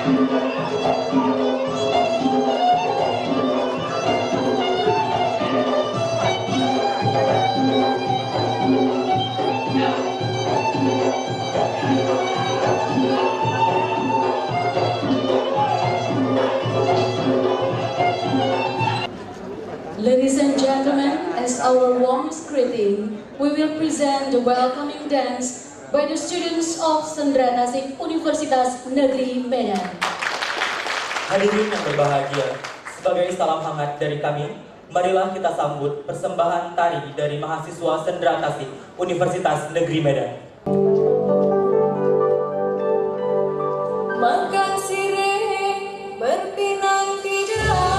Ladies and gentlemen, as our warmest greeting, we will present the welcoming dance by the students of Sendera Tasik Universitas Negeri Medan. Hadirin yang berbahagia, sebagai salam hangat dari kami, marilah kita sambut persembahan tari dari mahasiswa Sendera Tasik Universitas Negeri Medan. Makan sirih berpinang tidak.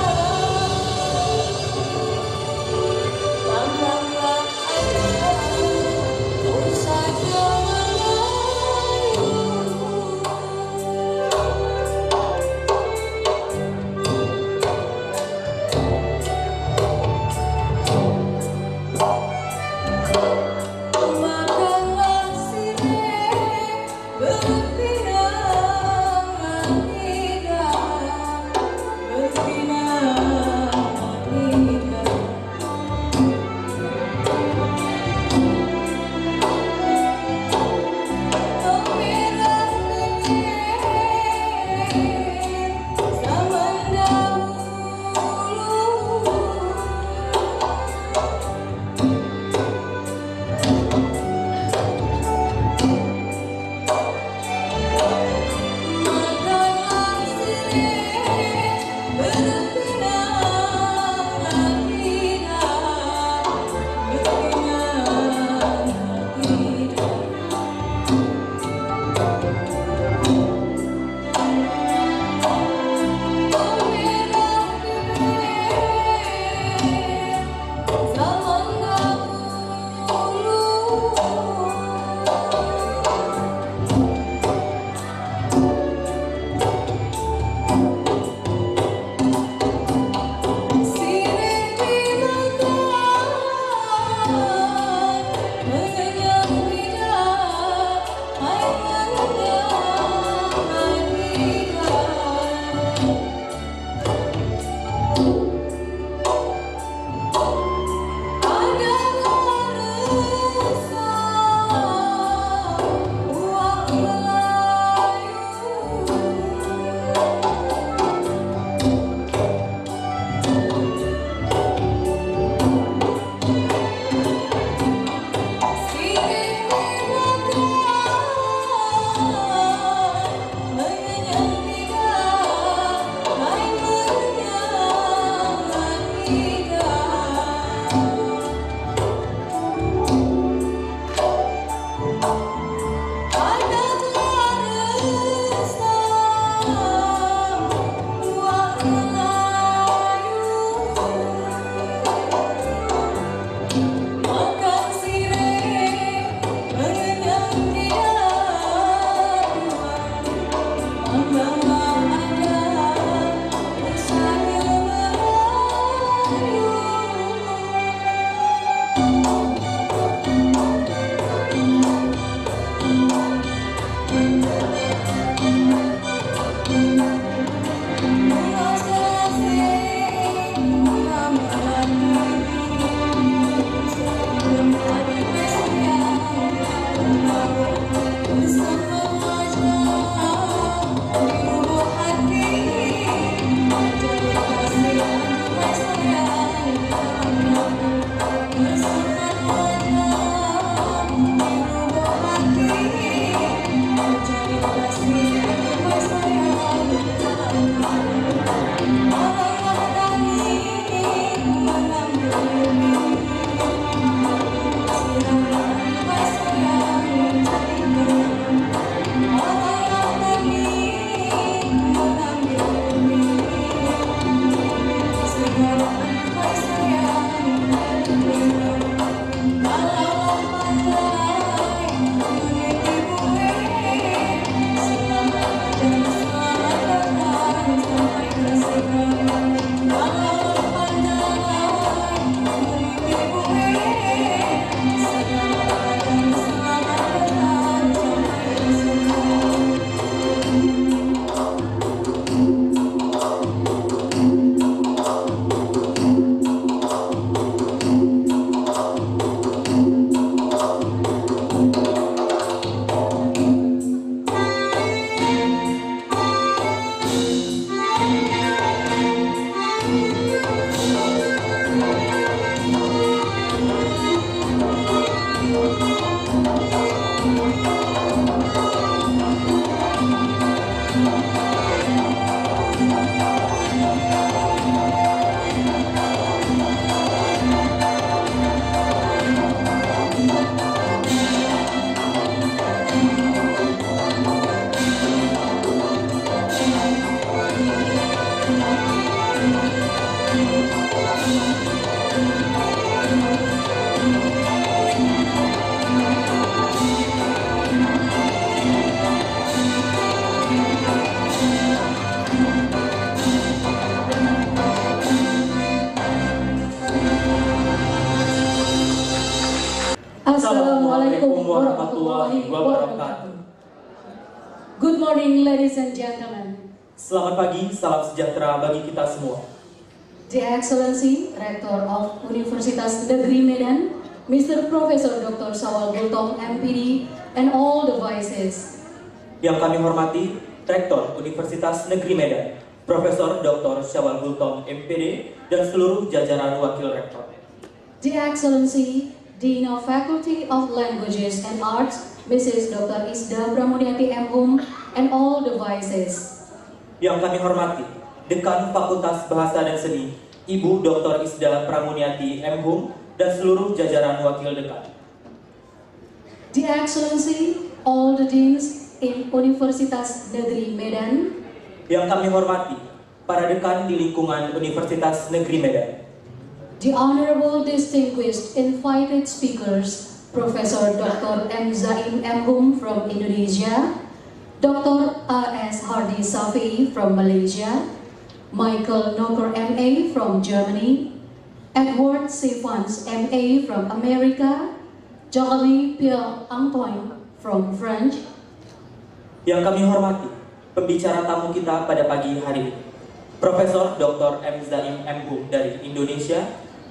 warahmatullahi wabarakatuh. Good morning, ladies and gentlemen. Selamat pagi, salam sejahtera bagi kita semua. The Excellency, Rector of Universitas Negeri Medan, Mr. Professor Dr. Syawal Gultom, M.Pd, and all the vices. Yang kami hormati, Rektor Universitas Negeri Medan, Profesor Dr. Syawal Gultom, M.Pd, dan seluruh jajaran Wakil Rektor. The Excellency, Dean of Faculty of Languages and Arts, Mrs. Dr. Isda Pramudiati M.Hum, and all the vices. Yang kami hormati, Dekan Fakultas Bahasa dan Seni, Ibu Dr. Isda Pramudiati M.Hum, dan seluruh jajaran Wakil Dekan. The Excellency, all the deans in Universitas Negeri Medan. Yang kami hormati, para dekan di lingkungan Universitas Negeri Medan. The Honorable Distinguished Invited Speakers, Professor Dr. M. Zaim M.Hum from Indonesia, Dr. A.S. Hardy Safi from Malaysia, Michael Noker M.A. from Germany, Edward Sifans M.A. from America, Jolie Pierre-Antoine from French. Yang kami hormati, pembicara tamu kita pada pagi hari ini, Profesor Dr. M. Zaim M.Hum dari Indonesia,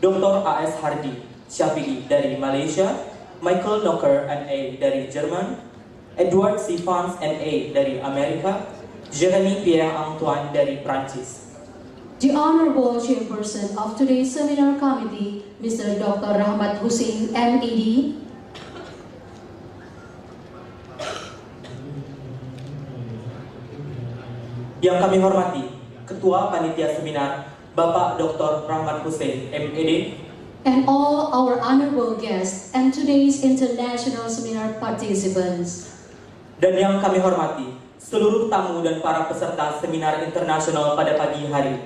Dr. A.S. Hardy Syafi'i dari Malaysia, Michael Noker M.A. dari Jerman, Edward Sifans M.A. dari Amerika, Jeremy Pierre-Antoine dari Prancis. The Honorable Chairperson of today's Seminar Committee, Mr. Dr. Rahmat Hussein, M.Pd. Yang kami hormati, Ketua Panitia Seminar, Bapak Dr. Rahmat Hussein, M.Pd. And all our honorable guests and today's international seminar participants. Dan yang kami hormati, seluruh tamu dan para peserta seminar internasional pada pagi hari ini.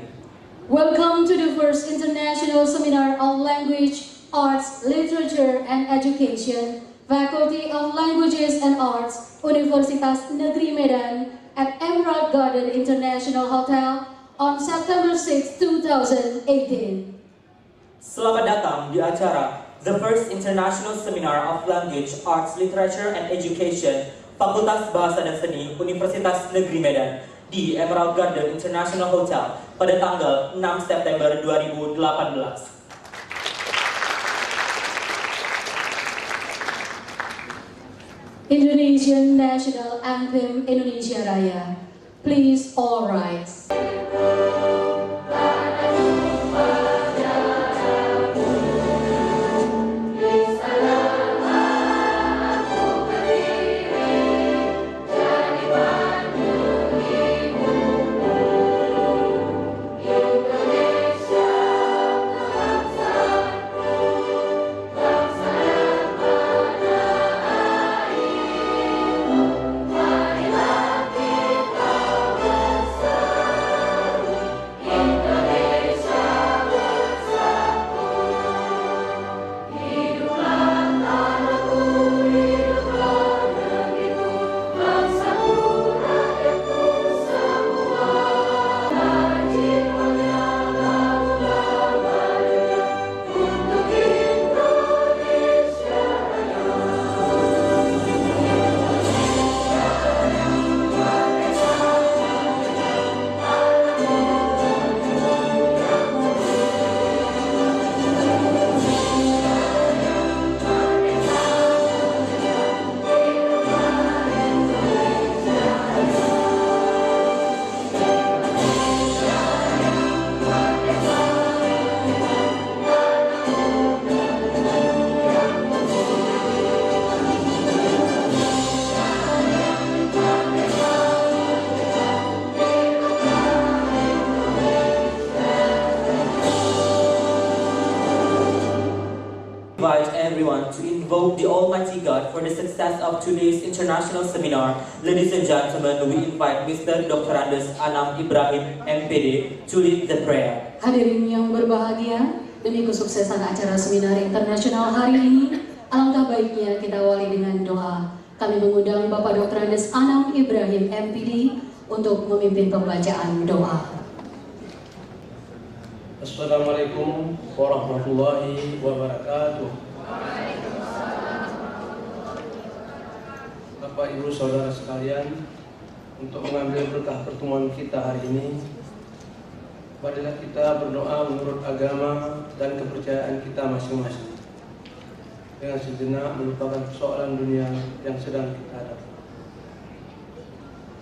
Welcome to the first International Seminar of Language, Arts, Literature, and Education, Faculty of Languages and Arts, Universitas Negeri Medan, at Emerald Garden International Hotel on September 6, 2018. Selamat datang di acara The First International Seminar of Language, Arts, Literature, and Education, Fakultas Bahasa dan Seni, Universitas Negeri Medan, di Emerald Garden International Hotel pada tanggal 6 September 2018. Indonesian National Anthem Indonesia Raya. Please all rise. Invite everyone to invoke the Almighty God for the success of today's international seminar. Ladies and gentlemen, we invite Mr. Dr. Anam Ibrahim, M.Pd, to lead the prayer. Hadirin yang berbahagia, demi kesuksesan acara seminar internasional hari ini, alangkah baiknya kita awali dengan doa. Kami mengundang Bapak Dr. Anam Ibrahim, M.Pd, untuk memimpin pembacaan doa. Assalamualaikum warahmatullahi wabarakatuh. Bapak Ibu Saudara sekalian, untuk mengambil berkah pertemuan kita hari ini, marilah kita berdoa menurut agama dan kepercayaan kita masing-masing, dengan sejenak melupakan persoalan dunia yang sedang kita hadapi.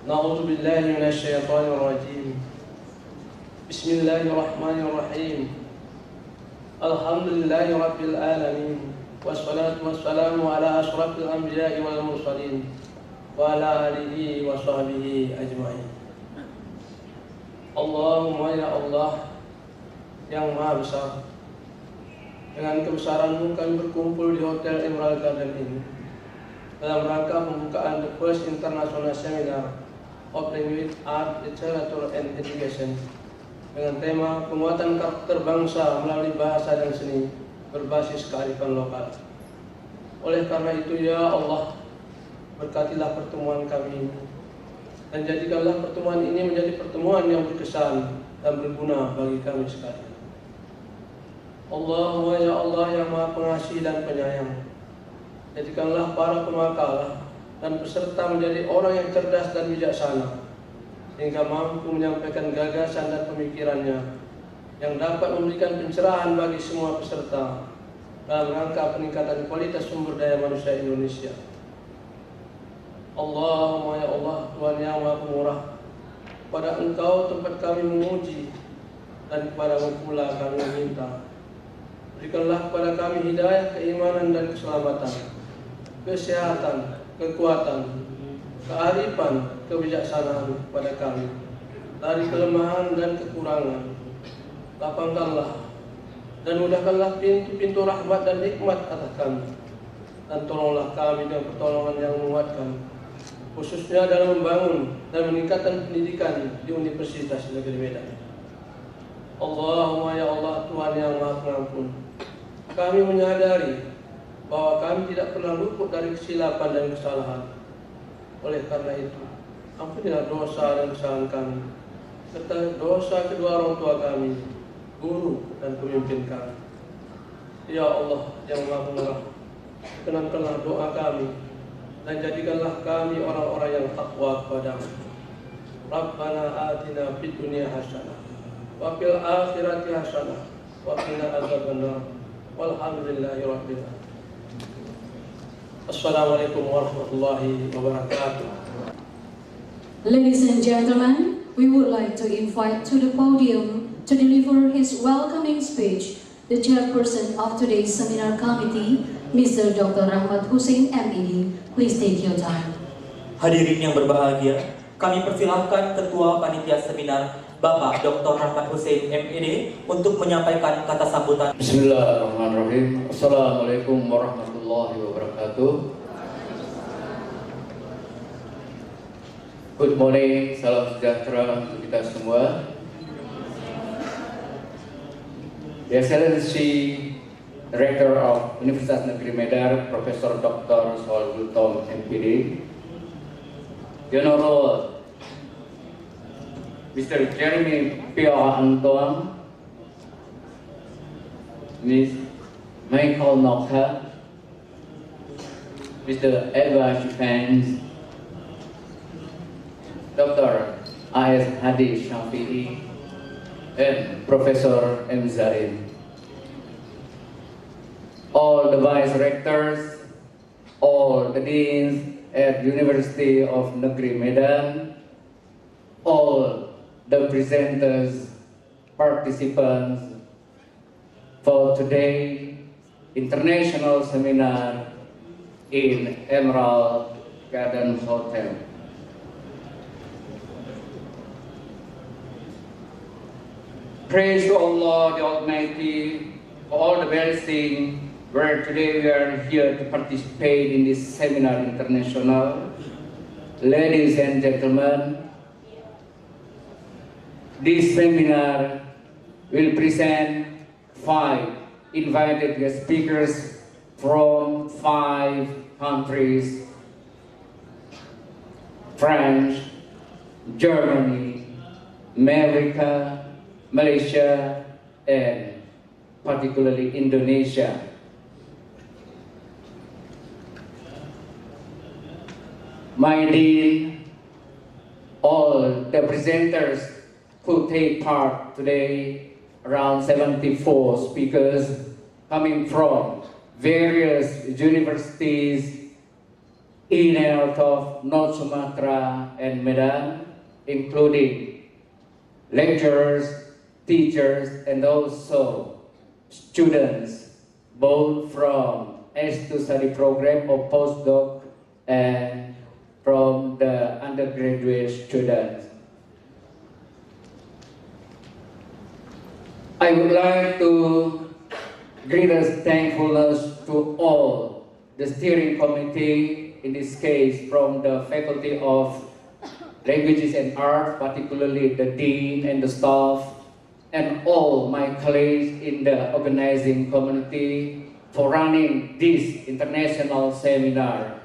Na'udzu billahi minasyaitonir rajim. Bismillahirrahmanirrahim. Alhamdulillahi rabbil alamin. Wassalatu wassalamu ala asyrafil anbiya'i wal mursalin wa ala alihi wa sahbihi ajma'in. Allahumma ya Allah yang Maha Besar, dengan kebesaran-Mu kami berkumpul di Hotel Emerald Garden ini dalam rangka pembukaan the first International Seminar of Language, Art, Literature and Education dengan tema Penguatan Karakter Bangsa melalui Bahasa dan Seni, berbasis Kearifan Lokal. Oleh karena itu ya Allah, berkatilah pertemuan kami ini dan jadikanlah pertemuan ini menjadi pertemuan yang berkesan dan berguna bagi kami sekalian. Allahumma ya Allah yang Maha Pengasih dan Penyayang, jadikanlah para pemakalah dan peserta menjadi orang yang cerdas dan bijaksana, sehingga mampu menyampaikan gagasan dan pemikirannya yang dapat memberikan pencerahan bagi semua peserta dalam rangka peningkatan kualitas sumber daya manusia Indonesia. Allahumma ya Allah, Tuhan yang Maha Pemurah, pada Engkau tempat kami memuji dan kepada-Mu pula kami meminta. Berikanlah kepada kami hidayah, keimanan dan keselamatan, kesehatan, kekuatan, kearifan, kebijaksanaan kepada kami dari kelemahan dan kekurangan. Lapangkanlah dan mudahkanlah pintu-pintu rahmat dan nikmat atas kami, dan tolonglah kami dengan pertolongan yang menguatkan, khususnya dalam membangun dan meningkatkan pendidikan di Universitas Negeri Medan. Allahumma ya Allah, Tuhan yang Maha Pengampun, kami menyadari bahwa kami tidak pernah luput dari kesilapan dan kesalahan. Oleh karena itu, ampunilah dosa dan kesalahan kami, serta dosa kedua orang tua kami, guru dan pemimpin kami. Ya Allah yang Maha Pemurah, kenankanlah doa kami dan jadikanlah kami orang-orang yang takwa kepada-Mu. Rabbana atina fid dunya hasanah wa fil akhirati hasanah wa qina adzabannar. Walhamdulillahi rabbil alamin. Assalamualaikum warahmatullahi wabarakatuh. Ladies and gentlemen, we would like to invite to the podium to deliver his welcoming speech the chairperson of today's seminar committee, Mr. Dr. Rahmat Hussein, M.Pd. Please take your time. Hadirin yang berbahagia, kami persilahkan Ketua Panitia Seminar Bapak Dr. Rahmat Hussein, M.Pd. untuk menyampaikan kata sambutan. Bismillahirrahmanirrahim. Assalamualaikum warahmatullahi wabarakatuh. Good morning, salam sejahtera untuk kita semua. The Excellency Director of Universitas Negeri Medan, Profesor Dr. Soal M.Pd. The Honorable Mr. Jeremy Pio Anton, Ms. Michael Nokha, Mr. Edward Fans, Dr. I.S. Hadi Shafi'i, and Professor M. Zain. All the Vice Rectors, all the Deans at University of Negeri Medan, all the presenters, participants for today International Seminar in Emerald Garden Hotel. Praise to Allah the Almighty for all the blessings where today we are here to participate in this Seminar International. Ladies and gentlemen, this seminar will present 5 invited guest speakers from 5 countries: France, Germany, America, Malaysia, and particularly Indonesia. my dean, all the presenters who take part today, around 74 speakers coming from various universities in and out of North Sumatra and Medan, including lecturers, teachers, and also students, both from S2 study program or postdoc and from the undergraduate students. I would like to greet us thankfulness to all the steering committee, in this case from the Faculty of Languages and Arts, particularly the dean and the staff, and all my colleagues in the organizing community for running this international seminar.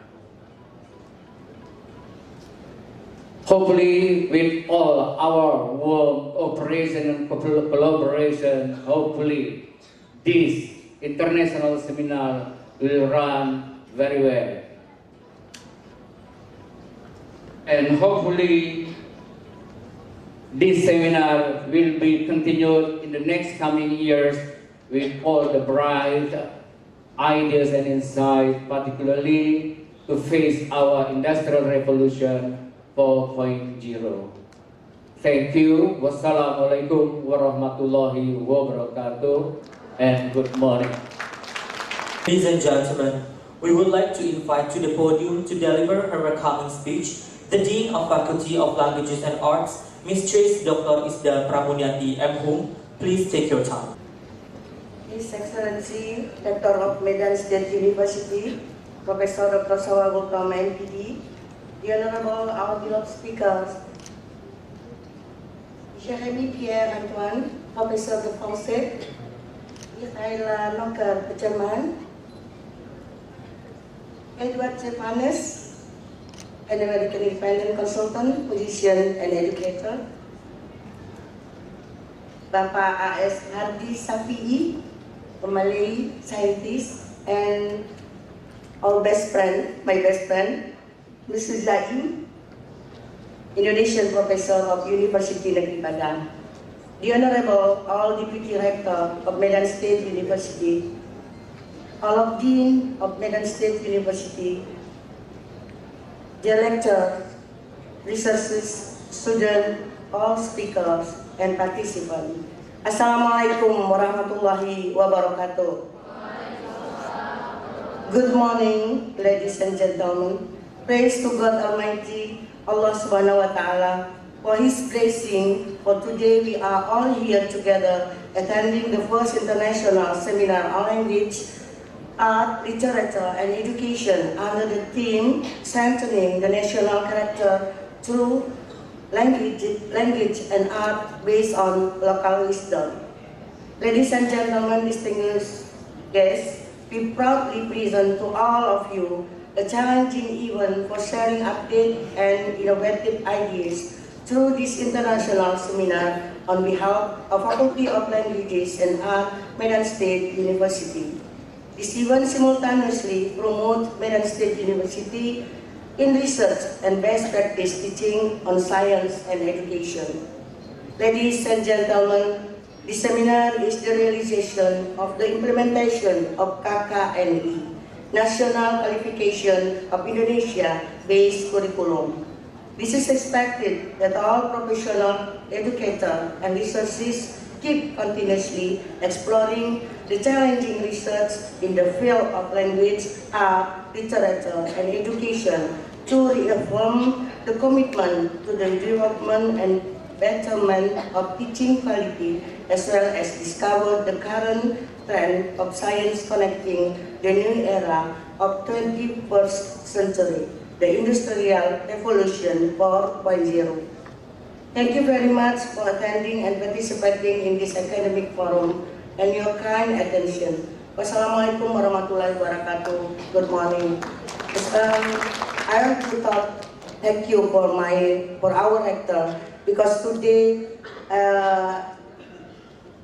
Hopefully, with all our warm cooperation and collaboration, hopefully this international seminar will run very well. And hopefully this seminar will be continued in the next coming years with all the bright ideas and insights, particularly to face our industrial revolution 4.0. Thank you. Wassalamualaikum warahmatullahi wabarakatuh, and good morning. Ladies and gentlemen, we would like to invite to the podium to deliver her welcoming speech the Dean of Faculty of Languages and Arts, Mistress Dr. Isda Pramunyati M.Hum. Please take your time. His Excellency, Rector of Medan State University, Professor Dr. Sawagultam M.Pd, the Honorable our beloved speakers, Jeremy Pierre Antoine, Professor de Français, Michaela Lokal, German, Edward Zepanes, an American independent consultant, musician, and educator, Bapak A.S. Hardi Safi'i, a Malay scientist, and our best friend, my best friend, Mr. Zaim, Indonesian professor of University Negeri Medan, the Honorable all Deputy Rector of Medan State University, all of Dean of Medan State University, dear lecturers, researchers, students, all speakers, and participants. Assalamualaikum warahmatullahi wabarakatuh. Good morning, ladies and gentlemen. Praise to God Almighty, Allah Subhanahu wa Ta'ala, for His blessing. For today we are all here together attending the first international seminar on language, art, literature, and education under the theme Strengthening the National Character through language and art based on local wisdom. Ladies and gentlemen, distinguished guests, we proudly present to all of you a challenging event for sharing updates and innovative ideas through this international seminar on behalf of Faculty of Languages and Art, Medan State University. This event simultaneously promotes Medan State University in research and best practice teaching on science and education. Ladies and gentlemen, this seminar is the realization of the implementation of KKNI, National Qualification of Indonesia-based curriculum. This is expected that all professional educators and researchers keep continuously exploring the challenging research in the field of language, art, literature, and education to reaffirm the commitment to the development and betterment of teaching quality, as well as discover the current trend of science connecting the new era of 21st century, the Industrial Revolution 4.0. Thank you very much for attending and participating in this academic forum and your kind attention. Wassalamualaikum warahmatullahi wabarakatuh. Good morning. I want to thank you for our rector, because today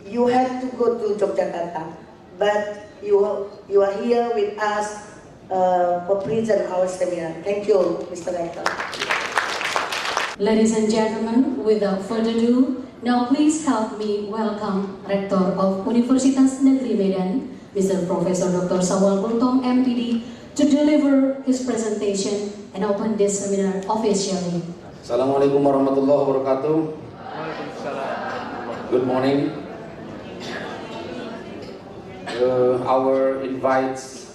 you had to go to Yogyakarta, but you are here with us for present our seminar. Thank you, Mr. Rector. Ladies and gentlemen, without further ado, now please help me welcome Rektor of Universitas Negeri Medan, Mr. Professor Dr. Sawal Kultom, M.Pd, to deliver his presentation and open this seminar officially. Assalamualaikum warahmatullahi wabarakatuh. Good morning. Our invites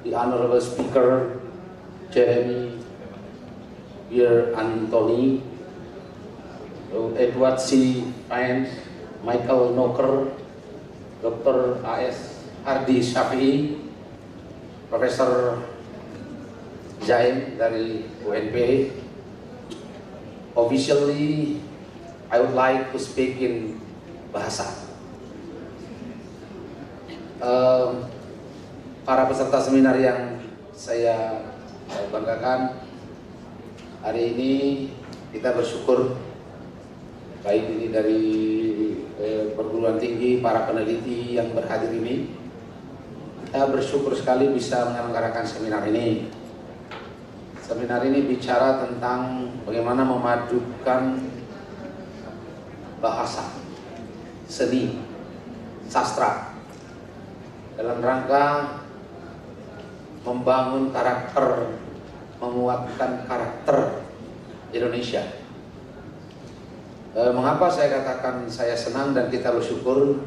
the honorable speaker, Jeremy Pierre Anthony, Edward C. Payne, Michael Noker, Dr. A.S. Hardi Shafi'i, Profesor Jain dari UNP. Officially, I would like to speak in Bahasa. Para peserta seminar yang saya banggakan, hari ini kita bersyukur, baik ini dari perguruan tinggi, para peneliti yang berhadir ini, kita bersyukur sekali bisa menyelenggarakan seminar ini. Seminar ini bicara tentang bagaimana memadukan bahasa, seni, sastra dalam rangka membangun karakter, menguatkan karakter Indonesia. Mengapa saya katakan saya senang dan kita bersyukur?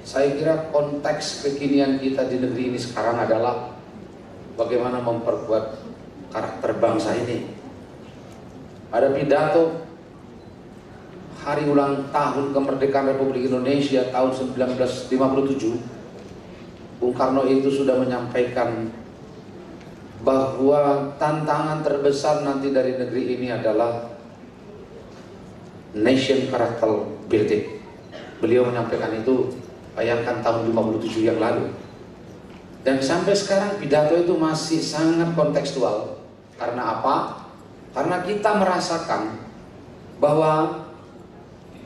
Saya kira konteks kekinian kita di negeri ini sekarang adalah bagaimana memperkuat karakter bangsa ini. Ada pidato hari ulang tahun kemerdekaan Republik Indonesia tahun 1957, Bung Karno itu sudah menyampaikan bahwa tantangan terbesar nanti dari negeri ini adalah nation character building. Beliau menyampaikan itu, bayangkan tahun 57 yang lalu. Dan sampai sekarang pidato itu masih sangat kontekstual. Karena apa? Karena kita merasakan bahwa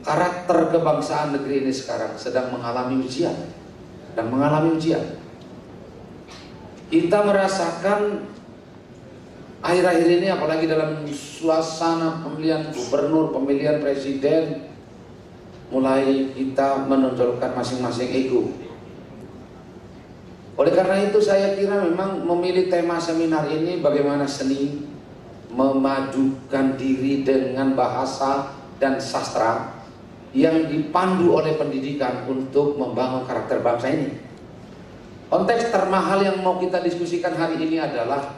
karakter kebangsaan negeri ini sekarang sedang mengalami ujian. Dan mengalami ujian. Kita merasakan akhir-akhir ini, apalagi dalam suasana pemilihan gubernur, pemilihan presiden, mulai kita menonjolkan masing-masing ego. Oleh karena itu saya kira memang memilih tema seminar ini bagaimana seni memadukan diri dengan bahasa dan sastra yang dipandu oleh pendidikan untuk membangun karakter bangsa ini. Konteks termahal yang mau kita diskusikan hari ini adalah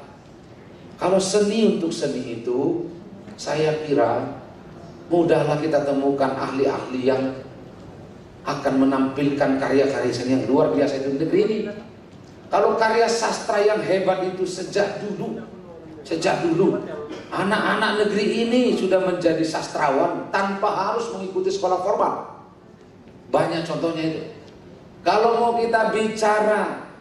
kalau seni untuk seni itu, saya kira mudahlah kita temukan ahli-ahli yang akan menampilkan karya-karya seni yang luar biasa di negeri ini. Kalau karya sastra yang hebat itu sejak dulu anak-anak negeri ini sudah menjadi sastrawan tanpa harus mengikuti sekolah formal. Banyak contohnya itu. Kalau mau kita bicara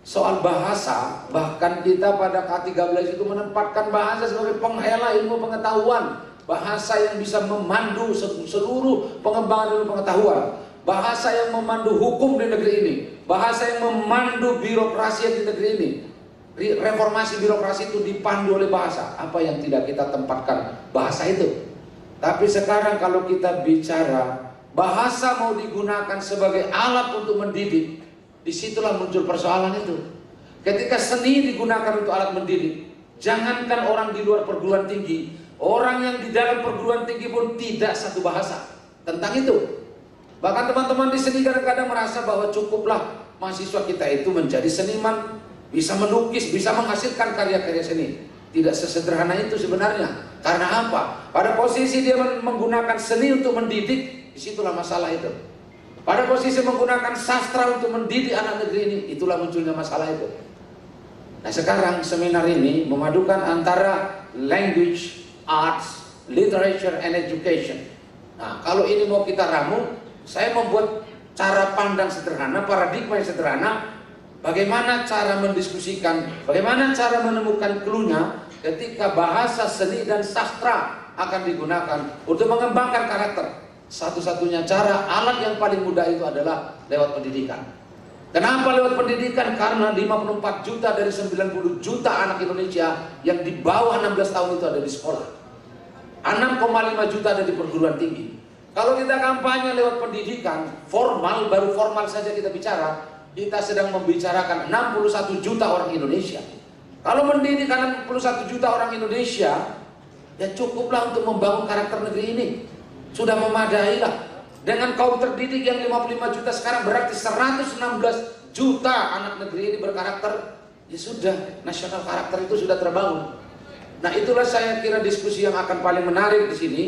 soal bahasa, bahkan kita pada K13 itu menempatkan bahasa sebagai penghela ilmu pengetahuan. Bahasa yang bisa memandu seluruh pengembangan ilmu pengetahuan. Bahasa yang memandu hukum di negeri ini. Bahasa yang memandu birokrasi di negeri ini. Reformasi birokrasi itu dipandu oleh bahasa. Apa yang tidak kita tempatkan bahasa itu? Tapi sekarang kalau kita bicara bahasa mau digunakan sebagai alat untuk mendidik, disitulah muncul persoalan itu. Ketika seni digunakan untuk alat mendidik, jangankan orang di luar perguruan tinggi, orang yang di dalam perguruan tinggi pun tidak satu bahasa tentang itu. Bahkan teman-teman di seni kadang-kadang merasa bahwa cukuplah mahasiswa kita itu menjadi seniman, bisa melukis, bisa menghasilkan karya-karya seni. Tidak sesederhana itu sebenarnya. Karena apa? Pada posisi dia menggunakan seni untuk mendidik, disitulah masalah itu. Pada posisi menggunakan sastra untuk mendidik anak negeri ini, itulah munculnya masalah itu. Nah sekarang seminar ini memadukan antara language, arts, literature, and education. Nah kalau ini mau kita ramu, saya membuat cara pandang sederhana, paradigma yang sederhana, bagaimana cara mendiskusikan, bagaimana cara menemukan clue-nya ketika bahasa, seni, dan sastra akan digunakan untuk mengembangkan karakter. Satu-satunya cara, alat yang paling mudah itu adalah lewat pendidikan. Kenapa lewat pendidikan? Karena 54 juta dari 90 juta anak Indonesia yang di bawah 16 tahun itu ada di sekolah. 6,5 juta ada di perguruan tinggi. Kalau kita kampanye lewat pendidikan formal, baru formal saja kita bicara, kita sedang membicarakan 61 juta orang Indonesia. Kalau mendidik 61 juta orang Indonesia, ya cukuplah untuk membangun karakter negeri ini. Sudah memadai lah. Dengan kaum terdidik yang 55 juta sekarang berarti 116 juta anak negeri ini berkarakter. Ya sudah, nasional karakter itu sudah terbangun. Nah itulah saya kira diskusi yang akan paling menarik di sini.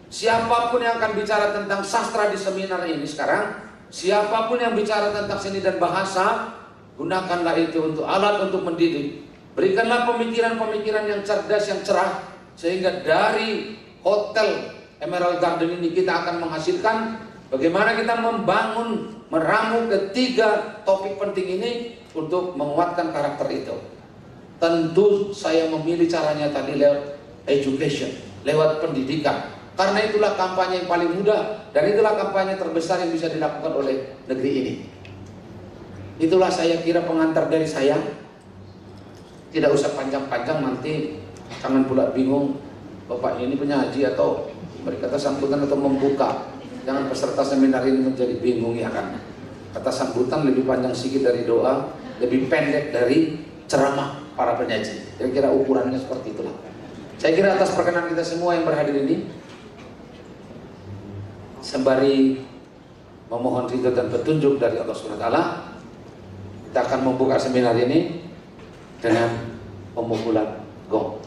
Siapapun yang akan bicara tentang sastra di seminar ini sekarang, siapapun yang bicara tentang seni dan bahasa, gunakanlah itu untuk alat untuk mendidik. Berikanlah pemikiran-pemikiran yang cerdas, yang cerah, sehingga dari hotel Emerald Garden ini kita akan menghasilkan bagaimana kita membangun, meramu ketiga topik penting ini untuk menguatkan karakter itu. Tentu saya memilih caranya tadi lewat education, lewat pendidikan. Karena itulah kampanye yang paling mudah dan itulah kampanye terbesar yang bisa dilakukan oleh negeri ini. Itulah saya kira pengantar dari saya. Tidak usah panjang-panjang, nanti jangan pula bingung Bapak ini penyaji atau beri kata sambutan atau membuka. Jangan peserta seminar ini menjadi bingung ya kan. Kata sambutan lebih panjang sedikit dari doa, lebih pendek dari ceramah para penyaji. Kira-kira ukurannya seperti itulah. Saya kira atas perkenan kita semua yang berhadir ini, sembari memohon ridho dan petunjuk dari Allah SWT, kita akan membuka seminar ini dengan pemukulan gong.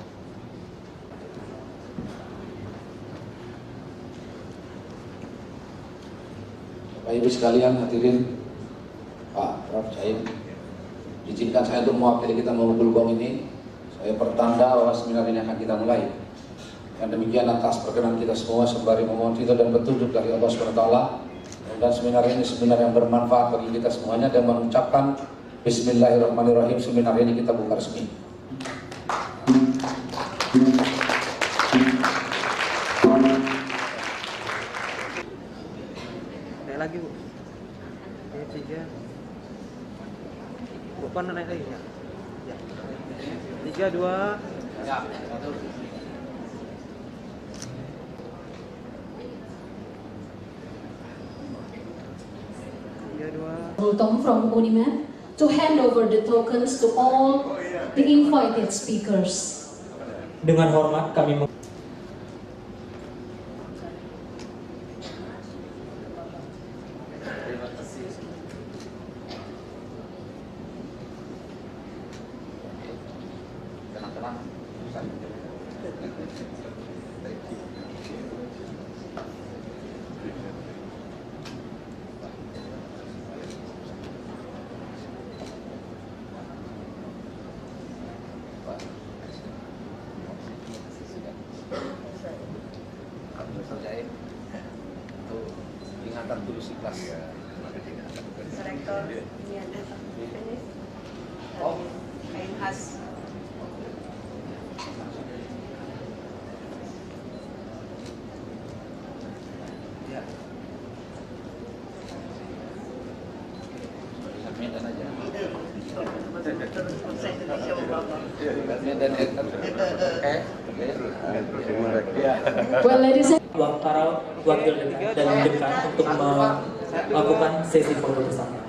Bapak Ibu sekalian, hadirin, Pak Prof. Jaim, izinkan saya untuk mewakili kita memukul gong ini. Saya pertanda bahwa seminar ini akan kita mulai. Dan demikian atas perkenan kita semua sembari memohon ridho dan petunjuk dari Allah SWT. Dan seminar ini seminar yang bermanfaat bagi kita semuanya, dan mengucapkan Bismillahirrahmanirrahim. Seminar ini kita buka resmi. Naik lagi Bu. Tiga. Bukan naik lagi ya. 3, 2. Ya. Tom from Unimed to hand over the tokens to all the invited speakers. Dengan hormat kami ingatan tulus ikhlas. Direktur ini kain khas. Ya. Medan aja. Medan Well, ladies and para wakil dan Dengan untuk melakukan sesi foto bersama.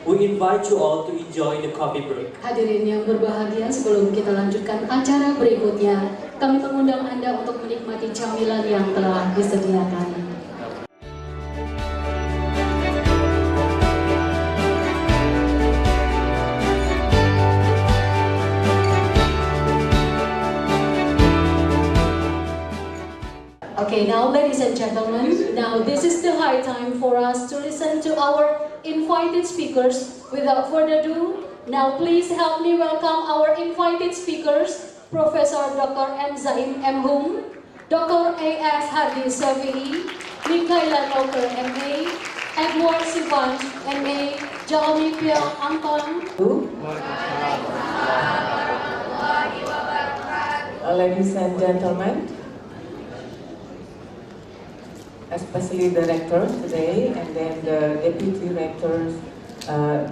We invite you all to enjoy the coffee break. hadirin yang berbahagia, sebelum kita lanjutkan acara berikutnya, kami mengundang Anda untuk menikmati camilan yang telah disediakan. Okay, now ladies and gentlemen, now this is the high time for us to listen to our invited speakers. Without further ado, now please help me welcome our invited speakers, Professor Dr. M.Hum, Dr. A.S. Habitus Theory, Michaela Lokal, M.A., Edward Sivan, M.A., Jaumi Piang Angkong. Ladies and gentlemen, especially the rector today, and then the deputy rectors,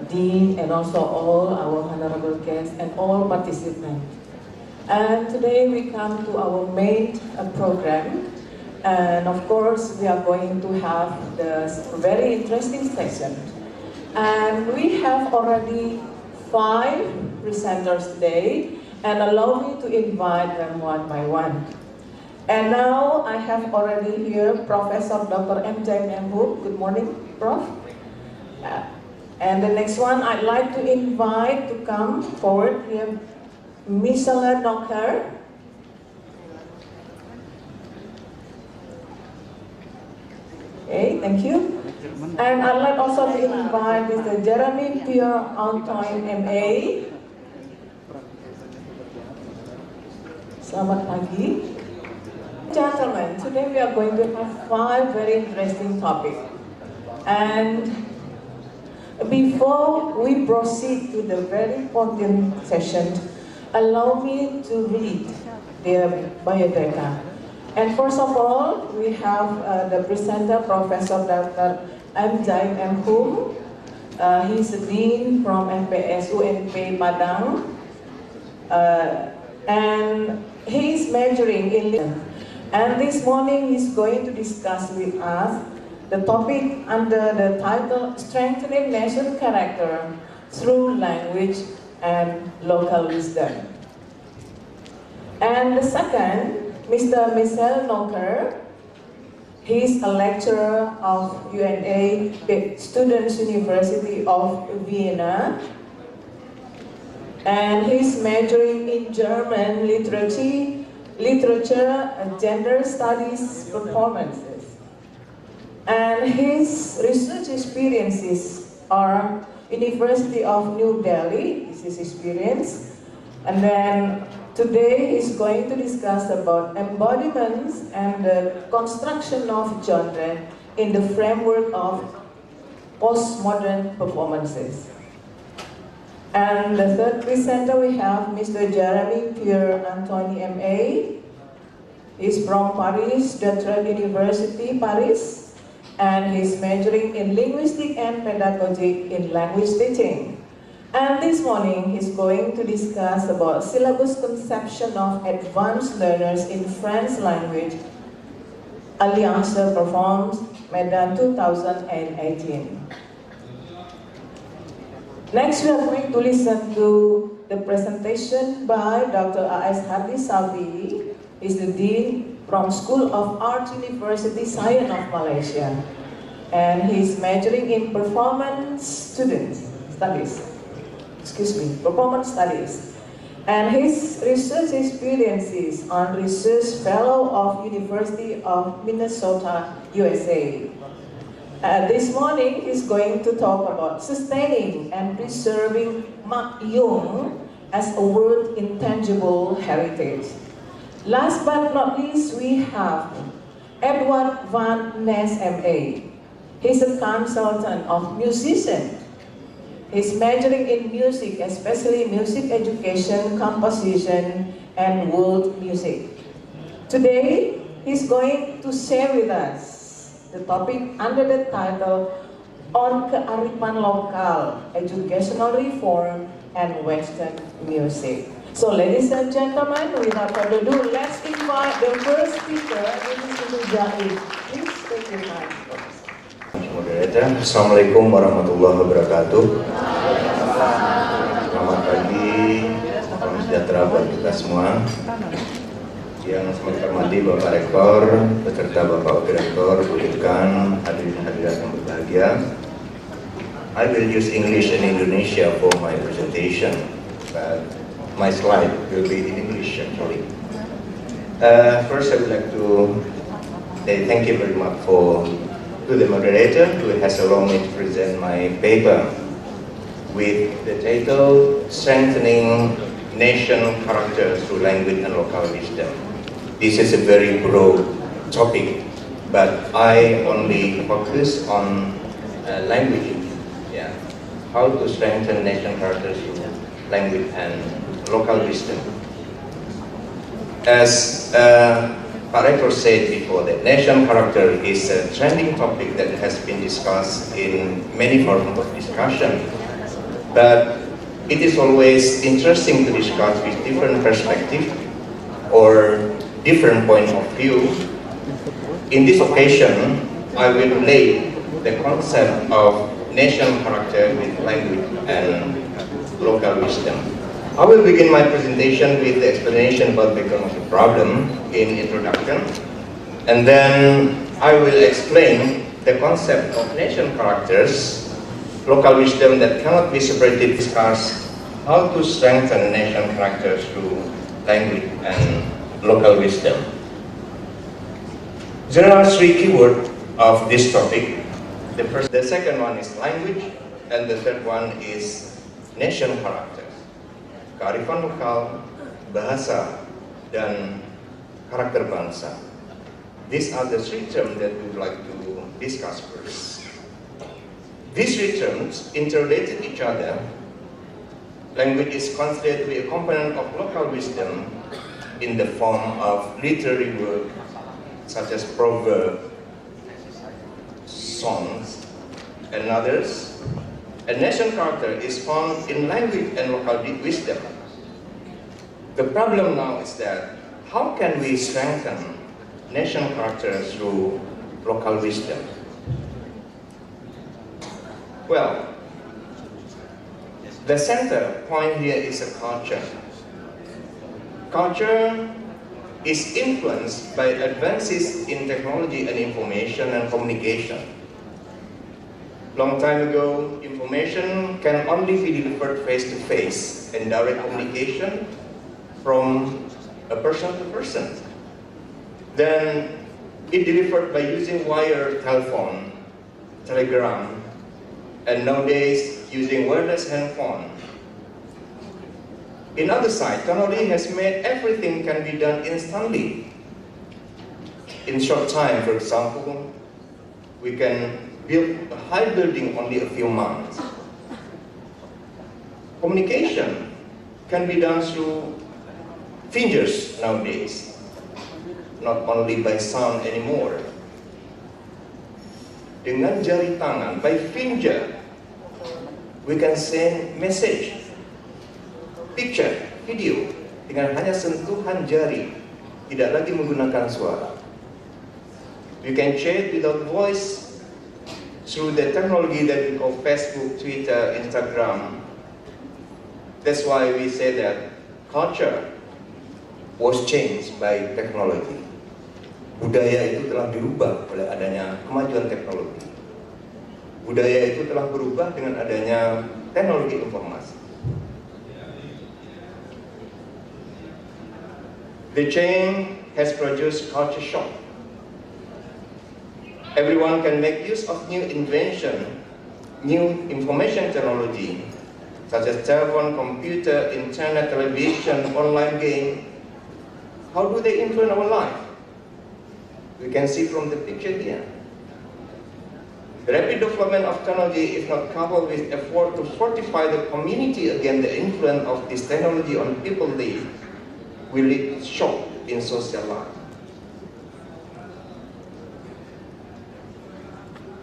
dean, and also all our honorable guests and all participants. And today we come to our main program, and of course we are going to have the very interesting session. And we have already 5 presenters today, and allow me to invite them one by one. And now I have already here Professor Dr. M.Hum. Good morning, Prof. And the next one I'd like to invite to come forward here, Michelle Lokal. Okay, thank you. And I'd like also to invite Mr. Jeremy Pierre Antoine, M.A. Selamat pagi. Gentlemen, today we are going to have 5 very interesting topics. And before we proceed to the very important session, allow me to read their biodata. And first of all, we have the presenter, Professor Dr. M.Hum. He's the Dean from FBS Unimed Padang. And he's majoring in and this morning he's going to discuss with us the topic under the title Strengthening Nation Character Through Language and Local Wisdom. And the second, Mr. Michel Lokal. He's a lecturer of UNA Students University of Vienna. And he's majoring in German literature and gender studies performances. And his research experiences are University of New Delhi, this is his experience. And then today he's going to discuss about embodiments and the construction of genre in the framework of postmodern performances. And the third presenter we have Mr. Jeremy Pierre Antoine, M.A. He's from Paris, Dauphine University, Paris, and he's majoring in linguistics and pedagogy in language teaching. And this morning he's going to discuss about syllabus conception of advanced learners in French language. Alliance performs Medan 2018. Next, we are going to listen to the presentation by Dr. A.S. Hardy. He's the Dean from School of Art University, Science of Malaysia. And he's majoring in performance studies. And his research experiences on Research Fellow of University of Minnesota, USA. This morning, he's going to talk about sustaining and preserving Mark Jung as a world intangible heritage. Last but not least, we have Edward Van Ness, M.A. He's a consultant of musician. He's majoring in music, especially music education, composition, and world music. Today, he's going to share with us the topic under the title On Kearifan Lokal, Educational Reform and Western Music. So ladies and gentlemen, without further ado, let's invite the first speaker, Mr. Dari. Please take your time. Moderator, Assalamualaikum warahmatullahi wabarakatuh. Selamat pagi, salam sejahtera buat kita semua. Yang saya hormati Bapak Rektor, beserta Bapak Wakil Rektor, Kearifan, hadirin-hadirat yang berbahagia. I will use English and Indonesia for my presentation, but my slide will be in English actually. First, I would like to say thank you very much to the moderator who has allowed me to present my paper with the title Strengthening Nation Character Through Language and Local Wisdom. This is a very broad topic, but I only focus on language. Yeah, how to strengthen nation character through language and local wisdom. As Pak Rektor said before that nation character is a trending topic that has been discussed in many forms of discussion. But it is always interesting to discuss with different perspectives or different point of view. In this occasion, I will relate the concept of nation character with language and local wisdom. I will begin my presentation with the explanation about the background of the problem in introduction, and then I will explain the concept of nation characters, local wisdom that cannot be separated, discuss how to strengthen nation character through language and local wisdom. There are three keywords of this topic. The second one is language, and the third one is nation character. Kearifan lokal, bahasa, dan karakter bangsa. These are the three terms that we would like to discuss first. These three terms interrelate each other. Language is considered to be a component of local wisdom in the form of literary work such as proverbs, songs, and others. A nation character is found in language and local wisdom. The problem now is that how can we strengthen nation character through local wisdom? Well, the center point here is a culture. Culture is influenced by advances in technology and information and communication. Long time ago, information can only be delivered face-to-face and direct communication from a person to person. Then it delivered by using wire telephone, telegram, and nowadays using wireless handphone. In other side, technology has made everything can be done instantly. In short time, for example, we can build a high building only a few months. Communication can be done through fingers nowadays, not only by sound anymore. Dengan jari tangan, by finger, we can send message, picture, video, dengan hanya sentuhan jari, tidak lagi menggunakan suara. You can chat without voice through the technology that we call Facebook, Twitter, Instagram. That's why we say that culture was changed by technology. Budaya itu telah dirubah oleh adanya kemajuan teknologi. Budaya itu telah berubah dengan adanya teknologi informasi. The change has produced culture shock. Everyone can make use of new invention, new information technology, such as telephone, computer, internet, television, online game. How do they influence our life? We can see from the picture here. The rapid development of technology, if not coupled with effort to fortify the community against the influence of this technology on people's lives, will lead to shock in social life.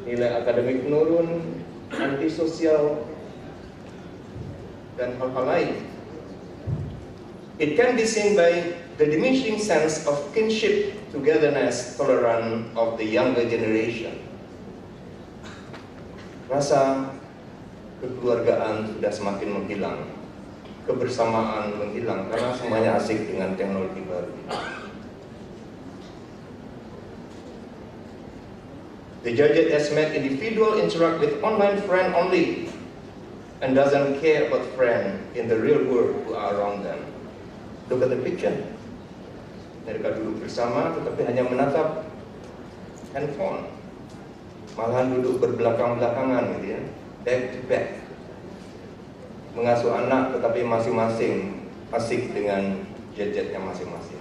Nilai akademik menurun, antisosial, dan hal-hal lain. It can be seen by the diminishing sense of kinship, togetherness, tolerance of the younger generation. Rasa kekeluargaan sudah semakin menghilang, kebersamaan menghilang karena semuanya asik dengan teknologi baru. The judge has made individual interact with online friend only and doesn't care about friend in the real world who are around them. Look at the picture. Mereka duduk bersama tetapi hanya menatap handphone. Malahan duduk berbelakang-belakangan gitu ya, back to back. Mengasuh anak tetapi masing-masing asik dengan gadgetnya masing-masing.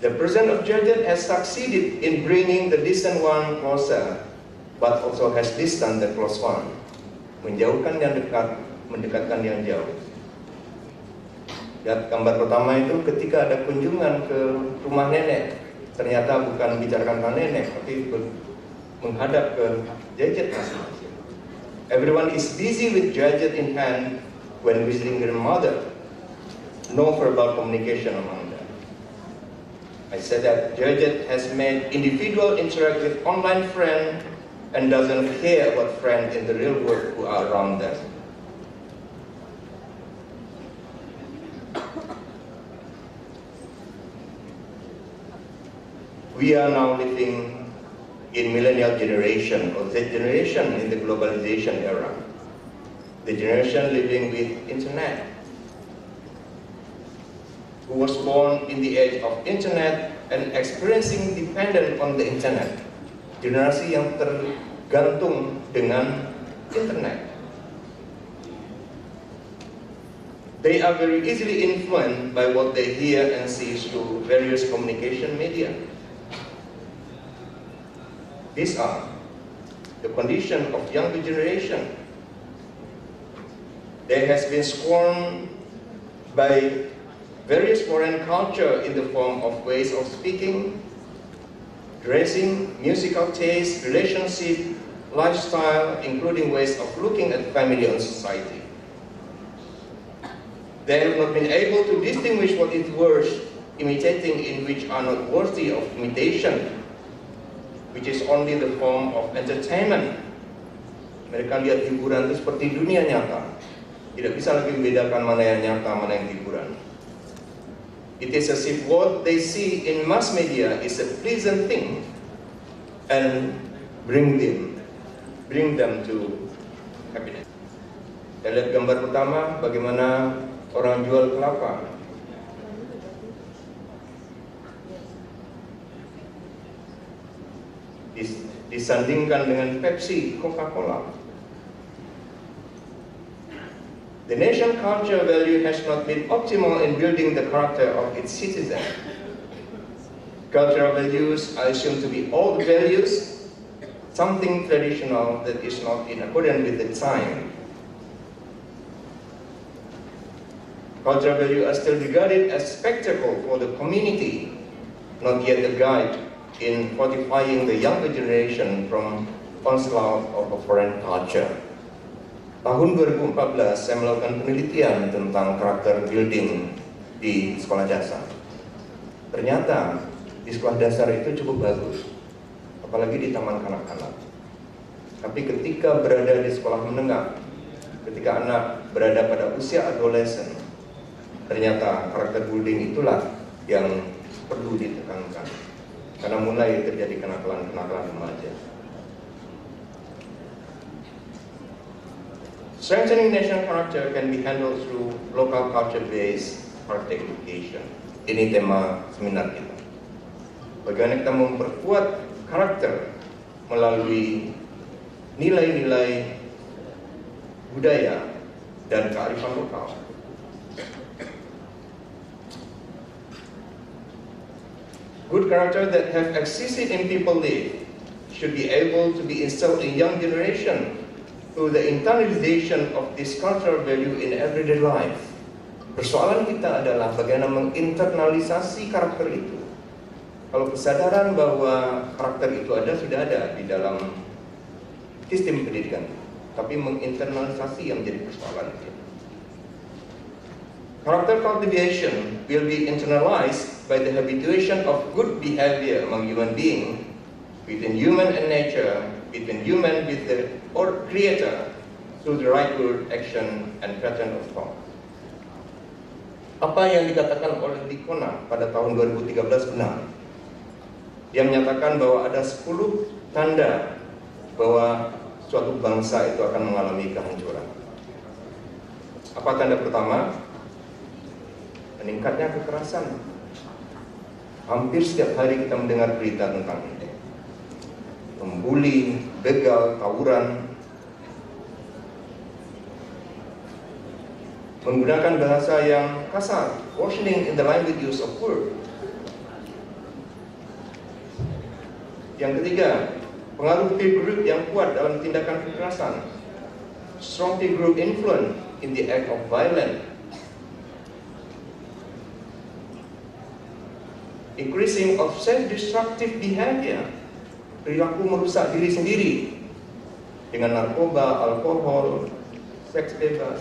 The President of Georgia has succeeded in bringing the distant one closer, but also has distanced the close one. Menjauhkan yang dekat, mendekatkan yang jauh. Lihat gambar pertama itu ketika ada kunjungan ke rumah nenek, ternyata bukan bicarakan tentang nenek, tapi menghadap ke gadget masing-masing. Everyone is busy with gadget in hand when visiting their mother. No verbal communication among them. I said that gadget has made individual interact with online friends and doesn't care about friends in the real world who are around them. We are now living in millennial generation or Z generation in the globalization era. The generation living with internet, who was born in the age of internet and experiencing dependent on the internet. Generasi yang tergantung dengan internet. They are very easily influenced by what they hear and see through various communication media. These are the condition of younger generation. They has been scorned by various foreign culture in the form of ways of speaking, dressing, musical taste, relationship, lifestyle, including ways of looking at family and society. They have not been able to distinguish what is worth imitating in which are not worthy of imitation, which is only the form of entertainment. Mereka lihat hiburan itu seperti dunia nyata. Tidak bisa lagi membedakan mana yang nyata, mana yang hiburan. It is as if what they see in mass media is a pleasant thing and bring them to happiness. Kita lihat gambar pertama, bagaimana orang jual kelapa. Disandingkan dengan Pepsi, Coca-Cola. The nation culture value has not been optimal in building the character of its citizens. Cultural values are assumed to be old values, something traditional that is not in accordance with the time. Cultural values are still regarded as spectacle for the community, not yet a guide in fortifying the younger generation from onslaught of a foreign culture. Tahun 2014 saya melakukan penelitian tentang karakter building di sekolah dasar. Ternyata di sekolah dasar itu cukup bagus, apalagi di taman kanak-kanak. Tapi ketika berada di sekolah menengah, ketika anak berada pada usia adolesen, ternyata karakter building itulah yang perlu ditekankan. Karena mulai terjadi kenakalan-kenakalan remaja. Strengthening national character can be handled through local culture-based character education. Ini tema seminar kita. Bagaimana kita memperkuat karakter melalui nilai-nilai budaya dan kearifan lokal. Good character that have existed in people live should be able to be instilled in young generation through the internalization of this cultural value in everyday life. Persoalan kita adalah bagaimana menginternalisasi karakter itu. Kalau kesadaran bahwa karakter itu ada, sudah ada di dalam sistem pendidikan, tapi menginternalisasi yang menjadi persoalan itu. Character cultivation will be internalized by the habituation of good behavior among human beings, between human and nature, between human with the creator, through the right word, action, and pattern of thought. Apa yang dikatakan oleh Likona pada tahun 2013 benar. Dia menyatakan bahwa ada 10 tanda bahwa suatu bangsa itu akan mengalami kehancuran. Apa tanda pertama? Meningkatnya kekerasan. Hampir setiap hari kita mendengar berita tentang ini. Membuli, begal, tawuran. Menggunakan bahasa yang kasar, worsening in the language use of word. Yang ketiga, pengaruh peer group yang kuat dalam tindakan kekerasan. Strong peer group influence in the act of violence, increasing of self-destructive behavior, perilaku merusak diri sendiri dengan narkoba, alkohol, seks bebas.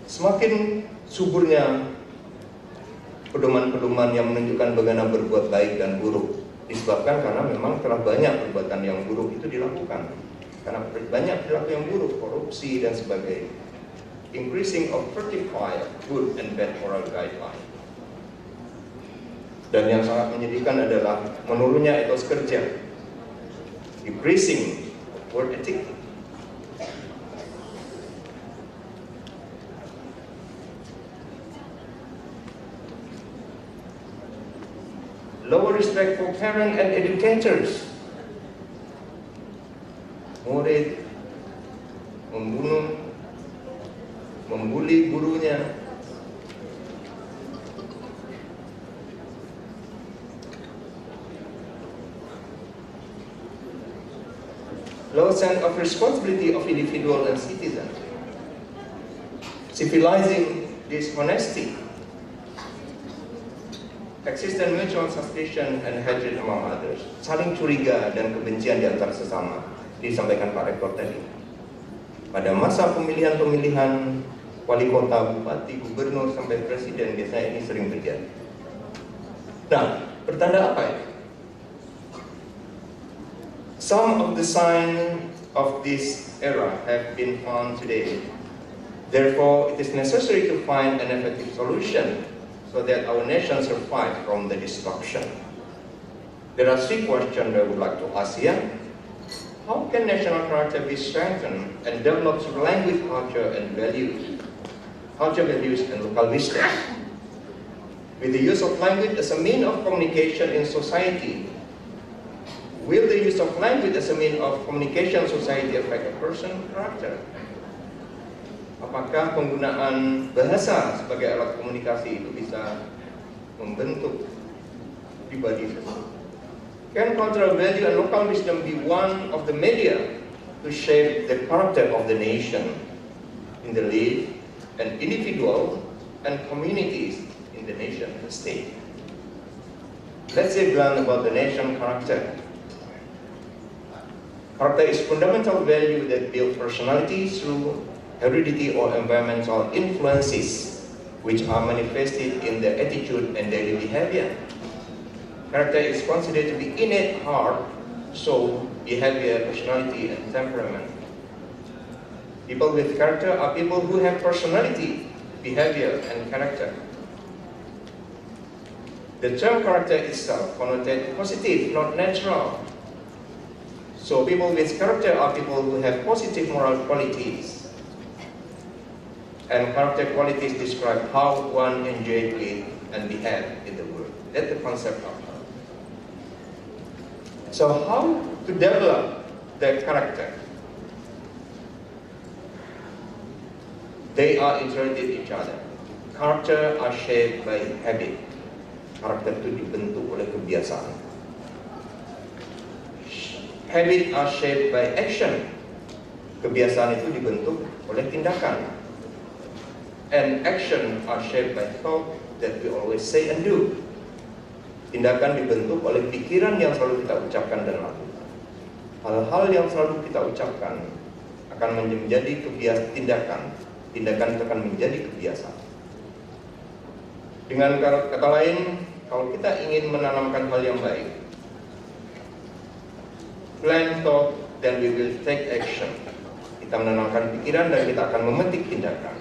Semakin suburnya pedoman-pedoman yang menunjukkan bagaimana berbuat baik dan buruk, disebabkan karena memang telah banyak perbuatan yang buruk itu dilakukan, karena banyak perilaku yang buruk, korupsi dan sebagainya. Increasing of certified good and bad moral guideline. Dan yang sangat menyedihkan adalah menurunnya etos kerja, decreasing work ethic. Lower respect for parents and educators. Murid membunuh, membuli gurunya. Low sense of responsibility of individual and citizen. Civilizing dishonesty. Existent mutual suspicion and hatred among others. Saling curiga dan kebencian di antara sesama. Disampaikan Pak Rektor tadi. Pada masa pemilihan wali kota, bupati, gubernur, sampai presiden, biasanya ini sering terjadi. Nah, pertanda apa ya? Some of the signs of this era have been found today. Therefore, it is necessary to find an effective solution so that our nation survives from the destruction. There are 3 questions I would like to ask here. How can national character be strengthened and developed through language, culture, and values? Culture, values, and local wisdom. With the use of language as a means of communication in society, will the use of language as a means of communication society affect a person's character? Apakah penggunaan bahasa sebagai alat komunikasi itu bisa membentuk pribadi tersebut? Can cultural value and local wisdom be one of the media to shape the character of the nation in the life and individual and communities in the nation and state? Let's say learn about the nation character. Character is fundamental value that build personality through heredity or environmental influences, which are manifested in their attitude and daily behavior. Character is considered to be innate heart, soul, behavior, personality, and temperament. People with character are people who have personality, behavior, and character. The term character itself connotates positive, not natural. So people with character are people who have positive moral qualities. And character qualities describe how one engages with and behave in the world. That's the concept of character. So how to develop the character? They are interrelated each other. Character are shaped by habit. Karakter itu dibentuk oleh kebiasaan. Habit are shaped by action. Kebiasaan itu dibentuk oleh tindakan. And action are shaped by thought that we always say and do. Tindakan dibentuk oleh pikiran yang selalu kita ucapkan dan lakukan. Hal-hal yang selalu kita ucapkan akan menjadi tindakan. Tindakan itu akan menjadi kebiasaan. Dengan kata lain, kalau kita ingin menanamkan hal yang baik, plan thought, then we will take action. Kita menanamkan pikiran dan kita akan memetik tindakan.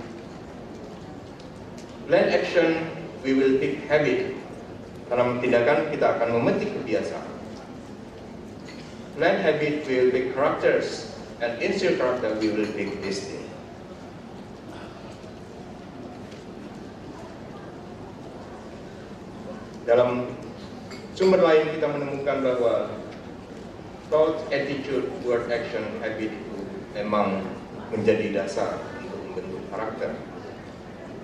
Plan action, we will pick habit. Dalam tindakan kita akan memetik kebiasaan. Plan habit, we will pick characters, and instill character, we will pick destiny. Dalam sumber lain kita menemukan bahwa thought, attitude, word, action, habit itu memang menjadi dasar untuk membentuk karakter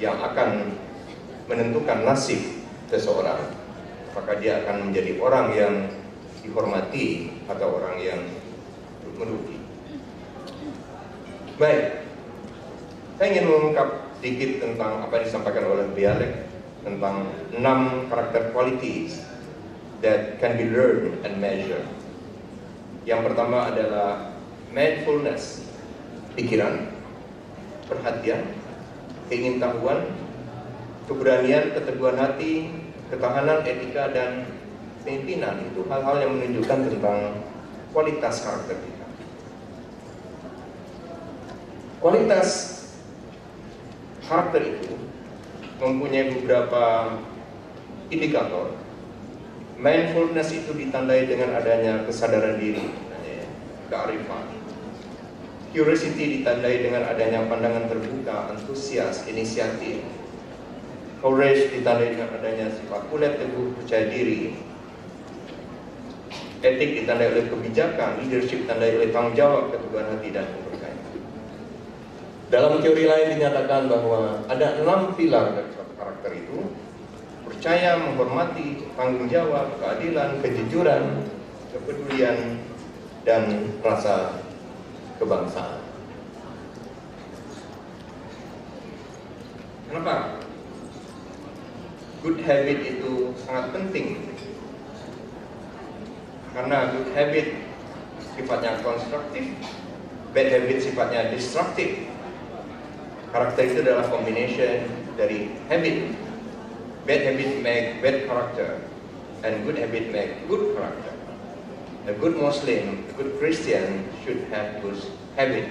yang akan menentukan nasib seseorang. Maka dia akan menjadi orang yang dihormati atau orang yang merugi. Baik, saya ingin mengungkap sedikit tentang apa yang disampaikan oleh Bialek tentang 6 karakter qualities that can be learned and measured. Yang pertama adalah mindfulness, pikiran, perhatian, keingintahuan, keberanian, keteguhan hati, ketahanan, etika, dan pemimpinan. Itu hal-hal yang menunjukkan tentang kualitas karakter kita. Kualitas karakter itu mempunyai beberapa indikator. Mindfulness itu ditandai dengan adanya kesadaran diri, kearifan. Curiosity ditandai dengan adanya pandangan terbuka, antusias, inisiatif. Courage ditandai dengan adanya sifat kuat, teguh, percaya diri. Etik ditandai oleh kebijakan, leadership ditandai oleh tanggung jawab, keteguhan hati, dan keberkahan. Dalam teori lain dinyatakan bahwa ada 6 pilar dari suatu karakter itu: percaya, menghormati, tanggung jawab, keadilan, kejujuran, kepedulian, dan rasa kebangsaan. Kenapa? Good habit itu sangat penting. Karena good habit sifatnya konstruktif, bad habit sifatnya destruktif. Karakter itu adalah combination dari habit. Bad habit make bad character, and good habit make good character. A good Muslim, a good Christian should have good habit,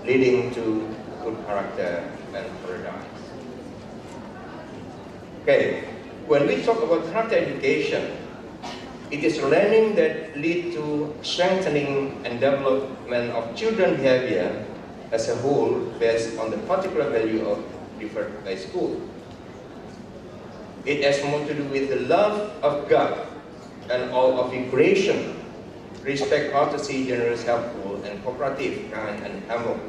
leading to good character and paradise. Okay, when we talk about character education, it is learning that lead to strengthening and development of children behavior as a whole based on the particular value of referred by school. It has more to do with the love of God and all of the creation, respect, courtesy, generous, helpful, and cooperative, kind, and humble.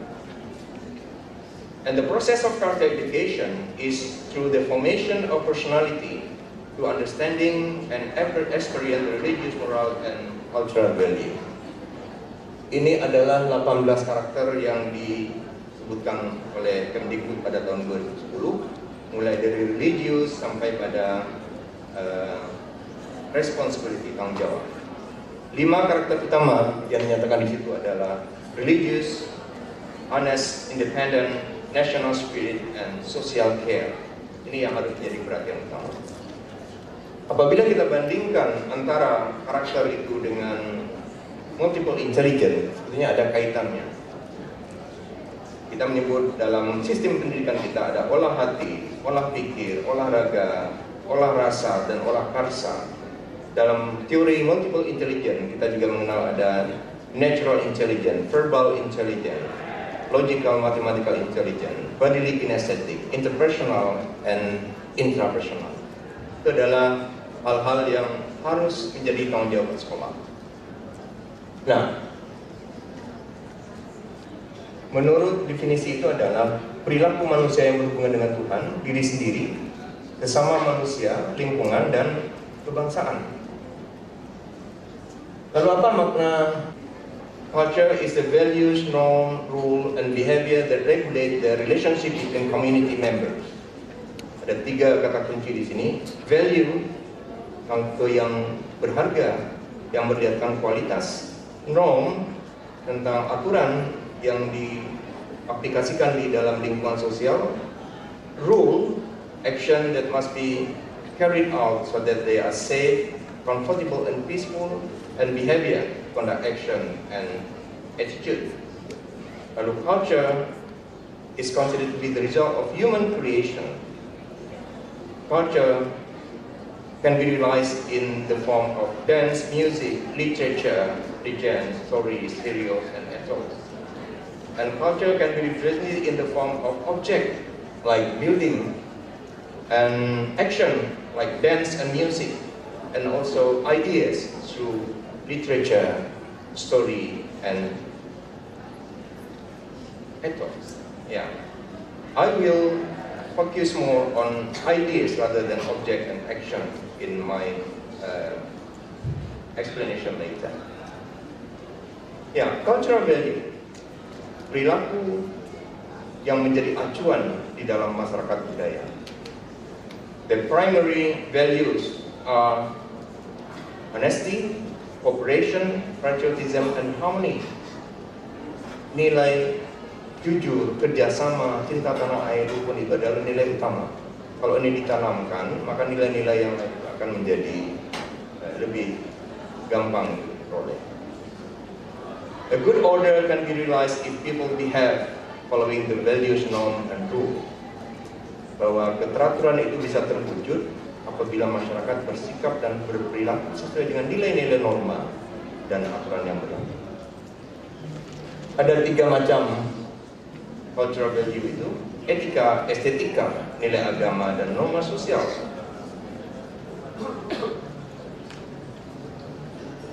And the process of character education is through the formation of personality to understanding and experience religious, moral, and cultural value. Ini adalah 18 karakter yang disebutkan oleh Kemdikbud pada tahun 2010, mulai dari religius sampai pada responsibility, tanggung jawab. 5 karakter utama yang dinyatakan di situ adalah religious, honest, independent, national spirit, and social care. Ini yang harus menjadi perhatian utama. Apabila kita bandingkan antara karakter itu dengan multiple intelligence, sebetulnya ada kaitannya. Kita menyebut dalam sistem pendidikan kita ada olah hati, olah pikir, olahraga, olah rasa, dan olah karsa. Dalam teori multiple intelligence kita juga mengenal ada natural intelligence, verbal intelligence, logical mathematical intelligence, bodily kinesthetic, interpersonal, and intrapersonal. Itu adalah hal-hal yang harus menjadi tanggung jawab sekolah. Nah, menurut definisi itu adalah perilaku manusia yang berhubungan dengan Tuhan, diri sendiri, sesama manusia, lingkungan, dan kebangsaan. Lalu apa makna culture? Is the values, norm, rule, and behavior that regulate the relationship between community members. Ada 3 kata kunci di sini. Value, contoh yang berharga, yang melihatkan kualitas. Norm, tentang aturan yang diaplikasikan di dalam lingkungan sosial. Rule, action that must be carried out so that they are safe, comfortable, and peaceful. And behavior, conduct, action, and attitude. Lalu culture is considered to be the result of human creation. Culture can be realized in the form of dance, music, literature, legends, stories, heroes, and ethos. And culture can be represented in the form of object, like building, and action, like dance and music, and also ideas through literature, story, and ethos. Yeah, I will focus more on ideas rather than object and action in my explanation later. Ya, cultural value, perilaku yang menjadi acuan di dalam masyarakat budaya. The primary values are honesty, cooperation, patriotism, and harmony. Nilai jujur, kerjasama, cinta tanah air, rukun itu adalah nilai utama. Kalau ini ditanamkan, maka nilai-nilai yang lain akan menjadi lebih gampang diperoleh. A good order can be realized if people behave following the values, norm, and rule. Bahwa keteraturan itu bisa terwujud apabila masyarakat bersikap dan berperilaku sesuai dengan nilai-nilai norma dan aturan yang berlaku. Ada 3 macam cultural value itu: etika, estetika, nilai agama, dan norma sosial.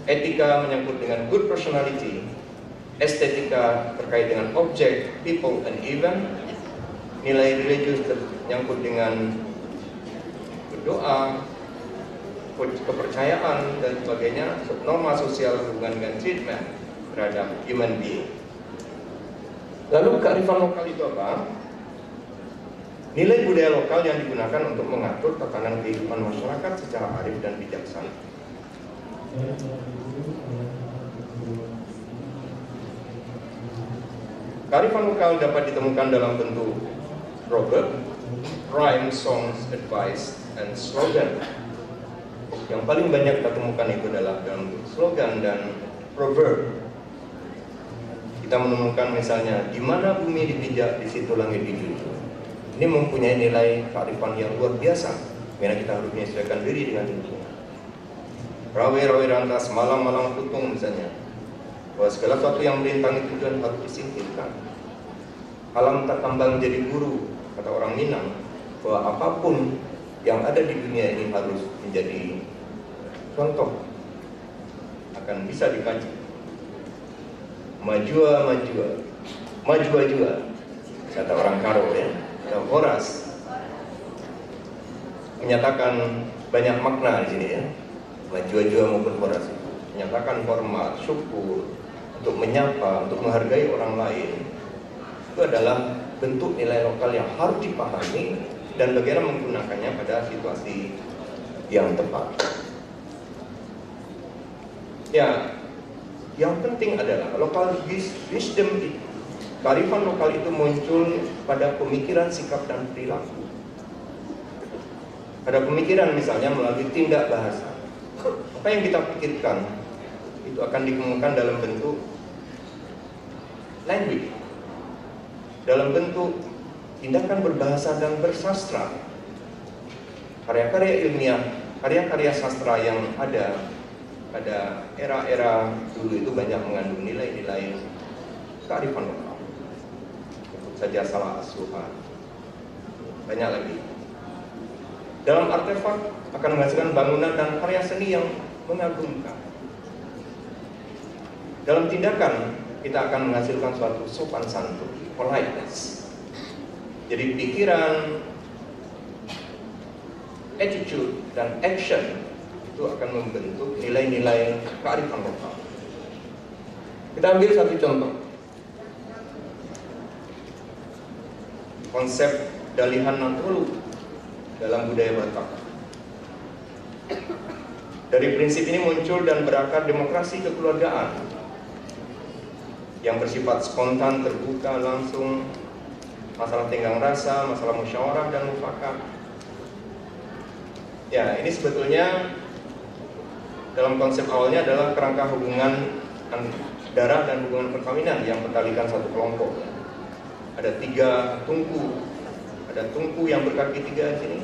Etika menyangkut dengan good personality, estetika terkait dengan objek, people, and event, nilai religius menyangkut dengan berdoa, kepercayaan, dan sebagainya, norma sosial hubungan dengan treatment terhadap human being. Lalu kearifan lokal itu apa? Nilai budaya lokal yang digunakan untuk mengatur tatanan kehidupan masyarakat secara arif dan bijaksana. Kearifan lokal dapat ditemukan dalam bentuk proverb, rhyme, songs, advice, and slogan. Yang paling banyak kita temukan itu adalah dalam bentuk slogan dan proverb. Kita menemukan misalnya, di mana bumi dipijak, di situ langit dijunjung. Ini mempunyai nilai kearifan yang luar biasa, karena kita harus menyesuaikan diri dengan lingkungan. Rawe-rawe rantas, malang-malang putung misalnya, bahwa segala sesuatu yang merintangi tujuan harus disingkirkan. Alam tak kambang jadi guru, kata orang Minang, bahwa apapun yang ada di dunia ini harus menjadi contoh, akan bisa dikaji. Majua, kata orang Karo ya, atau Horas, menyatakan banyak makna di sini ya. Majua maupun Horas menyatakan hormat, syukur, untuk menyapa, untuk menghargai orang lain. Itu adalah bentuk nilai lokal yang harus dipahami dan bagaimana menggunakannya pada situasi yang tepat. Ya, yang penting adalah local wisdom itu, kearifan lokal itu muncul pada pemikiran, sikap, dan perilaku. Pada pemikiran misalnya melalui tindak bahasa. Apa yang kita pikirkan itu akan dikemukakan dalam bentuk language, dalam bentuk tindakan berbahasa dan bersastra. Karya-karya ilmiah, karya-karya sastra yang ada pada era-era dulu itu banyak mengandung nilai-nilai kearifan lokal. Sebut saja salah asuhan, banyak lagi. Dalam artefak akan menghasilkan bangunan dan karya seni yang mengagumkan. Dalam tindakan kita akan menghasilkan suatu sopan santun, politeness. Jadi pikiran, attitude, dan action itu akan membentuk nilai-nilai kearifan lokal. Kita ambil satu contoh. Konsep dalihan natolu dalam budaya Batak. Dari prinsip ini muncul dan berakar demokrasi kekeluargaan yang bersifat spontan, terbuka, langsung, masalah tenggang rasa, masalah musyawarah, dan mufakat. Ya, ini sebetulnya dalam konsep awalnya adalah kerangka hubungan darah dan hubungan perkawinan yang bertalikan satu kelompok. Ada 3 tungku, ada tungku yang berkaki 3 di sini.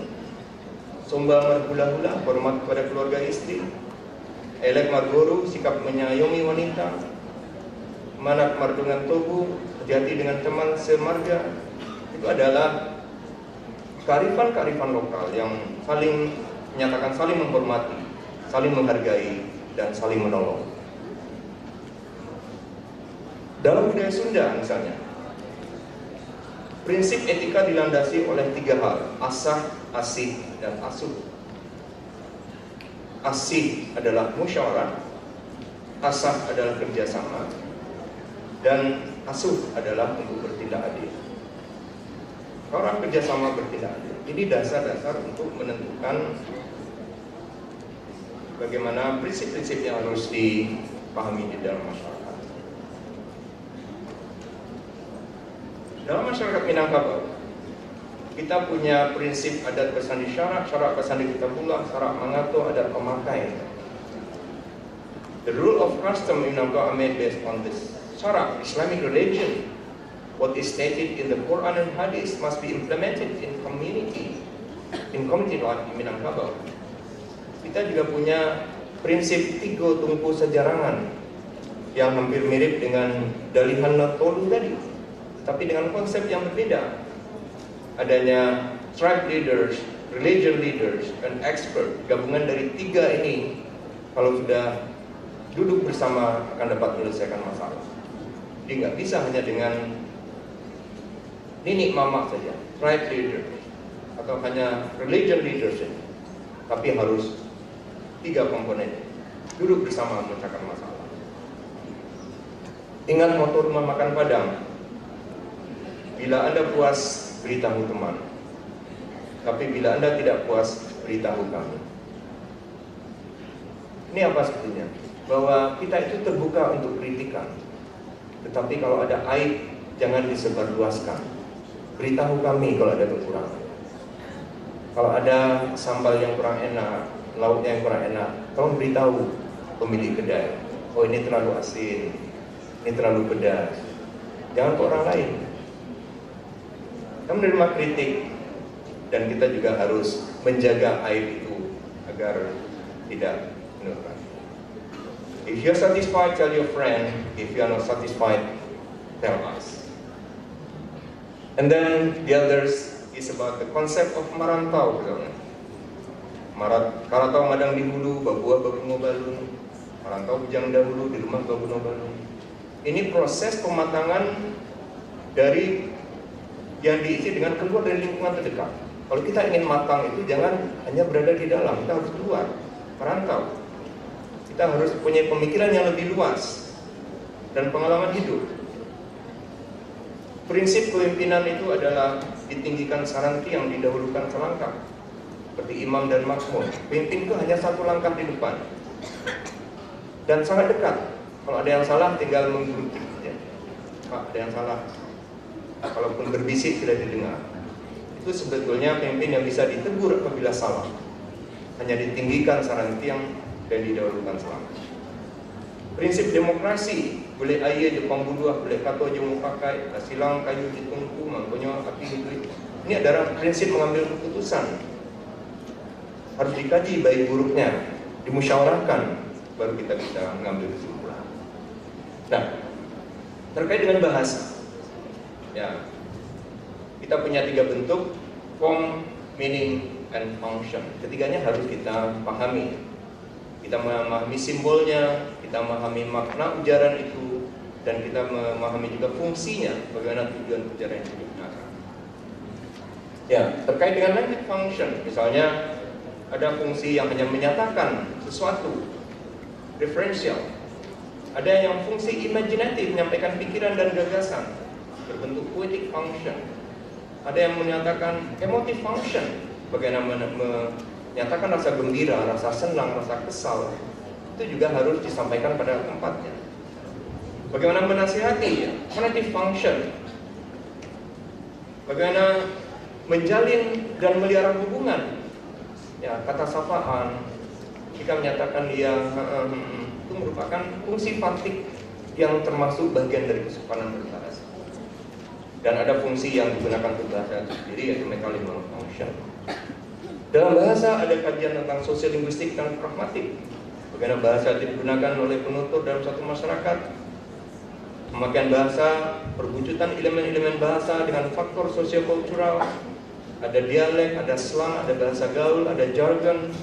Somba marhula-hula, hormat kepada keluarga istri. Elek margoru, sikap menyayomi wanita. Manak mardungan tubuh, hati-hati dengan teman semarga. Itu adalah kearifan-kearifan lokal yang saling menyatakan saling menghormati, saling menghargai, dan saling menolong. Dalam budaya Sunda misalnya, prinsip etika dilandasi oleh 3 hal: asah, asih, dan asuh. Asih adalah musyawarah, asah adalah kerjasama, dan asuh adalah untuk bertindak adil. Orang kerjasama bertindak adil. Ini dasar-dasar untuk menentukan bagaimana prinsip-prinsip yang harus dipahami di dalam masyarakat. Dalam masyarakat Minangkabau, kita punya prinsip adat bersandi syarak, syarak bersandi kita pula, syarak mengatur, adat pemakai. The rule of custom in Minangkabau are made based on this syarak, Islamic religion. What is stated in the Quran and Hadith must be implemented in community life in Minangkabau. Kita juga punya prinsip tiga tungku sejarangan yang hampir mirip dengan dalihan Tolu tadi, tapi dengan konsep yang berbeda. Adanya tribe leaders, religion leaders, dan expert. Gabungan dari tiga ini kalau sudah duduk bersama akan dapat menyelesaikan masalah. Jadi nggak bisa hanya dengan ninik mama saja, tribe leader atau hanya religion leaders saja, tapi harus tiga komponen duduk bersama memecahkan masalah. Ingat moto rumah makan Padang, bila Anda puas beritahu teman, tapi bila Anda tidak puas beritahu kami. Ini apa sebetulnya? Bahwa kita itu terbuka untuk kritikan, tetapi kalau ada aib jangan disebarluaskan. Beritahu kami kalau ada kekurangan. Kalau ada sambal yang kurang enak, lauknya yang kurang enak, tolong beritahu pemilik kedai. Oh, ini terlalu asin, ini terlalu pedas. Jangan ke orang lain. Kita menerima kritik, dan kita juga harus menjaga aib itu agar tidak menurunkan. If you're satisfied, tell your friend. If you are not satisfied, tell us. And then the others is about the concept of marantau. Marantau madang di hulu, babua babungo balun. Marantau bujang dahulu, di rumah babuno balun. Ini proses pematangan dari yang diisi dengan keluar dari lingkungan terdekat. Kalau kita ingin matang itu jangan hanya berada di dalam, kita harus keluar, merantau. Kita harus punya pemikiran yang lebih luas dan pengalaman hidup. Prinsip kepemimpinan itu adalah ditinggikan saranti yang didahulukan selangkah, seperti imam dan makmum. Pemimpin itu hanya satu langkah di depan dan sangat dekat. Kalau ada yang salah tinggal menggerutik saja. Pak, ada yang salah. Kalaupun berbisik tidak didengar. Itu sebetulnya pemimpin yang bisa ditegur apabila salah. Hanya ditinggikan sarantiang dan didahulukan selangkah. Prinsip demokrasi, boleh ayah Jepang buduah, boleh kato jemu pakai, silang kayu ditungku, mangkonya api itu. Ini adalah prinsip mengambil keputusan. Harus dikaji baik buruknya, dimusyawarahkan, baru kita bisa mengambil kesimpulan. Nah, terkait dengan bahasa, ya, kita punya tiga bentuk: form, meaning, and function. Ketiganya harus kita pahami. Kita memahami simbolnya, kita memahami makna ujaran itu, dan kita memahami juga fungsinya, bagaimana tujuan ujaran itu digunakan. Ya, terkait dengan language function, misalnya ada fungsi yang hanya menyatakan sesuatu, referensial. Ada yang fungsi imajinatif, menyampaikan pikiran dan gagasan, berbentuk poetic function. Ada yang menyatakan emotive function, bagaimana menyatakan rasa gembira, rasa senang, rasa kesal. Itu juga harus disampaikan pada tempatnya. Bagaimana menasihati, ya? Cognitive function. Bagaimana menjalin dan melihara hubungan, ya, kata sapaan. Jika menyatakan dia itu merupakan fungsi faktik yang termasuk bagian dari kesopanan berbahasa. Dan ada fungsi yang digunakan untuk bahasa itu sendiri, yaitu mechanical function. Dalam bahasa ada kajian tentang sosiolinguistik dan pragmatik. Bagaimana bahasa digunakan oleh penutur dalam satu masyarakat. Pemakaian bahasa, perwujudan elemen-elemen bahasa dengan faktor sosiokultural. Ada dialek, ada slang, ada bahasa gaul, ada jargon.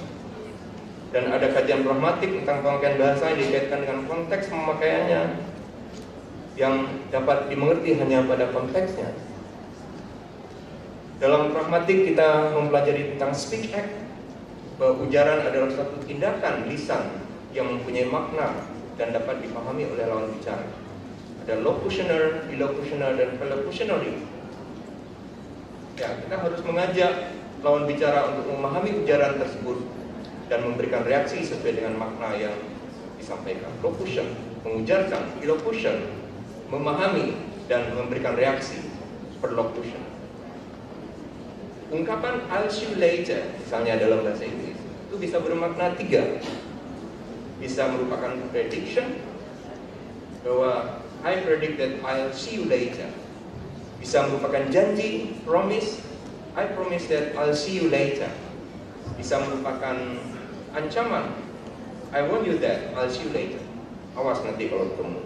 Dan ada kajian pragmatik tentang pemakaian bahasa yang dikaitkan dengan konteks pemakaiannya, yang dapat dimengerti hanya pada konteksnya. Dalam pragmatik kita mempelajari tentang speech act, bahwa ujaran adalah suatu tindakan lisan yang mempunyai makna dan dapat dipahami oleh lawan bicara. Ada locutioner, illocutioner, dan prelocutionary. Ya, kita harus mengajak lawan bicara untuk memahami ujaran tersebut dan memberikan reaksi sesuai dengan makna yang disampaikan. Locution, mengujarkan. Illocution, memahami dan memberikan reaksi. Perlocution. Ungkapan I'll see you later, misalnya dalam bahasa Inggris, itu bisa bermakna 3. Bisa merupakan prediction, bahwa I predict that I'll see you later. Bisa merupakan janji, promise, I promise that I'll see you later. Bisa merupakan ancaman, I warn you that I'll see you later. Awas nanti kalau ketemu.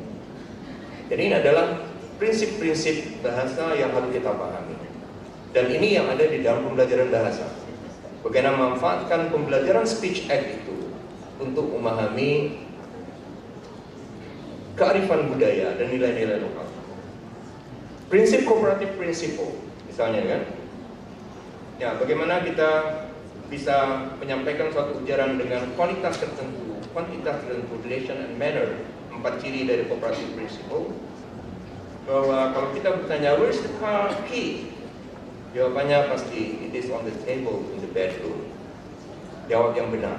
Jadi ini adalah prinsip-prinsip bahasa yang harus kita pahami. Dan ini yang ada di dalam pembelajaran bahasa. Bagaimana memanfaatkan pembelajaran speech act itu untuk memahami kearifan budaya dan nilai-nilai lokal. Prinsip kooperatif prinsipal, misalnya kan, ya bagaimana kita bisa menyampaikan suatu ujaran dengan kualitas tertentu, relation and manner, 4 ciri dari kooperatif prinsipal. Bahwa kalau kita bertanya where's the car key, jawabannya pasti it is on the table in the bedroom. Jawab yang benar.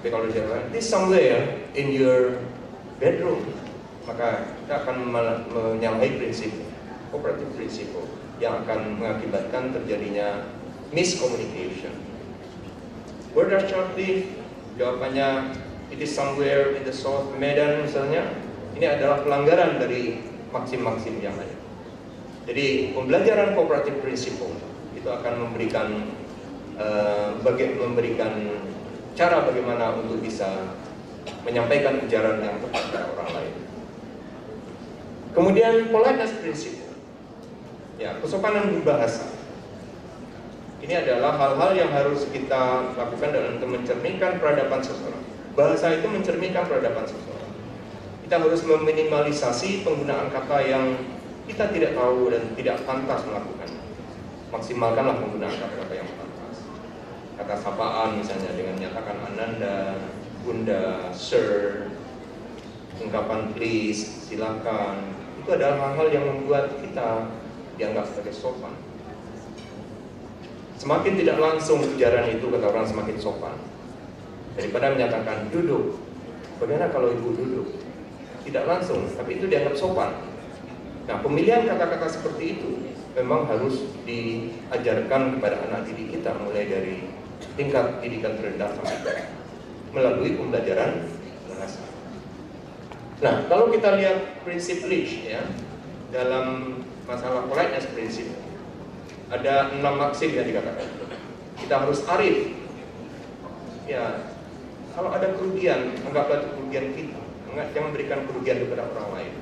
Tapi kalau jawaban it is somewhere in your bedroom, maka kita akan menyalahi prinsip kooperatif prinsipal yang akan mengakibatkan terjadinya miscommunication. Where does Charles live? Jawabannya it is somewhere in the south Medan misalnya. Ini adalah pelanggaran dari maksim-maksim yang ada. Jadi pembelajaran kooperatif prinsipal itu akan memberikan cara bagaimana untuk bisa menyampaikan ujaran yang tepat pada orang lain. Kemudian politeness prinsipal. Ya, kesopanan berbahasa. Ini adalah hal-hal yang harus kita lakukan dalam mencerminkan peradaban seseorang. Bahasa itu mencerminkan peradaban seseorang. Kita harus meminimalisasi penggunaan kata yang kita tidak tahu dan tidak pantas melakukan. Maksimalkanlah penggunaan kata-kata yang pantas. Kata sapaan misalnya dengan menyatakan ananda, bunda, sir, ungkapan please, silakan. Itu adalah hal-hal yang membuat kita dianggap sebagai sopan. Semakin tidak langsung ujaran itu kata orang semakin sopan. Daripada menyatakan duduk. Bagaimana kalau ibu duduk? Tidak langsung, tapi itu dianggap sopan. Nah, pemilihan kata-kata seperti itu memang harus diajarkan kepada anak didik kita mulai dari tingkat didikan terendah sampai bawah melalui pembelajaran bahasa. Nah, kalau kita lihat prinsip Leach ya, dalam masalah politeness prinsip ada 6 maksim yang dikatakan. Kita harus arif. Ya, kalau ada kerugian, anggaplah itu kerugian kita. Jangan berikan kerugian kepada orang lain.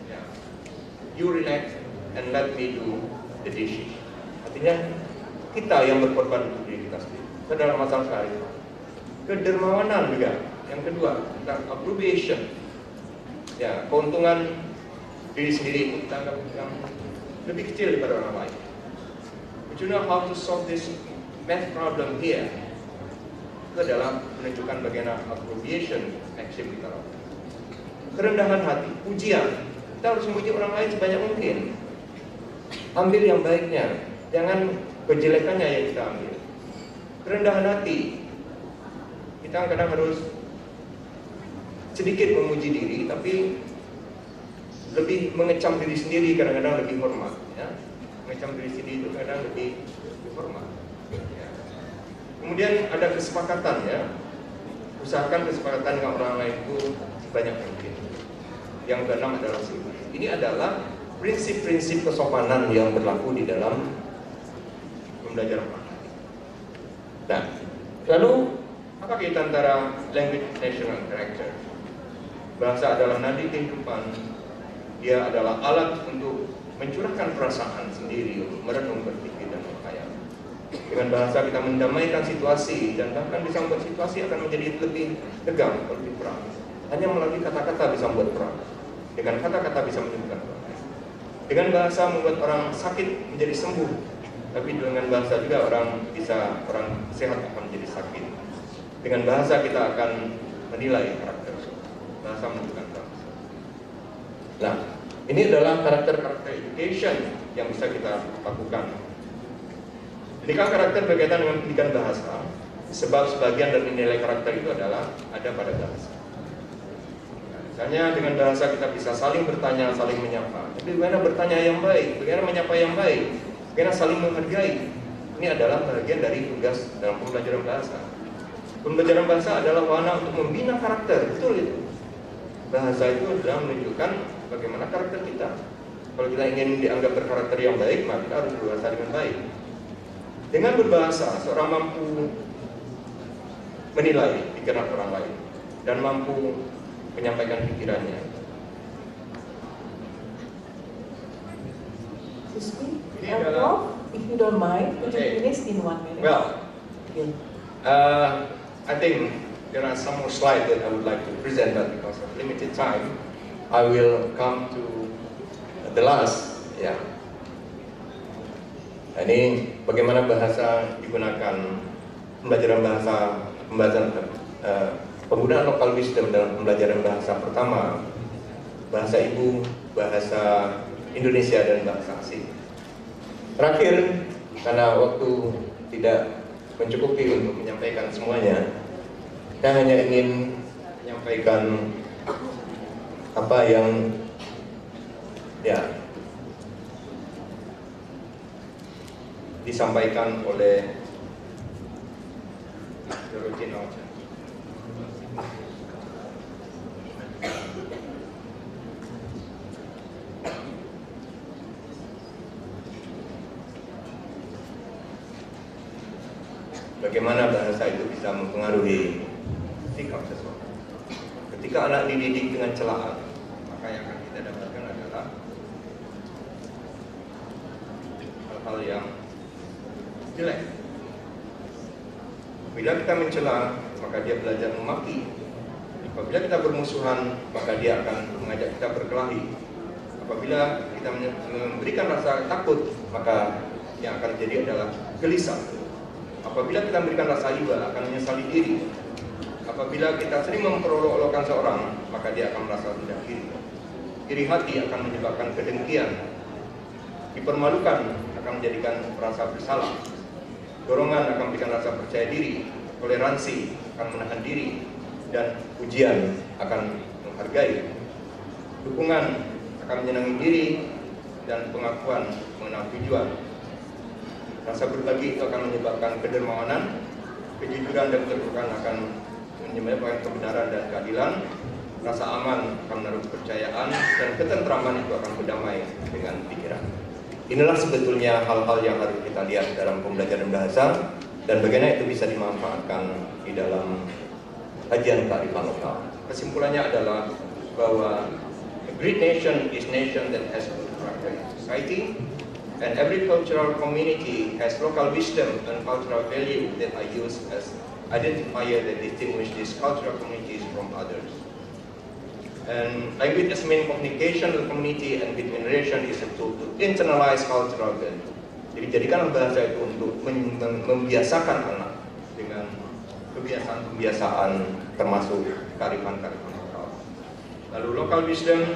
Ya. You relax and let me do the dishes. Artinya kita yang berkorban untuk diri kita sendiri. Itu adalah masalah kearifan. Kedermawanan juga. Yang kedua, tentang approbation. Ya, keuntungan diri sendiri itu kita anggap yang lebih kecil daripada orang lain. But you know how to solve this math problem here? Itu adalah menunjukkan bagaimana approbation action kita lakukan. Kerendahan hati, pujian. Kita harus memuji orang lain sebanyak mungkin. Ambil yang baiknya, jangan kejelekannya yang kita ambil. Kerendahan hati, kita kadang harus sedikit memuji diri, tapi lebih mengecam diri sendiri, kadang-kadang lebih hormat. Ya. Mengecam diri sendiri itu kadang lebih hormat. Ya. Kemudian ada kesepakatan ya, usahakan kesepakatan dengan orang lain itu sebanyak mungkin. Yang keenam adalah simpati. Ini adalah prinsip-prinsip kesopanan yang berlaku di dalam pembelajaran bahasa. Nah, lalu apa kaitan antara language, nation, dan karakter? Bahasa adalah nadi kehidupan. Dia adalah alat untuk mencurahkan perasaan sendiri, untuk merenung, berpikir, dan berkhayal. Dengan bahasa kita mendamaikan situasi dan bahkan bisa membuat situasi akan menjadi lebih tegang, lebih perang. Hanya melalui kata-kata bisa membuat perang. Dengan kata-kata bisa menyembuhkan perang. Dengan bahasa membuat orang sakit menjadi sembuh. Tapi dengan bahasa juga orang sehat akan menjadi sakit. Dengan bahasa kita akan menilai karakter. Bahasa menentukan bangsa. Nah, Ini adalah karakter-karakter education yang bisa kita lakukan. Pendidikan karakter berkaitan dengan pendidikan bahasa, sebab sebagian dari nilai karakter itu adalah ada pada bahasa. Misalnya dengan bahasa kita bisa saling bertanya, saling menyapa. Tapi bagaimana bertanya yang baik, bagaimana menyapa yang baik, bagaimana saling menghargai. Ini adalah bagian dari tugas dalam pembelajaran bahasa. Pembelajaran bahasa adalah wahana untuk membina karakter, betul itu. Bahasa itu adalah menunjukkan bagaimana karakter kita. Kalau kita ingin dianggap berkarakter yang baik, maka kita harus berbahasa dengan baik. Dengan berbahasa, seorang mampu menilai pikiran orang lain dan mampu menyampaikan pikirannya. Ini adalah, if you don't mind, could you finish in 1 minute? Well, I think there are some more slides that I would like to present, but because of limited time, I will come to the last. Ya. Ini bagaimana bahasa digunakan, pembelajaran bahasa, penggunaan local wisdom dalam pembelajaran bahasa pertama, bahasa ibu, bahasa Indonesia dan bahasa asing. Terakhir, karena waktu tidak mencukupi untuk menyampaikan semuanya, saya hanya ingin menyampaikan apa yang disampaikan oleh original. Bagaimana bahasa itu bisa mempengaruhi sikap seseorang. Ketika anak dididik dengan celaan, maka yang akan kita dapatkan adalah hal-hal yang jelek. Bila kita mencela, maka dia belajar memaki. Apabila kita bermusuhan, maka dia akan mengajak kita berkelahi. Apabila kita memberikan rasa takut, maka yang akan terjadi adalah gelisah. Apabila kita memberikan rasa iba, akan menyesali diri. Apabila kita sering memperolok-olokkan seorang, maka dia akan merasa rendah diri. Iri hati akan menyebabkan kedengkian. Dipermalukan akan menjadikan merasa bersalah. Dorongan akan memberikan rasa percaya diri. Toleransi akan menahan diri. Dan pujian akan menghargai. Dukungan akan menyenangi diri. Dan pengakuan mengenal tujuan. Rasa berbagi itu akan menyebabkan kedermawanan. Kejujuran dan keterbukaan akan menyebabkan kebenaran dan keadilan. Rasa aman akan menaruh kepercayaan. Dan ketentraman itu akan berdamai dengan pikiran. Inilah sebetulnya hal-hal yang harus kita lihat dalam pembelajaran bahasa. Dan bagaimana itu bisa dimanfaatkan di dalam kajian kearifan lokal. Kesimpulannya adalah bahwa a great nation is nation that has good character in society. And every cultural community has local wisdom and cultural value that are used as identifier that distinguish these cultural communities from others. And language as main communication with community and with generation is a tool to internalize cultural value. Jadi jadikanlah bahasa itu untuk membiasakan anak dengan kebiasaan-kebiasaan termasuk kearifan-kearifan lokal. Lalu local wisdom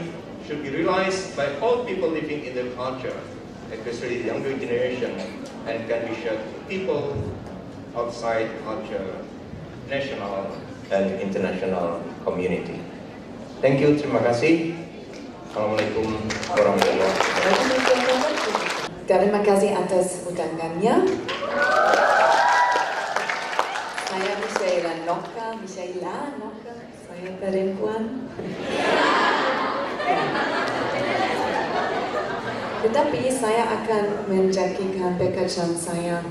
should be realized by all people living in the culture, especially the younger generation, and can be shared to people outside culture, national and international community. Thank you, terima kasih. Assalamualaikum warahmatullahi wabarakatuh. Terima kasih atas undangannya. Saya Michaela Noka, saya perempuan. Tetapi saya akan menjadikan pekerjaan saya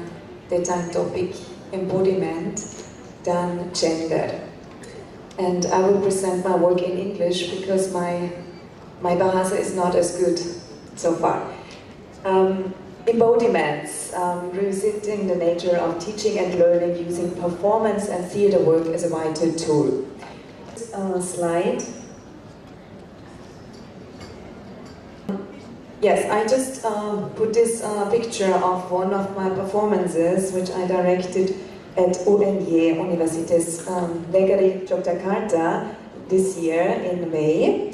tentang topik embodiment dan gender. And I will present my work in English because my Bahasa is not as good so far. Embodiments, revisiting the nature of teaching and learning using performance and theater work as a vital tool. Slide. Yes, I just put this picture of one of my performances which I directed at UNY, Universitas Negeri, Jakarta, this year in May.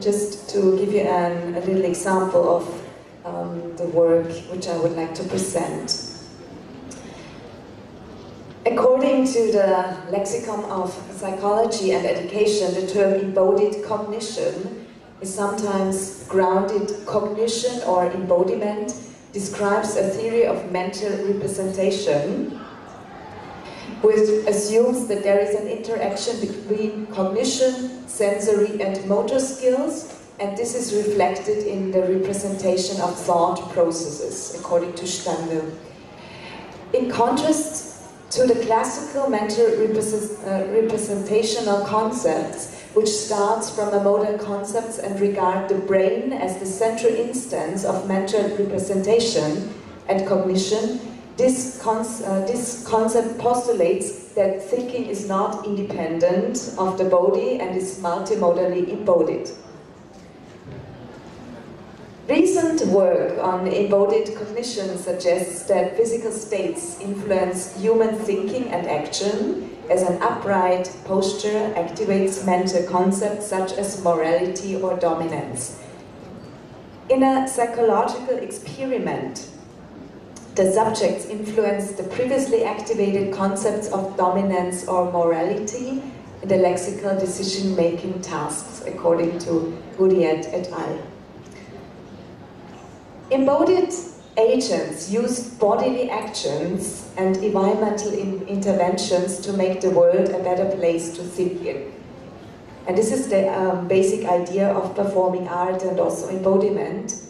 just to give you a little example of the work which I would like to present. According to the Lexicon of Psychology and Education, the term embodied cognition is sometimes grounded cognition or embodiment, describes a theory of mental representation which assumes that there is an interaction between cognition, sensory and motor skills, and this is reflected in the representation of thought processes, according to Stangl. In contrast to the classical mental representational concepts, which starts from the modern concepts and regard the brain as the central instance of mental representation and cognition, this concept postulates that thinking is not independent of the body and is multimodally embodied. Recent work on embodied cognition suggests that physical states influence human thinking and action, as an upright posture activates mental concepts such as morality or dominance. In a psychological experiment, the subjects influence the previously activated concepts of dominance or morality in the lexical decision-making tasks, according to Guriet et al. Embodied agents use bodily actions and environmental interventions to make the world a better place to think in. And this is the basic idea of performing art and also embodiment.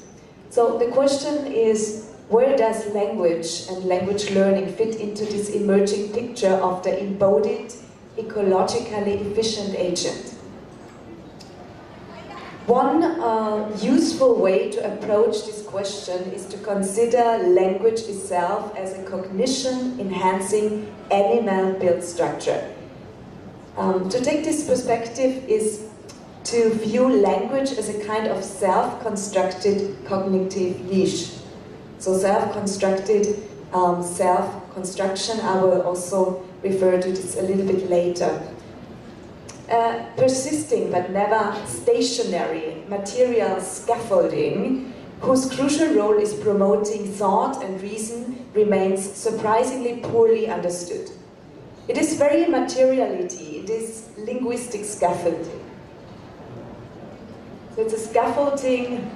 So the question is, where does language and language learning fit into this emerging picture of the embodied, ecologically efficient agent? One useful way to approach this question is to consider language itself as a cognition-enhancing animal-built structure. To take this perspective is to view language as a kind of self-constructed cognitive niche. So self-constructed self-construction, I will also refer to this a little bit later. Persisting but never stationary material scaffolding, whose crucial role is promoting thought and reason, remains surprisingly poorly understood. It is very materiality, it is linguistic scaffolding. So it's a scaffolding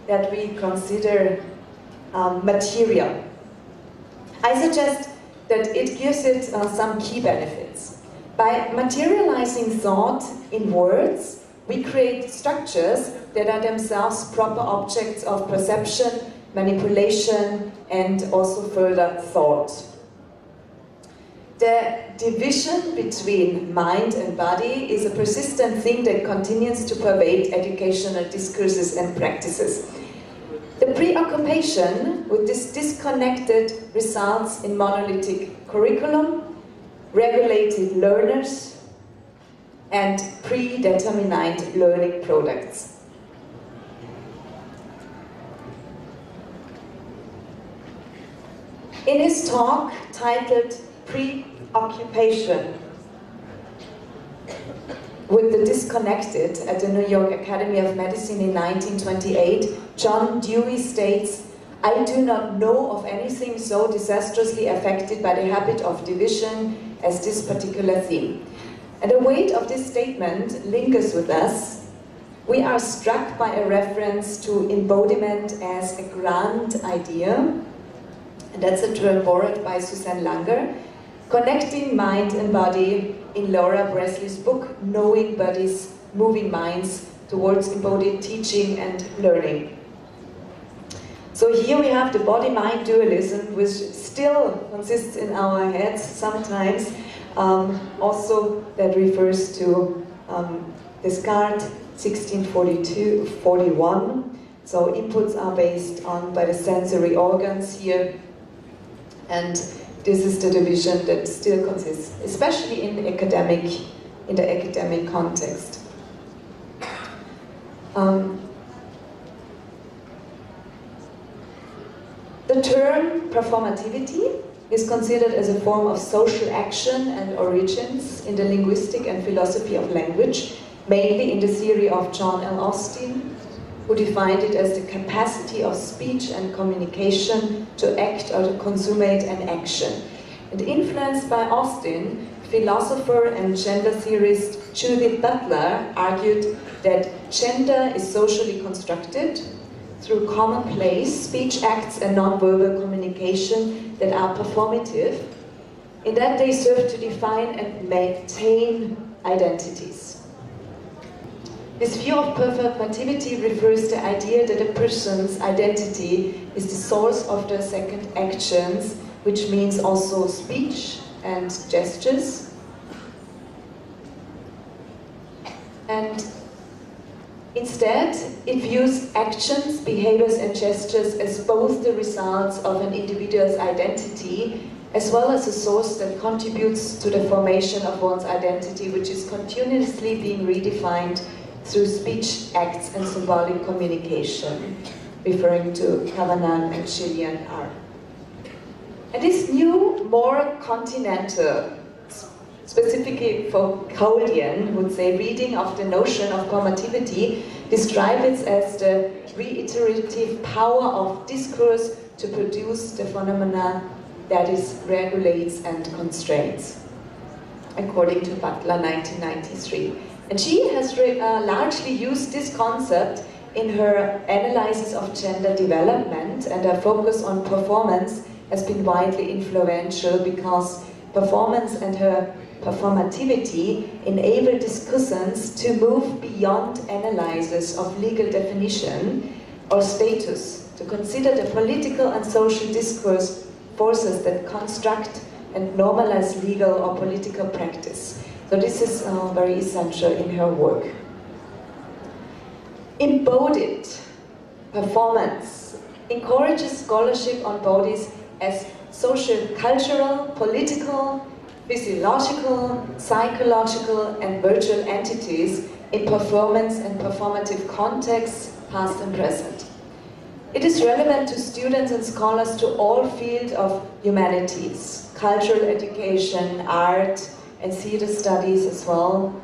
that we consider material. I suggest that it gives it some key benefits. By materializing thought in words, we create structures that are themselves proper objects of perception, manipulation, and also further thought. The division between mind and body is a persistent thing that continues to pervade educational discourses and practices. The preoccupation with this disconnected results in monolithic curriculum, regulated learners, and predetermined learning products. In his talk titled Preoccupation with the Disconnected at the New York Academy of Medicine in 1928, John Dewey states, "I do not know of anything so disastrously affected by the habit of division as this particular theme." And the weight of this statement lingers with us. We are struck by a reference to embodiment as a grand idea, and that's a term borrowed by Susan Langer, connecting mind and body in Laura Bresley's book, Knowing Bodies, Moving Minds Towards Embodied Teaching and Learning. So here we have the body-mind dualism, which still consists in our heads sometimes, also that refers to Descartes, 1642-41. So inputs are based on by the sensory organs here, and this is the division that still consists, especially in the academic context. The term performativity is considered as a form of social action and origins in the linguistic and philosophy of language, mainly in the theory of John L. Austin, who defined it as the capacity of speech and communication to act or to consummate an action. And influenced by Austin, philosopher and gender theorist Judith Butler argued that gender is socially constructed through commonplace speech acts and nonverbal communication that are performative, in that they serve to define and maintain identities. This view of performativity refers to the idea that a person's identity is the source of their second actions, which means also speech and gestures. And instead, it views actions, behaviors and gestures as both the results of an individual's identity as well as a source that contributes to the formation of one's identity, which is continuously being redefined through speech, acts and symbolic communication, referring to Kavanagh and Gillian R. And this new, more continental, specifically Foucauldian, would say, reading of the notion of performativity describes it as the reiterative power of discourse to produce the phenomena that is regulates and constrains, according to Butler, 1993. And she has largely used this concept in her analysis of gender development, and her focus on performance has been widely influential because performance and her performativity enable discussants to move beyond analysis of legal definition or status, to consider the political and social discourse forces that construct and normalize legal or political practice. So this is very essential in her work. Embodied performance encourages scholarship on bodies as social, cultural, political, physiological, psychological, and virtual entities in performance and performative contexts, past and present. It is relevant to students and scholars to all fields of humanities, cultural education, art, and theater studies as well,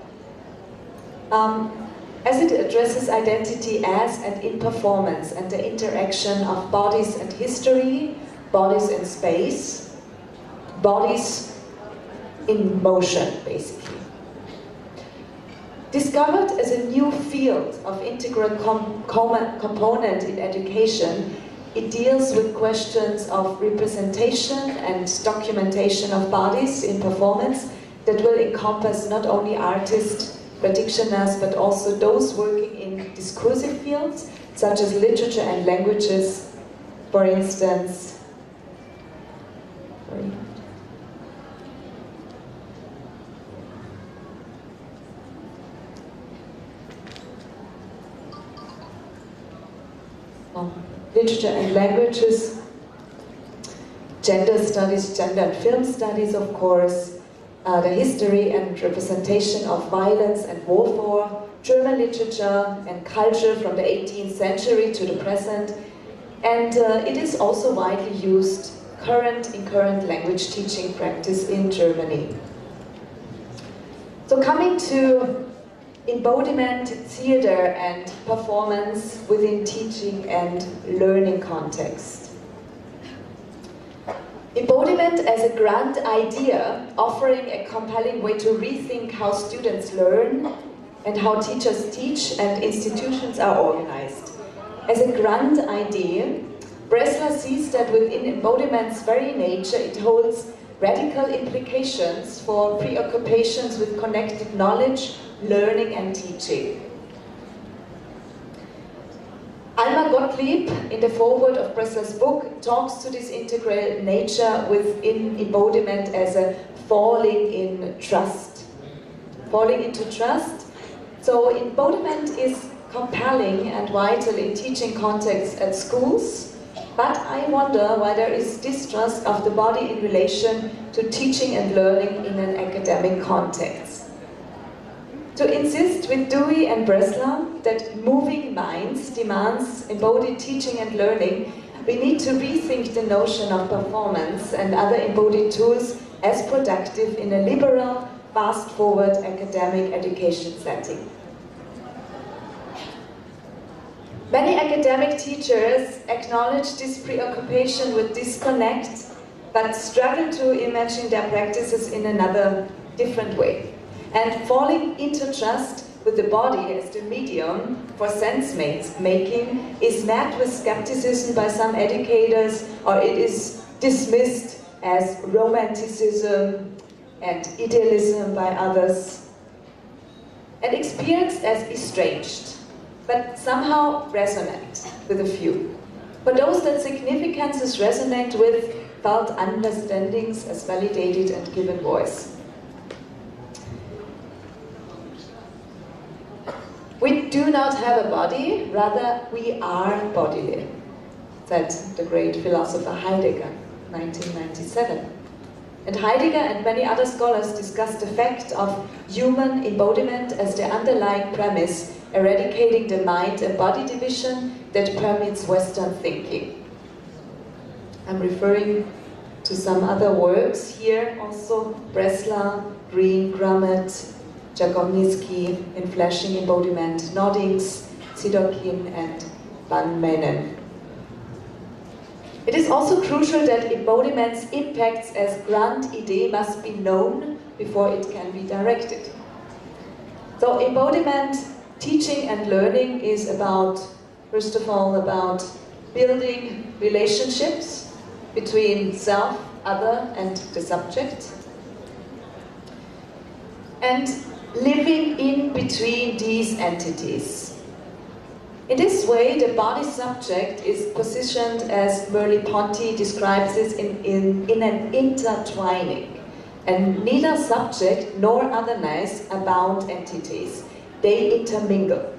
as it addresses identity as and in performance and the interaction of bodies and history, bodies in space, bodies in motion, basically. Discovered as a new field of integral component in education, it deals with questions of representation and documentation of bodies in performance that will encompass not only artists, practitioners, but also those working in discursive fields, such as literature and languages, for instance. Literature and languages, gender studies, gender and film studies, of course, the history and representation of violence and warfare, German literature and culture from the 18th century to the present, and it is also widely used in current language teaching practice in Germany. So coming to embodiment, theater and performance within teaching and learning context. Embodiment as a grand idea, offering a compelling way to rethink how students learn and how teachers teach and institutions are organized. As a grand idea, Bresler sees that within embodiment's very nature it holds radical implications for preoccupations with connected knowledge, learning and teaching. Alma Gottlieb, in the foreword of Bresler's book, talks to this integral nature within embodiment as a falling in trust. Falling into trust. So embodiment is compelling and vital in teaching contexts at schools, but I wonder why there is distrust of the body in relation to teaching and learning in an academic context. To insist with Dewey and Bresler that moving minds demands embodied teaching and learning, we need to rethink the notion of performance and other embodied tools as productive in a liberal, fast-forward academic education setting. Many academic teachers acknowledge this preoccupation with disconnect, but struggle to imagine their practices in another different way. And falling into trust with the body as the medium for sense making is met with skepticism by some educators, or it is dismissed as romanticism and idealism by others, and experienced as estranged, but somehow resonate with a few. For those that significances resonate with, felt understandings as validated and given voice. We do not have a body, rather we are bodily, said the great philosopher Heidegger, 1997. And Heidegger and many other scholars discussed the fact of human embodiment as the underlying premise, eradicating the mind and body division that permeates Western thinking. I'm referring to some other works here also, Breslau, Green, Grummett, Jakomniski in Flashing Embodiment, Noddings, Sidokin and Van Manen. It is also crucial that embodiment's impacts as grand idea must be known before it can be directed. So embodiment, teaching and learning is about, first of all, about building relationships between self, other and the subject, and living in between these entities. In this way, the body subject is positioned, as Merleau-Ponty describes this, in an intertwining. And neither subject nor otherness are bound entities. They intermingle.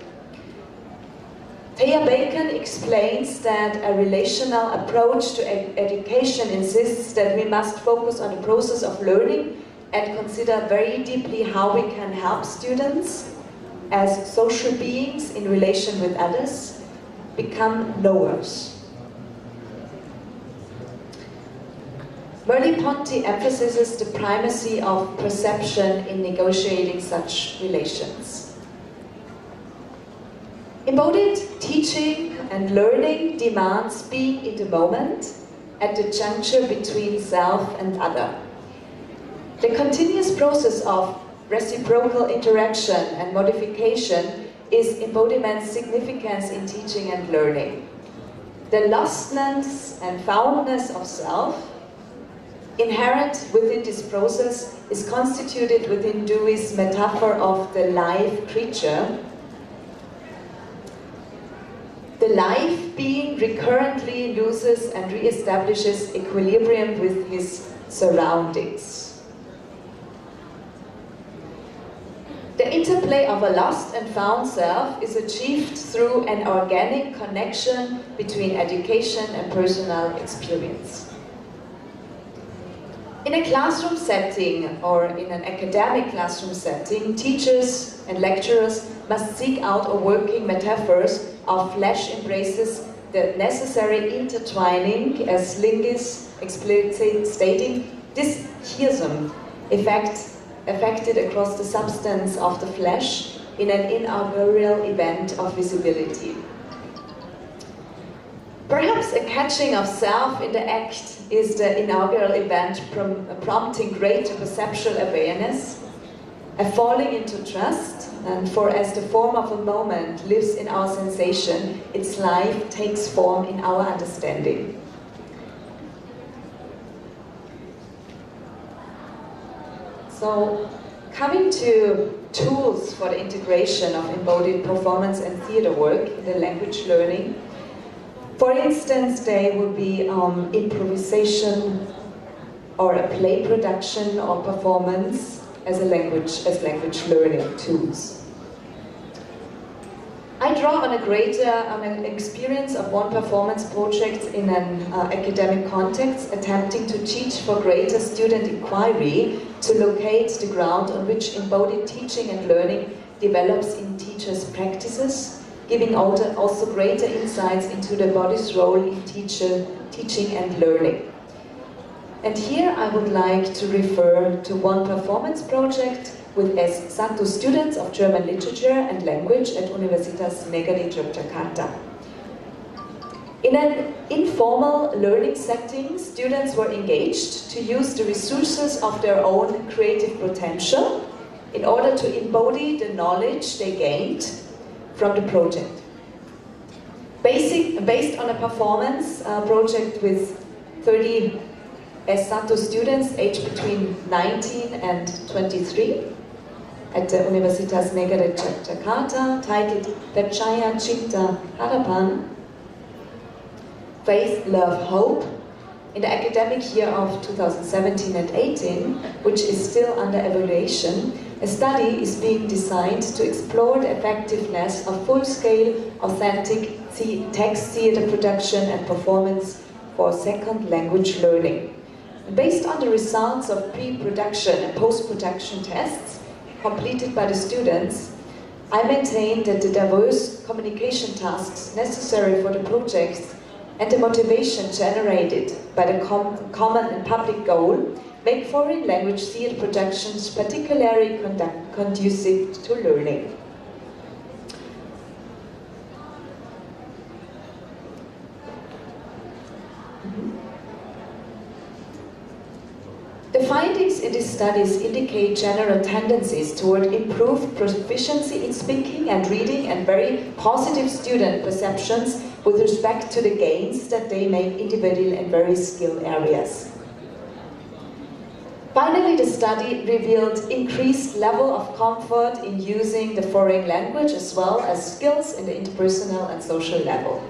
Thea Bacon explains that a relational approach to education insists that we must focus on the process of learning and consider very deeply how we can help students as social beings in relation with others become knowers. Merleau-Ponty emphasizes the primacy of perception in negotiating such relations. Embodied teaching and learning demands being in the moment at the juncture between self and other. The continuous process of reciprocal interaction and modification is embodiment's significance in teaching and learning. The lostness and foundness of self, inherent within this process, is constituted within Dewey's metaphor of the live creature. The live being recurrently loses and re-establishes equilibrium with his surroundings. The interplay of a lost and found self is achieved through an organic connection between education and personal experience. In a classroom setting, or in an academic classroom setting, teachers and lecturers must seek out a working metaphors of flesh embraces the necessary intertwining, as Lingis explicitly stating, this chiasm affected across the substance of the flesh in an inaugural event of visibility. Perhaps a catching of self in the act is the inaugural event prompting greater perceptual awareness, a falling into trust, and for as the form of a moment lives in our sensation, its life takes form in our understanding. So, coming to tools for the integration of embodied performance and theater work in the language learning, for instance, they will be improvisation or a play production or performance as language learning tools. I draw on an experience of one performance project in an academic context, attempting to teach for greater student inquiry to locate the ground on which embodied teaching and learning develops in teachers' practices, giving also greater insights into the body's role in teaching and learning. And here I would like to refer to one performance project with S1 students of German literature and language at Universitas Negeri, Yogyakarta. In an informal learning setting, students were engaged to use the resources of their own creative potential in order to embody the knowledge they gained from the project. Based on a performance project with 30 S1 students aged between 19 and 23 at the Universitas Negeri, Jakarta, titled Percaya Cinta Harapan, Faith, Love, Hope, in the academic year of 2017 and 18, which is still under evaluation, a study is being designed to explore the effectiveness of full-scale, authentic text theater production and performance for second language learning. Based on the results of pre-production and post-production tests completed by the students, I maintain that the diverse communication tasks necessary for the projects and the motivation generated by the common and public goal make foreign language theatre productions particularly conducive to learning. The findings in these studies indicate general tendencies toward improved proficiency in speaking and reading and very positive student perceptions with respect to the gains that they make individually in various skill areas. Finally, the study revealed increased level of comfort in using the foreign language as well as skills in the interpersonal and social level.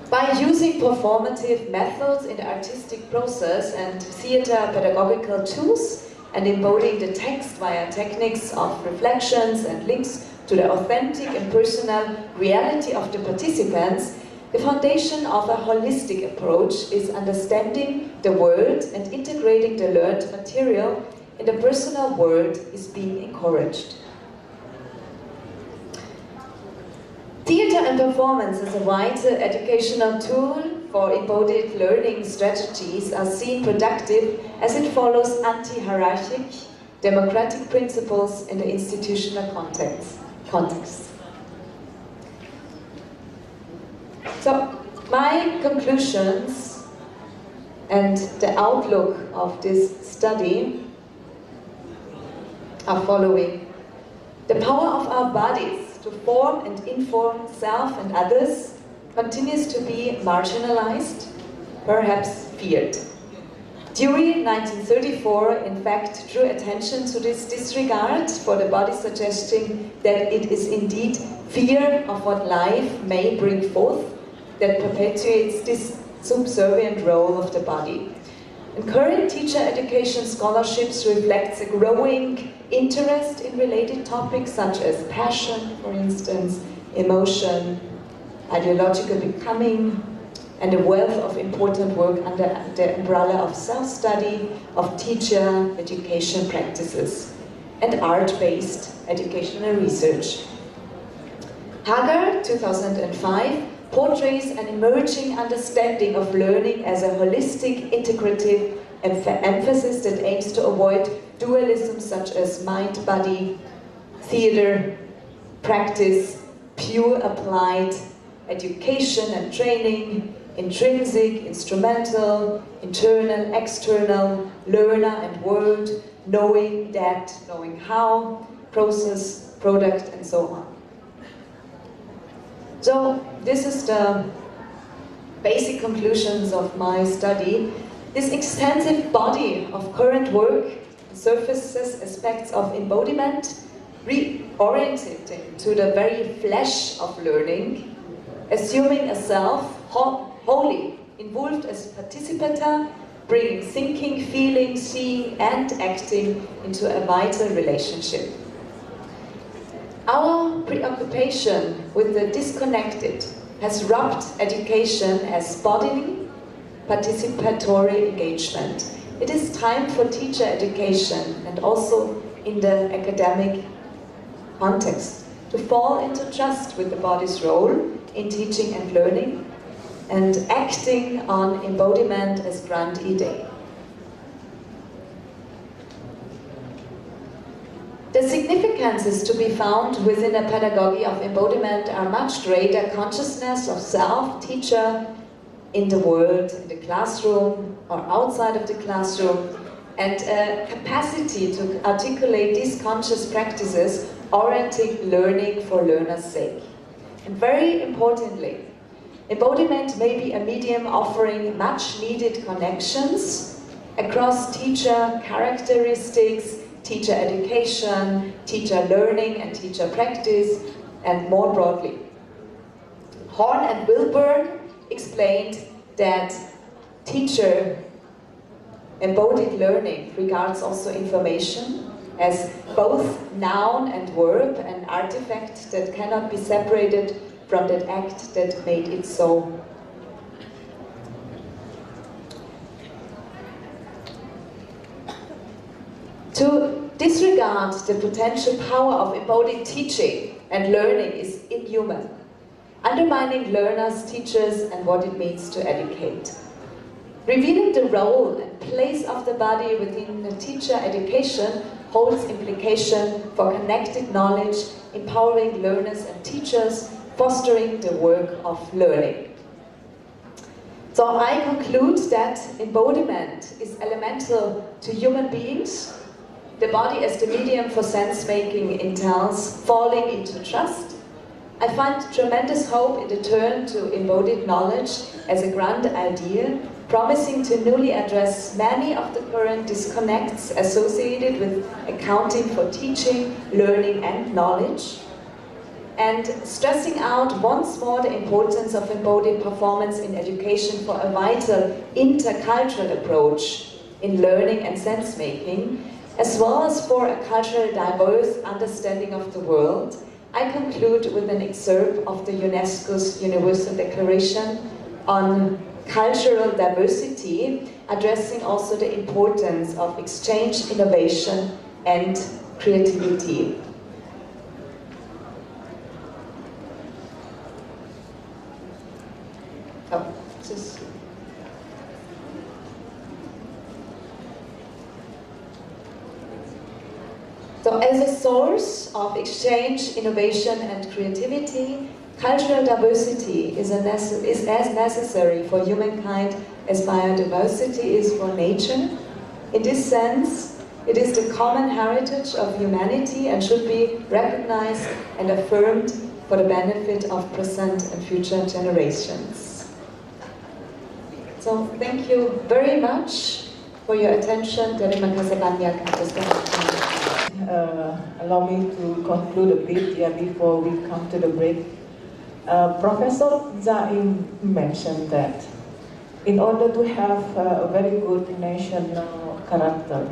By using performative methods in the artistic process and theater pedagogical tools and embodying the text via techniques of reflections and links to the authentic and personal reality of the participants, the foundation of a holistic approach is understanding the world and integrating the learned material in the personal world is being encouraged. Theatre and performance as a vital educational tool for embodied learning strategies are seen productive as it follows anti-hierarchic, democratic principles in the institutional context. So, my conclusions and the outlook of this study are following. The power of our bodies to form and inform self and others continues to be marginalized, perhaps feared. During 1934, in fact, drew attention to this disregard for the body, suggesting that it is indeed fear of what life may bring forth that perpetuates this subservient role of the body. And current teacher education scholarships reflects a growing interest in related topics such as passion, for instance, emotion, ideological becoming, and a wealth of important work under the umbrella of self-study, of teacher education practices, and art-based educational research. Hagar, 2005, portrays an emerging understanding of learning as a holistic, integrative emphasis that aims to avoid dualisms such as mind-body, theater, practice, pure applied education and training, intrinsic, instrumental, internal, external, learner and world, knowing that, knowing how, process, product, and so on. So this is the basic conclusions of my study. This extensive body of current work surfaces aspects of embodiment, reorienting to the very flesh of learning, assuming a self wholly involved as participator, bringing thinking, feeling, seeing, and acting into a vital relationship. Our preoccupation with the disconnected has robbed education as bodily, participatory engagement. It is time for teacher education, and also in the academic context, to fall into trust with the body's role in teaching and learning, and acting on embodiment as grand idea. The The significances to be found within a pedagogy of embodiment are much greater consciousness of self, teacher, in the world, in the classroom or outside of the classroom, and a capacity to articulate these conscious practices orienting learning for learners' sake. And very importantly, embodiment may be a medium offering much needed connections across teacher characteristics, teacher education, teacher learning and teacher practice, and more broadly. Horn and Wilburn explained that teacher embodied learning regards also information as both noun and verb, an artifact that cannot be separated from that act that made it so. To disregard the potential power of embodied teaching and learning is inhuman, undermining learners, teachers, and what it means to educate. Revealing the role and place of the body within the teacher education holds implication for connected knowledge, empowering learners and teachers, fostering the work of learning. So I conclude that embodiment is elemental to human beings. The body as the medium for sense-making entails falling into trust. I find tremendous hope in the turn to embodied knowledge as a grand idea, promising to newly address many of the current disconnects associated with accounting for teaching, learning, and knowledge, and stressing out once more the importance of embodied performance in education for a vital intercultural approach in learning and sense-making, as well as for a culturally diverse understanding of the world. I conclude with an excerpt of the UNESCO's Universal Declaration on Cultural Diversity, addressing also the importance of exchange, innovation, and creativity. So as a source of exchange, innovation, and creativity, cultural diversity is as necessary for humankind as biodiversity is for nature. In this sense, it is the common heritage of humanity and should be recognized and affirmed for the benefit of present and future generations. So thank you very much for your attention. Terima kasih banyak atas perhatian. Allow me to conclude a bit before we come to the break. Professor Zaim mentioned that in order to have a very good national character,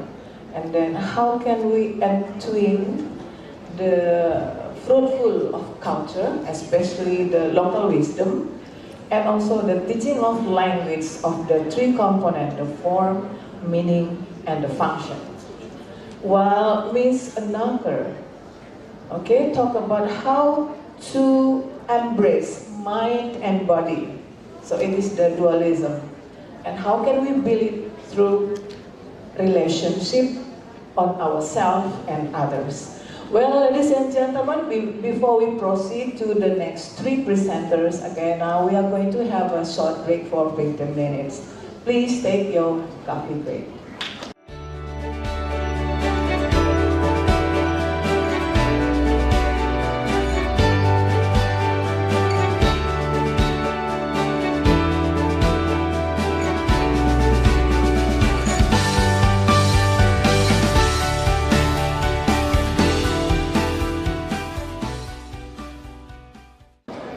and then how can we entwine the fruitful of culture, especially the local wisdom, and also the teaching of language of the three components, the form, meaning, and the function. While Ms. Ananker, talk about how to embrace mind and body. So it is the dualism. And how can we build it through relationship on ourselves and others. Well, ladies and gentlemen, before we proceed to the next three presenters, again, now we are going to have a short break for 15 minutes. Please take your coffee break.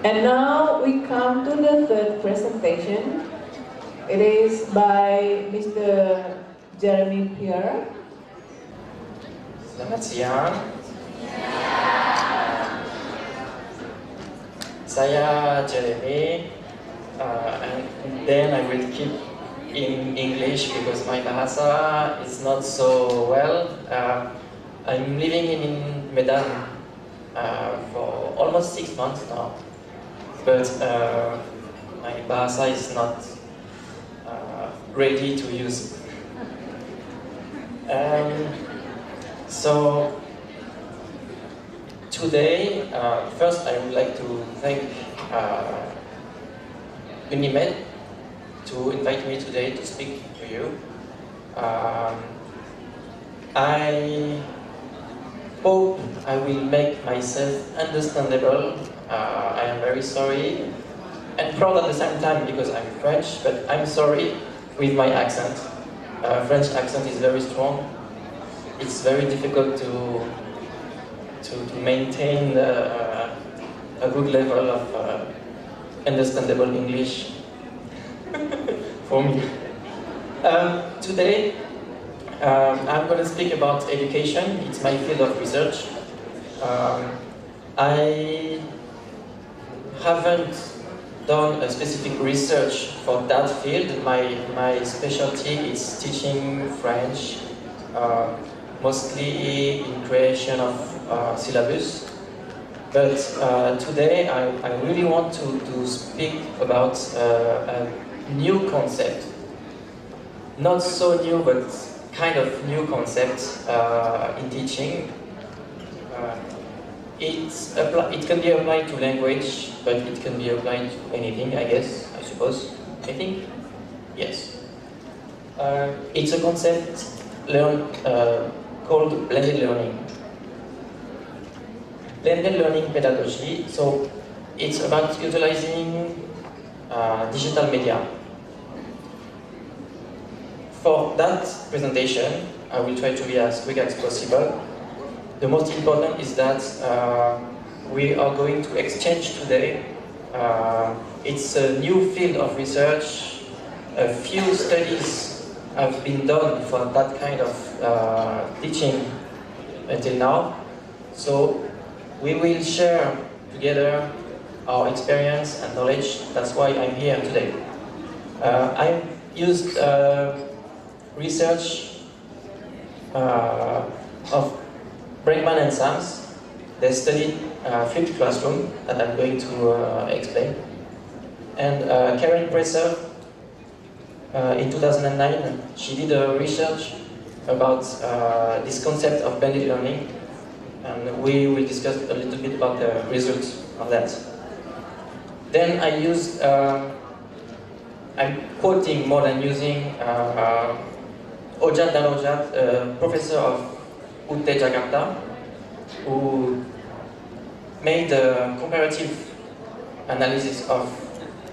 And now we come to the third presentation. It is by Mr. Jeremy Pierre. Selamat siang. Saya Jeremy, and then I will keep in English because my Bahasa is not so well. I'm living in Medan for almost 6 months now. But my Bahasa is not ready to use. So today, first I would like to thank Unimed to invite me today to speak to you. I hope I will make myself understandable. I am very sorry and proud at the same time because I'm French, but I'm sorry with my accent. French accent is very strong. It's very difficult to maintain a good level of understandable English for me. Today, I'm going to speak about education. It's my field of research. I haven't done a specific research for that field. My specialty is teaching French, mostly in creation of syllabus. But today I really want to speak about a new concept. Not so new, but kind of new concept in teaching. It can be applied to language, but it can be applied to anything, I guess, I suppose. I think, yes. It's a concept called blended learning. Blended learning pedagogy, so it's about utilizing digital media. For that presentation, I will try to be as quick as possible. The most important is that we are going to exchange today. It's a new field of research. A few studies have been done for that kind of teaching until now. So we will share together our experience and knowledge. That's why I'm here today. I used research of Brinkman and Sams. They studied flipped classroom that I'm going to explain. And Karen Presser, in 2009, she did a research about this concept of blended learning. And we will discuss a little bit about the results of that. Then I used, I'm quoting more than using, Ojat Danojat, professor of UT Jakarta, who made a comparative analysis of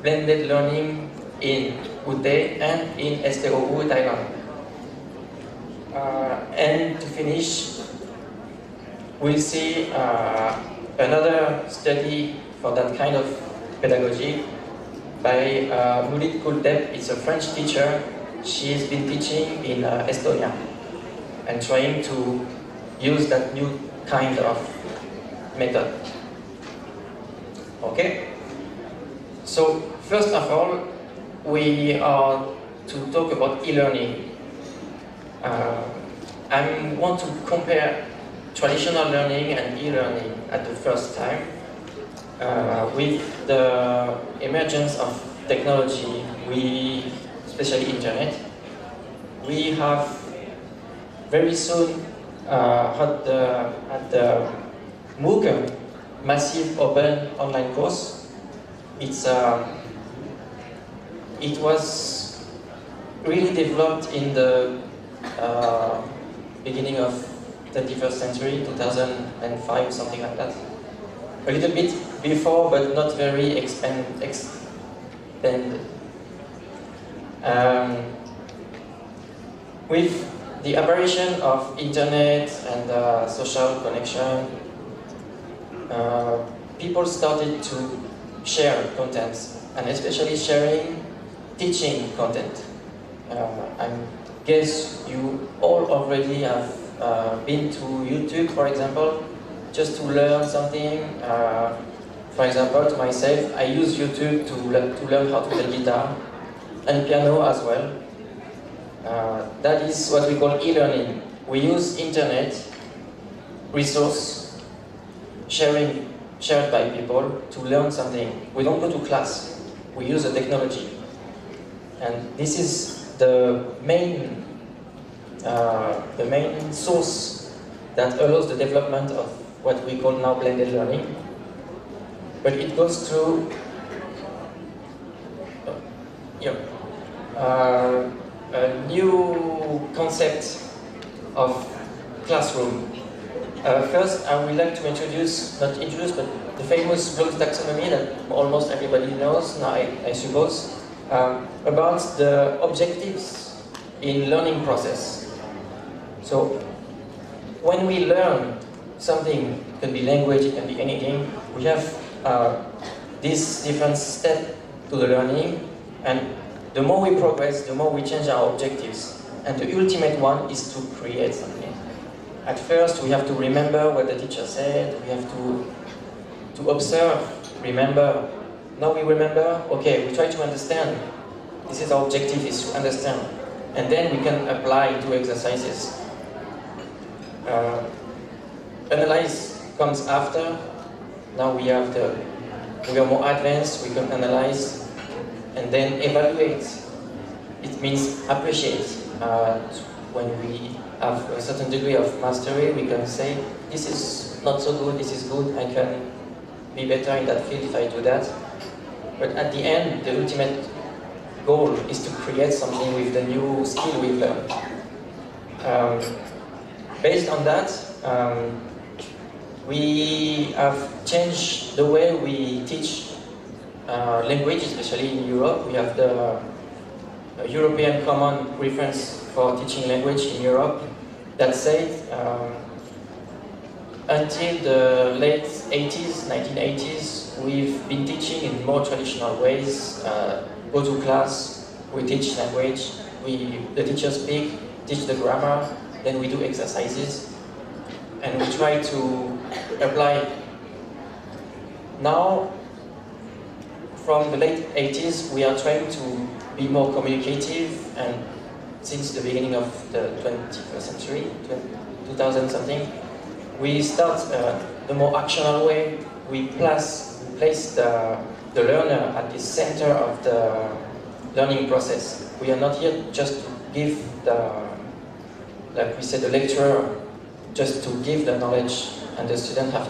blended learning in UT and in STOU, Thailand. And to finish, we'll see another study for that kind of pedagogy by Bodied Cognition. It's a French teacher. She's been teaching in Estonia and trying to use that new kind of method. Okay? So, first of all, we are to talk about e-learning. I want to compare traditional learning and e-learning at the first time. With the emergence of technology, especially internet, we have very soon had the MOOC, Massive Open Online Course. It was really developed in the beginning of 21st century, 2005, something like that. A little bit before, but not very expanded. With the apparition of internet and social connection, people started to share content, and especially sharing teaching content. I guess you all already have been to YouTube, for example, just to learn something. For example, to myself, I use YouTube to learn how to play guitar and piano as well. That is what we call e-learning. We use internet resource shared by people to learn something. We don't go to class. We use the technology, and this is the main source that allows the development of what we call now blended learning. But it goes through a new concept of classroom. First, I would like to introduce, not introduce, but the famous Bloom's taxonomy that almost everybody knows now, I suppose, about the objectives in learning process. So, when we learn something, it can be language, it can be anything, we have this different step to the learning, and the more we progress, the more we change our objectives. And the ultimate one is to create something. At first, we have to remember what the teacher said, we have to observe, remember. Now we remember, okay, we try to understand. This is our objective, is to understand. And then we can apply to exercises. Analyze comes after. Now we are more advanced, we can analyze and then evaluate. It means appreciate. When we have a certain degree of mastery, we can say, this is not so good, this is good, I can be better in that field if I do that. But at the end, the ultimate goal is to create something with the new skill we've learned. Based on that, we have changed the way we teach language, especially in Europe. We have the European Common Reference for Teaching Language in Europe that said until the late 80s, 1980s, we've been teaching in more traditional ways. Go to class, we teach language, the teacher teach the grammar, then we do exercises, and we try to apply. Now, from the late 80s, we are trying to be more communicative, and since the beginning of the 21st century, 2000 something, we start the more actional way. We place the learner at the center of the learning process. We are not here just to give like we said, the lecturer, just to give the knowledge, and the student have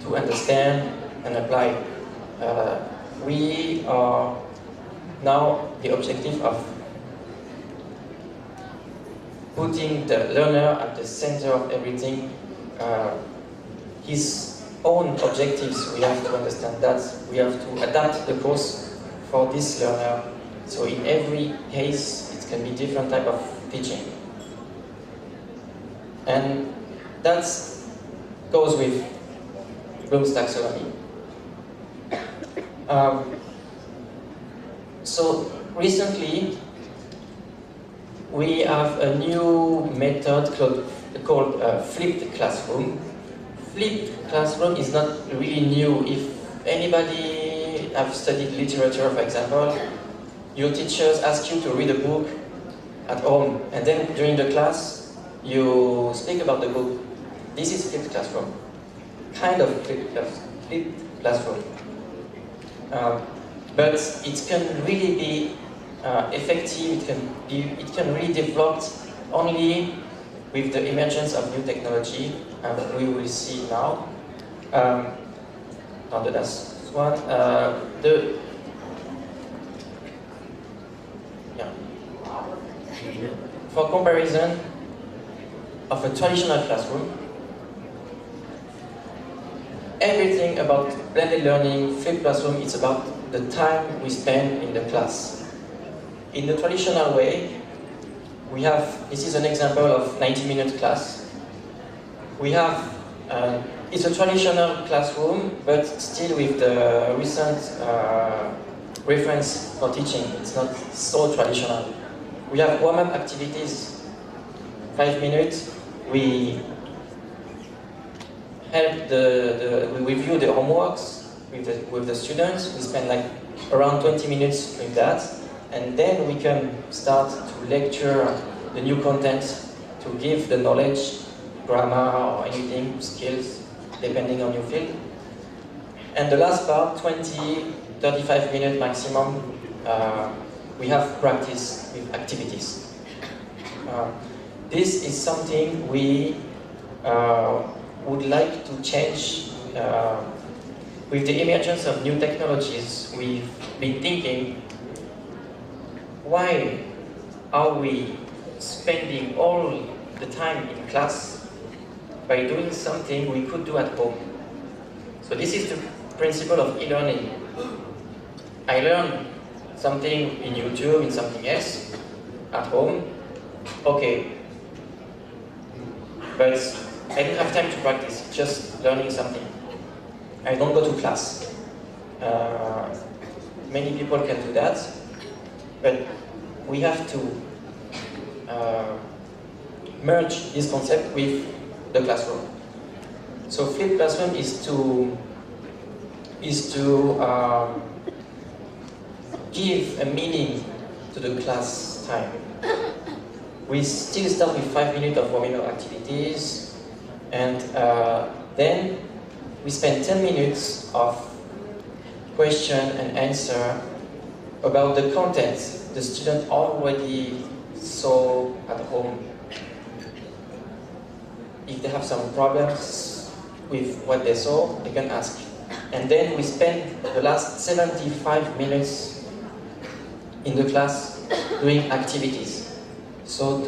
to understand and apply. We are now the objective of putting the learner at the center of everything. His own objectives, we have to understand that. We have to adapt the course for this learner. So in every case, it can be different type of teaching. And that goes with Bloom's taxonomy. So recently, we have a new method called flipped classroom. Flipped classroom is not really new. If anybody have studied literature, for example, your teachers ask you to read a book at home, and then during the class, you speak about the book. This is flipped classroom. Kind of flipped classroom. But it can really be effective, it can really develop only with the emergence of new technology, and we will see now. Now the last one, for comparison of a traditional classroom, everything about blended learning, flipped classroom, it's about the time we spend in the class. In the traditional way, we have, this is an example of 90-minute class. We have, it's a traditional classroom, but still with the recent reference for teaching. It's not so traditional. We have warm-up activities, 5 minutes. We help we review the homeworks with the students. We spend like around 20 minutes with that. And then we can start to lecture the new content, to give the knowledge, grammar or anything, skills, depending on your field. And the last part, 20-35 minutes maximum, we have practice with activities. This is something we would like to change. With the emergence of new technologies, we've been thinking, why are we spending all the time in class by doing something we could do at home? So this is the principle of e-learning. I learn something in YouTube, in something else, at home, okay. But I don't have time to practice, just learning something. I don't go to class. Many people can do that, but we have to merge this concept with the classroom. So flipped classroom is to give a meaning to the class time. We still start with 5 minutes of warming up activities, and then we spend 10 minutes of question and answer about the content the student already saw at home. If they have some problems with what they saw, they can ask. And then we spend the last 75 minutes in the class doing activities. So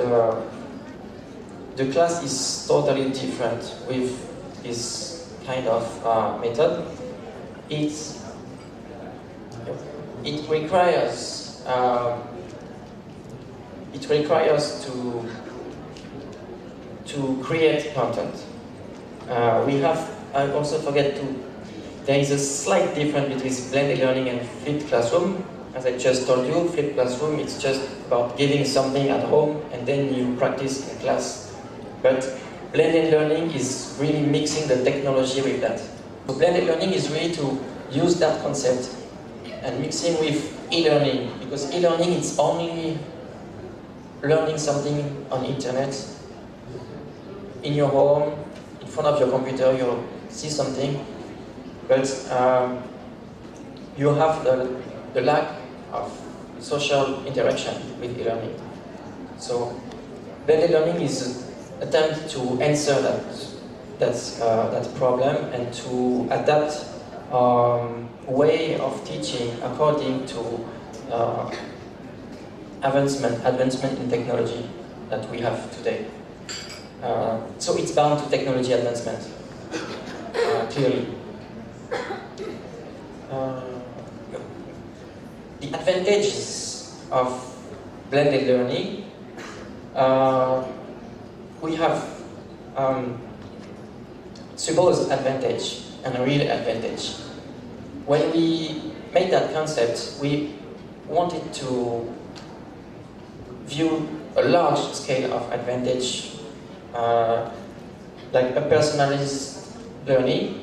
the class is totally different with this kind of method. It requires to create content. I also forget to. There is a slight difference between blended learning and flipped classroom. As I just told you, flipped classroom, it's just about giving something at home and then you practice in class. But blended learning is really mixing the technology with that. So blended learning is really to use that concept and mixing with e-learning, because e-learning is only learning something on internet, in your home, in front of your computer, you see something, but you have the lack of social interaction with e-learning. So blended learning is an attempt to answer that problem and to adapt way of teaching according to advancement in technology that we have today. So it's bound to technology advancement, clearly. The advantages of blended learning, we have supposed advantage and a real advantage. When we made that concept, we wanted to view a large scale of advantage, like a personalized learning.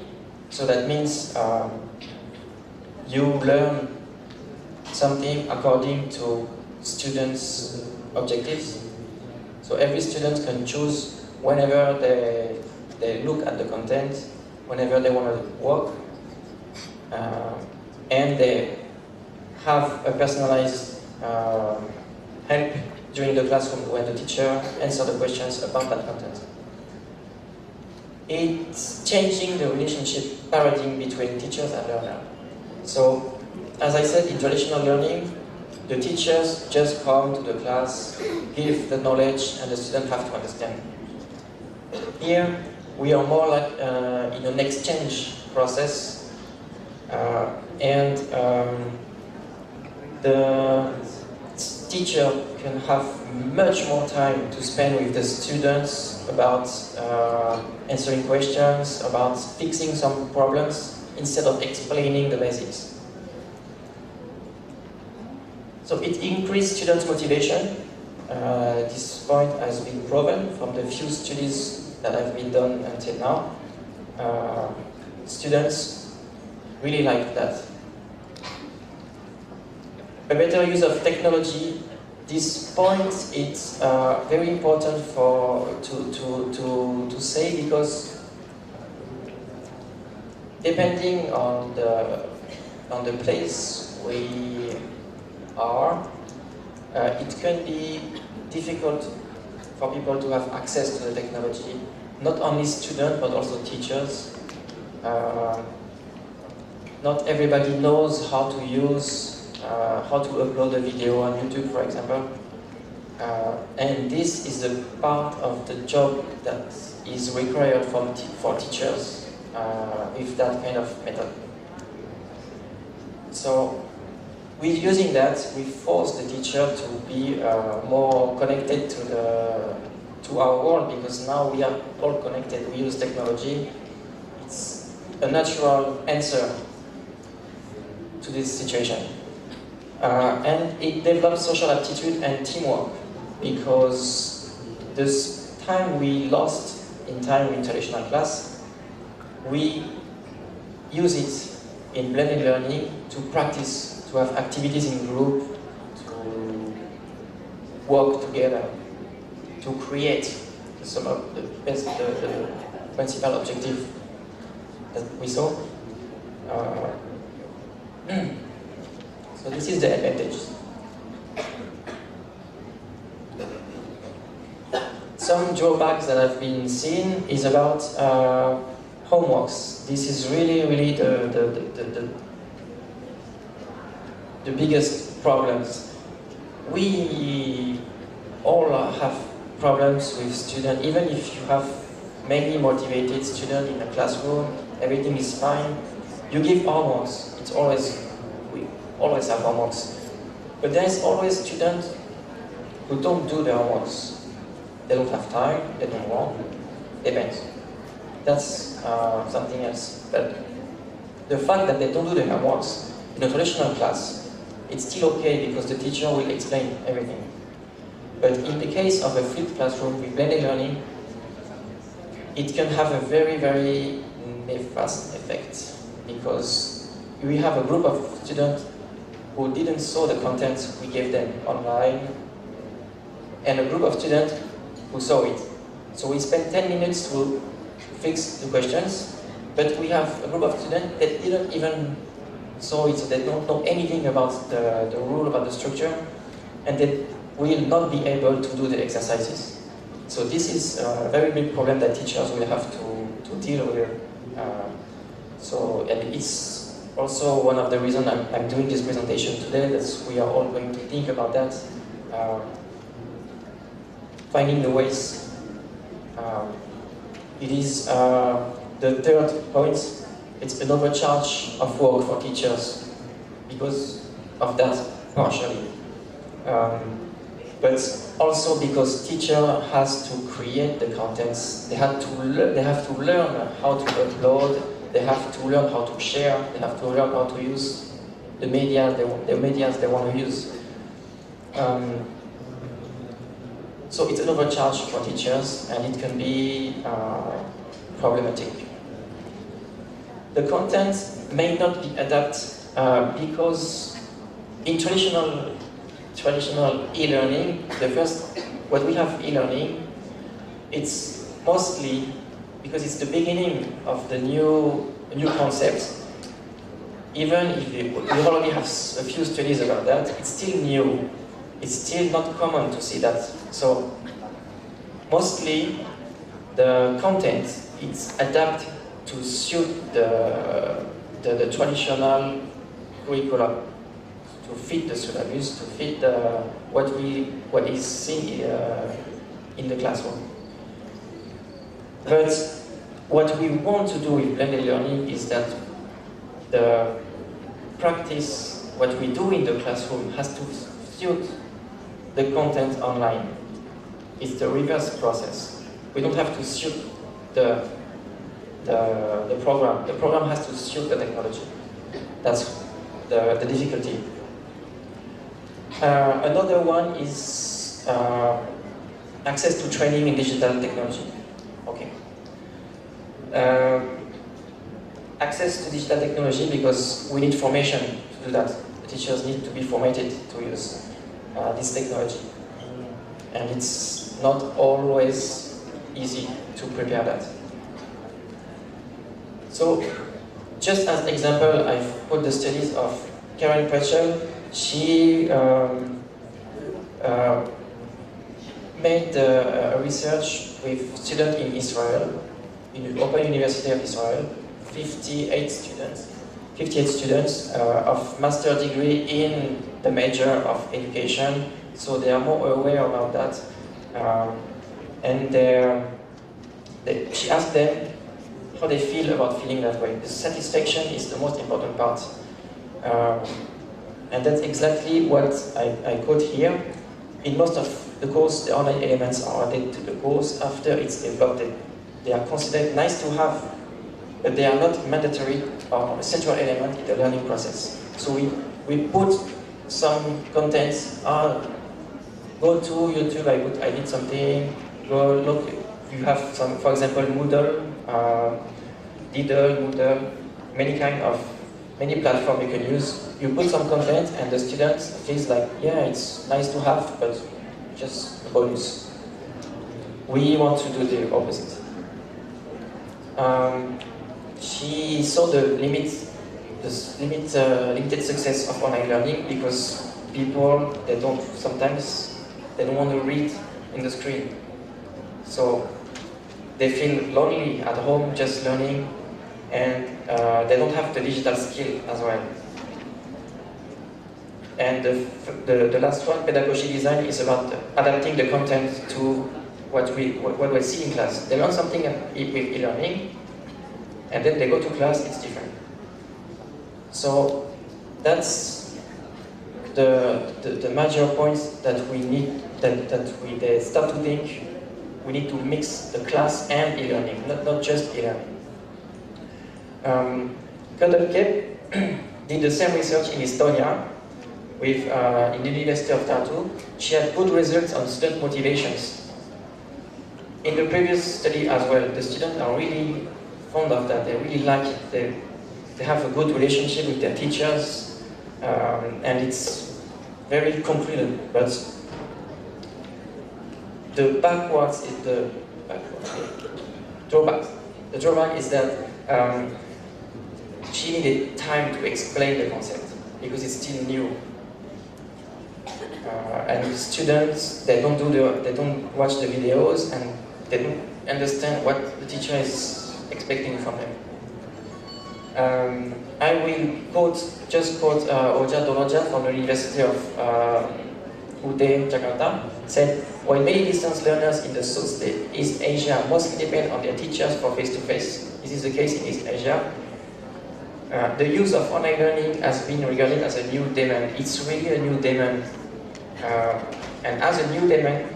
So that means you learn something according to students' objectives. So every student can choose whenever they look at the content, whenever they want to work, and they have a personalized help during the classroom when the teacher answers the questions about that content. It's changing the relationship paradigm between teachers and learners. So, as I said, in traditional learning, the teachers just come to the class, give the knowledge, and the students have to understand. Here, we are more like in an exchange process, and the teacher can have much more time to spend with the students about answering questions, about fixing some problems, instead of explaining the basics. So it increased students' motivation. This point has been proven from the few studies that have been done until now. Students really like that. A better use of technology. This point is very important to say, because depending on the place we are, it can be difficult for people to have access to the technology, not only students but also teachers. Not everybody knows how to use, how to upload a video on YouTube, for example. And this is a part of the job that is required for teachers with that kind of method. So, with using that, we force the teacher to be more connected to our world, because now we are all connected. We use technology. It's a natural answer to this situation. And it develops social aptitude and teamwork, because this time we lost in time in traditional class, we use it in blended learning to practice, to have activities in group, to work together, to create some of the best, the principal objective that we saw. So this is the advantage. Some drawbacks that have been seen is about homeworks. This is really the biggest problems. We all have problems with students, even if you have many motivated students in the classroom, everything is fine. You give homeworks, we always have homeworks. But there's always students who don't do their homeworks. They don't have time, they don't want, depends. That's something else. But the fact that they don't do their homeworks in a traditional class, it's still okay because the teacher will explain everything. But in the case of a flipped classroom with blended learning, it can have a very nefast effect, because we have a group of students who didn't saw the content we gave them online, and a group of students who saw it. So we spent 10 minutes to fix the questions, but we have a group of students that didn't even saw it, so they don't know anything about the rule, about the structure, and they will not be able to do the exercises. So this is a very big problem that teachers will have to deal with. And it's also one of the reasons I'm doing this presentation today, that we are all going to think about that. Finding the ways. It is the third point. It's an overcharge of work for teachers because of that, partially. But also because teacher has to create the contents. They have to learn how to upload. They have to learn how to share. They have to learn how to use the media they want to use. So it's an overcharge for teachers, and it can be problematic. The content may not be adapted because in traditional e-learning, what we have e-learning, it's mostly because it's the beginning of the new concepts. Even if we already have a few studies about that, it's still new. It's still not common to see that. So mostly the content is adapted to suit the traditional curriculum, to fit the syllabus, to fit what is seen in the classroom. But what we want to do with blended learning is that the practice, what we do in the classroom, has to suit the content online. It's the reverse process. We don't have to suit the program. The program has to suit the technology. That's the difficulty. Another one is access to training in digital technology. Okay. Access to digital technology, because we need formation to do that. The teachers need to be formatted to use this technology. And it's not always easy to prepare that. So, just as an example, I've put the studies of Kearifan. She made a research with students in Israel, in the Open University of Israel, 58 students of master degree in the major of education, so they are more aware about that. And she asked them how they feel about feeling that way. The satisfaction is the most important part. And that's exactly what I quote here. In most of the course, the online elements are added to the course after it's developed. They are considered nice to have, but they are not mandatory or essential element in the learning process. So we put some contents, go to YouTube, I did something, go look, you have some, for example, Moodle, Moodle, many platforms you can use. You put some content and the student feels like, yeah, it's nice to have, but just a bonus. We want to do the opposite. She saw the limited success of online learning because people, they don't want to read in the screen. So they feel lonely at home just learning, and they don't have the digital skill as well. And the last one, pedagogy design, is about adapting the content to what we see in class. They learn something with e-learning, and then they go to class, it's different. So that's the major points that we need, they start to think we need to mix the class and e-learning, not just e-learning. Karakter did the same research in Estonia in the University of Tartu. She had good results on student motivations. In the previous study as well, the students are really fond of that. They really like it. They have a good relationship with their teachers, and it's very concluded. But the drawback is that she needed time to explain the concept because it's still new. And students, they don't watch the videos, and they don't understand what the teacher is expecting from them. I will just quote Oja Doroja from the University of UT Jakarta, said, while many distance learners in the Southeast Asia mostly depend on their teachers for face-to-face, this is the case in East Asia, the use of online learning has been regarded as a new demand. It's really a new demand. And as a new demand,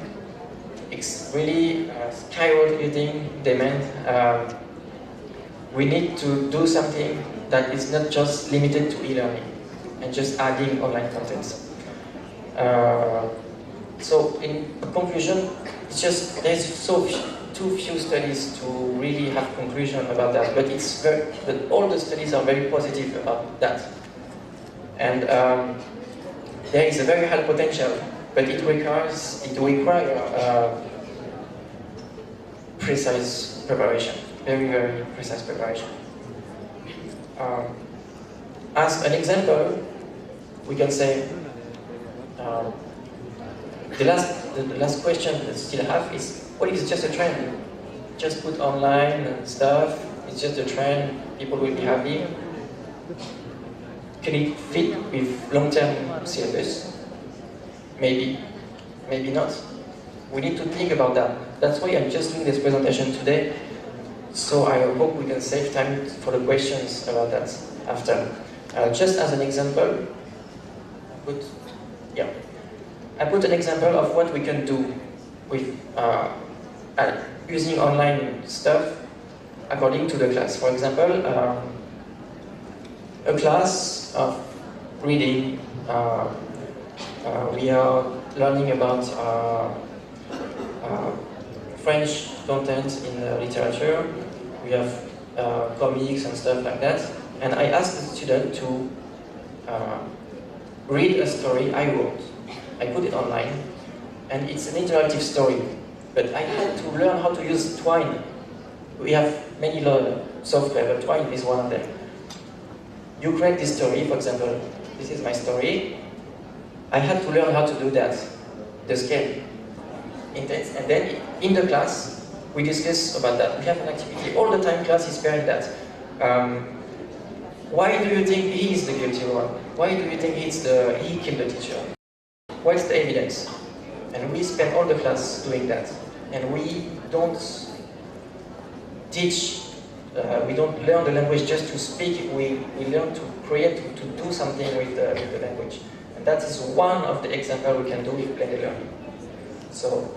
it's really skyrocketing demand. We need to do something that is not just limited to e-learning and just adding online contents. So in conclusion, it's just there's too few studies to really have conclusion about that. But all the studies are very positive about that. And there is a very high potential, but it requires precise preparation, very, very precise preparation. As an example, we can say the last question that I still have is, what is just a trend? Just put online and stuff, it's just a trend, people will be happy. Can it fit with long-term syllabus? Maybe, maybe not. We need to think about that. That's why I'm just doing this presentation today. So I hope we can save time for the questions about that after. Just as an example, I put an example of what we can do with using online stuff according to the class. For example, a class of reading, we are learning about French content in literature. We have comics and stuff like that. And I asked the student to read a story I wrote. I put it online, and it's an interactive story. But I had to learn how to use Twine. We have many software, but Twine is one of them. You create this story, for example, this is my story. I had to learn how to do that, the scale. And then in the class, we discuss about that. We have an activity all the time. Class is pairing that. Why do you think he is the guilty one? Why do you think he killed the teacher? What's the evidence? And we spend all the class doing that. And we don't teach, we don't learn the language just to speak, we learn to create, to do something with the language. And that is one of the examples we can do with blended learning. So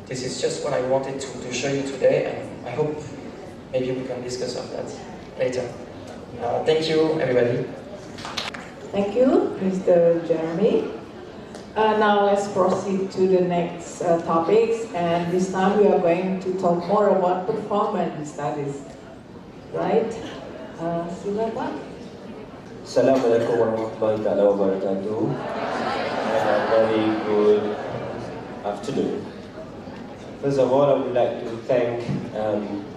this is just what I wanted to show you today, and I hope maybe we can discuss on that later. Thank you, everybody. Thank you, Mr. Jeremy. Now let's proceed to the next topics, and this time we are going to talk more about performance studies. Right? Silakan. Assalamualaikum warahmatullahi wabarakatuh. And a very good afternoon. First of all, I would like to thank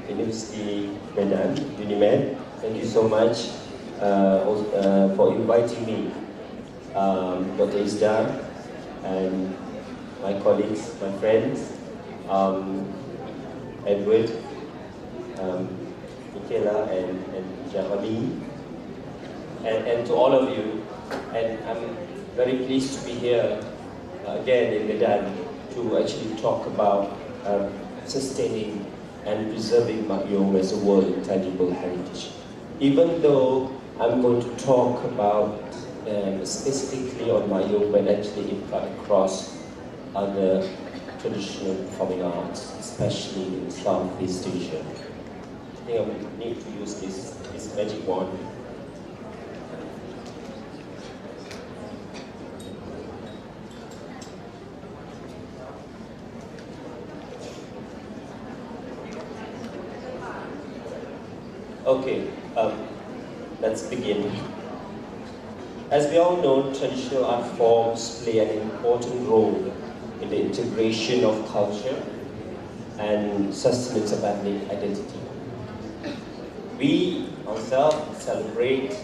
University Medan, Unimed. Thank you so much for inviting me, Dr. Isda, and my colleagues, my friends, Edward, Michaela, and Javali, and to all of you. And I'm very pleased to be here again in Medan to actually talk about sustaining and preserving M.Hum as a world intangible heritage. Even though I'm going to talk about specifically on M.Hum, but actually impact across other traditional performing arts, especially in Southeast Asia. I think I will need to use this magic wand. Okay, let's begin. As we all know, traditional art forms play an important role in the integration of culture and sustenance of ethnic identity. We ourselves celebrate,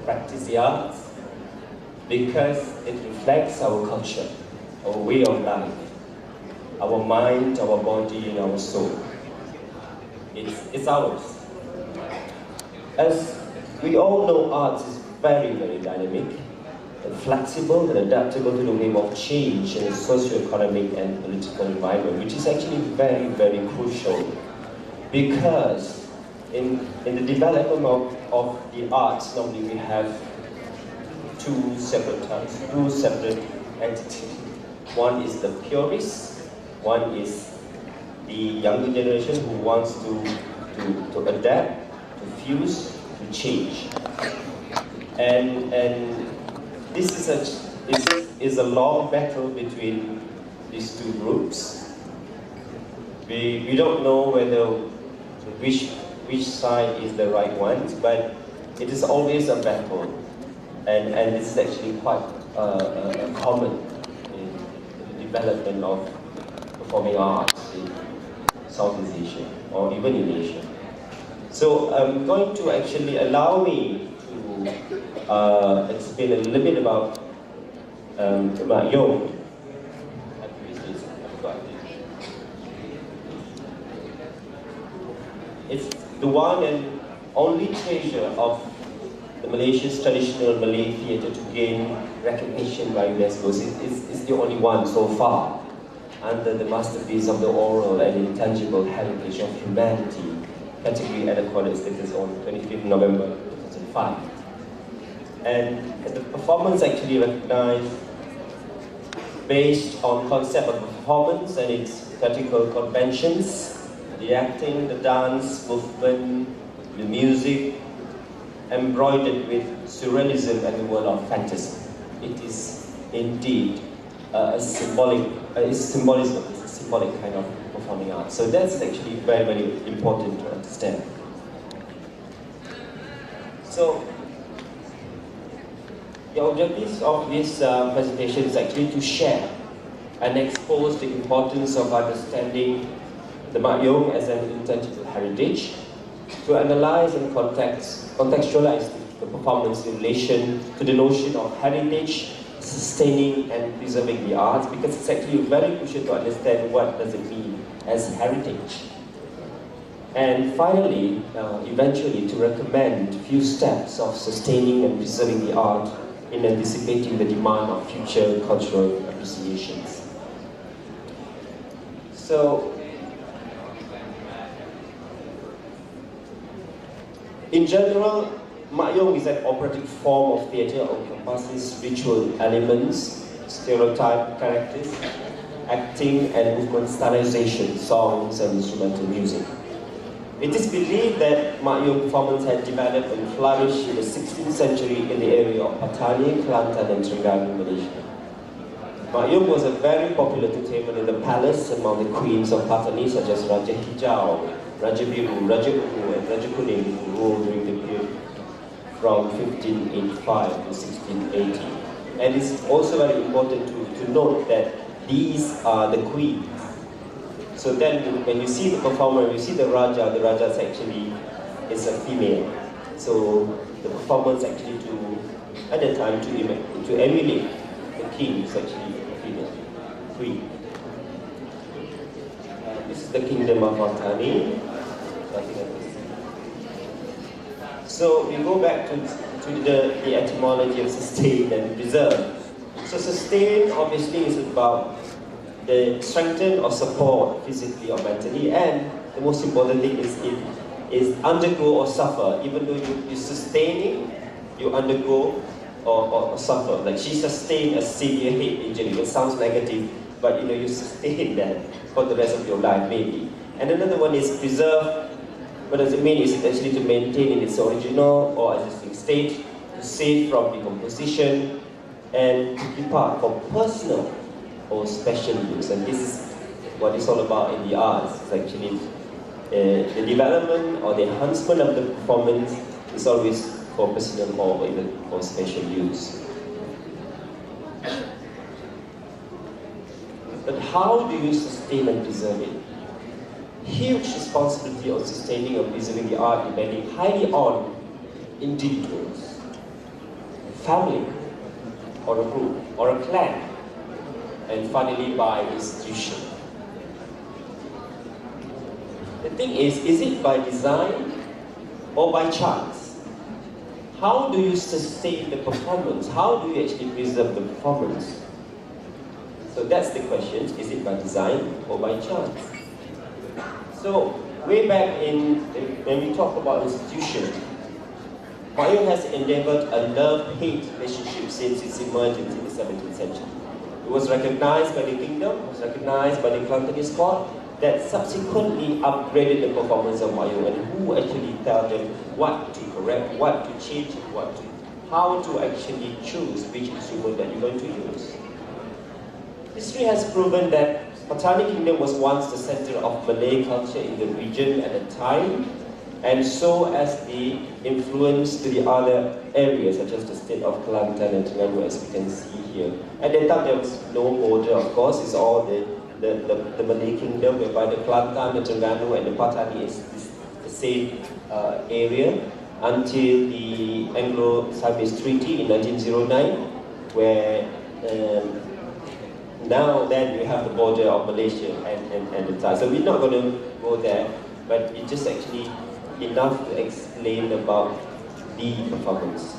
practice the arts because it reflects our culture, our way of life, our mind, our body, and our soul. It's ours. As we all know, arts is very, very dynamic and flexible and adaptable to the wave of change in the socio-economic and political environment, which is actually very, very crucial, because in the development of the arts, normally we have two separate types, two separate entities. One is the purists, one is the younger generation who wants to adapt, to fuse, to change. And this is a long battle between these two groups. We don't know which side is the right one, but it is always a battle, and this is actually quite common in the development of performing arts in Southeast Asia or even in Asia. So I'm going to actually allow me to explain a little bit about M.Hum. It's the one and only treasure of the Malaysia's traditional Malay theatre to gain recognition by UNESCO. It's the only one so far under the masterpiece of the oral and intangible heritage of humanity category at acquired status on 25th November 2005. And the performance actually recognized based on concept of performance and its theatrical conventions, the acting, the dance, movement, the music, embroidered with surrealism and the world of fantasy. It is indeed a symbolic kind of performing art. So that's actually very, very important to understand. So the objectives of this presentation is actually to share and expose the importance of understanding the M.Hum as an intangible heritage, to analyze and contextualize the performance in relation to the notion of heritage, sustaining and preserving the arts, because it's actually very crucial to understand what does it mean as heritage. And finally, eventually, to recommend few steps of sustaining and preserving the art in anticipating the demand of future cultural appreciations. So, in general, Mak-Yung is an operatic form of theatre that encompasses ritual elements, stereotype characters, acting and movement stylization, songs and instrumental music. It is believed that Mak-Yung performance had developed and flourished in the 16th century in the area of Patani, Kelantan and Terengganu, Malaysia. Mak-Yung was a very popular entertainment in the palace among the queens of Patani such as Raja Hijau, Raja Biru, Raja Ungu and Raja Kuning, who ruled during the period from 1585 to 1680. And it's also very important to note that these are the queens. So then when you see the performer, you see the Raja actually is a female. So the performance actually at the time to emulate the king is actually a female, queen. This is the kingdom of Patani. So we go back to the etymology of sustain and preserve. So sustain obviously is about the strengthen or support physically or mentally, and the most important thing is undergo or suffer. Even though you're sustaining, you undergo or suffer. Like she sustained a severe head injury. It sounds negative, but you sustain that for the rest of your life maybe. And another one is preserve. What does it mean? Is it actually to maintain in its original or existing state, to save from decomposition, and to depart for personal or special use. And this is what it's all about in the arts. It's actually the development or the enhancement of the performance is always for personal or even for special use. But how do you sustain and preserve it? Huge responsibility of sustaining or preserving the art depending highly on individuals, family, or a group, or a clan, and finally by institution. The thing is it by design or by chance? How do you sustain the performance? How do you actually preserve the performance? So that's the question, is it by design or by chance? So way back when we talk about institution, Mak-Yung has endeavored a love-hate relationship since its emergence in the 17th century. It was recognized by the kingdom, was recognized by the Kelantanese court, that subsequently upgraded the performance of Mak-Yung, and who actually tell them what to correct, what to change, how to actually choose which instrument that you're going to use. History has proven that Patani Kingdom was once the center of Malay culture in the region at the time, and so as the influence to the other areas such as the state of Kelantan and Terengganu, as we can see here. At that time there was no border, of course, it's all the Malay Kingdom, whereby the Kelantan, the Terengganu and the Patani is the same area until the Anglo-Siamese Treaty in 1909, where now then you have the border of Malaysia and the Thai. So we're not going to go there, but it's just actually enough to explain about the performance.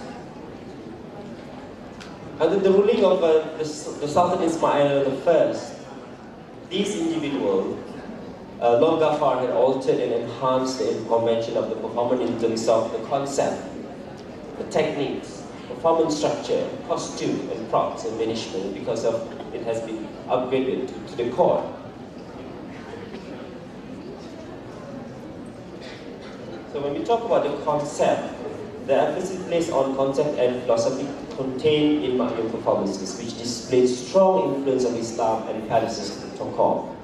Under the ruling of the Sultan Ismail I, these individuals, Lord Ghaffar had altered and enhanced the convention of the performance in terms of the concept, the techniques, performance structure, costume and props and management, because of it has been upgraded to the court. So when we talk about the concept, the emphasis placed on concept and philosophy contained in Mak-Yung performances, which displays strong influence of Islam and palaces protocol.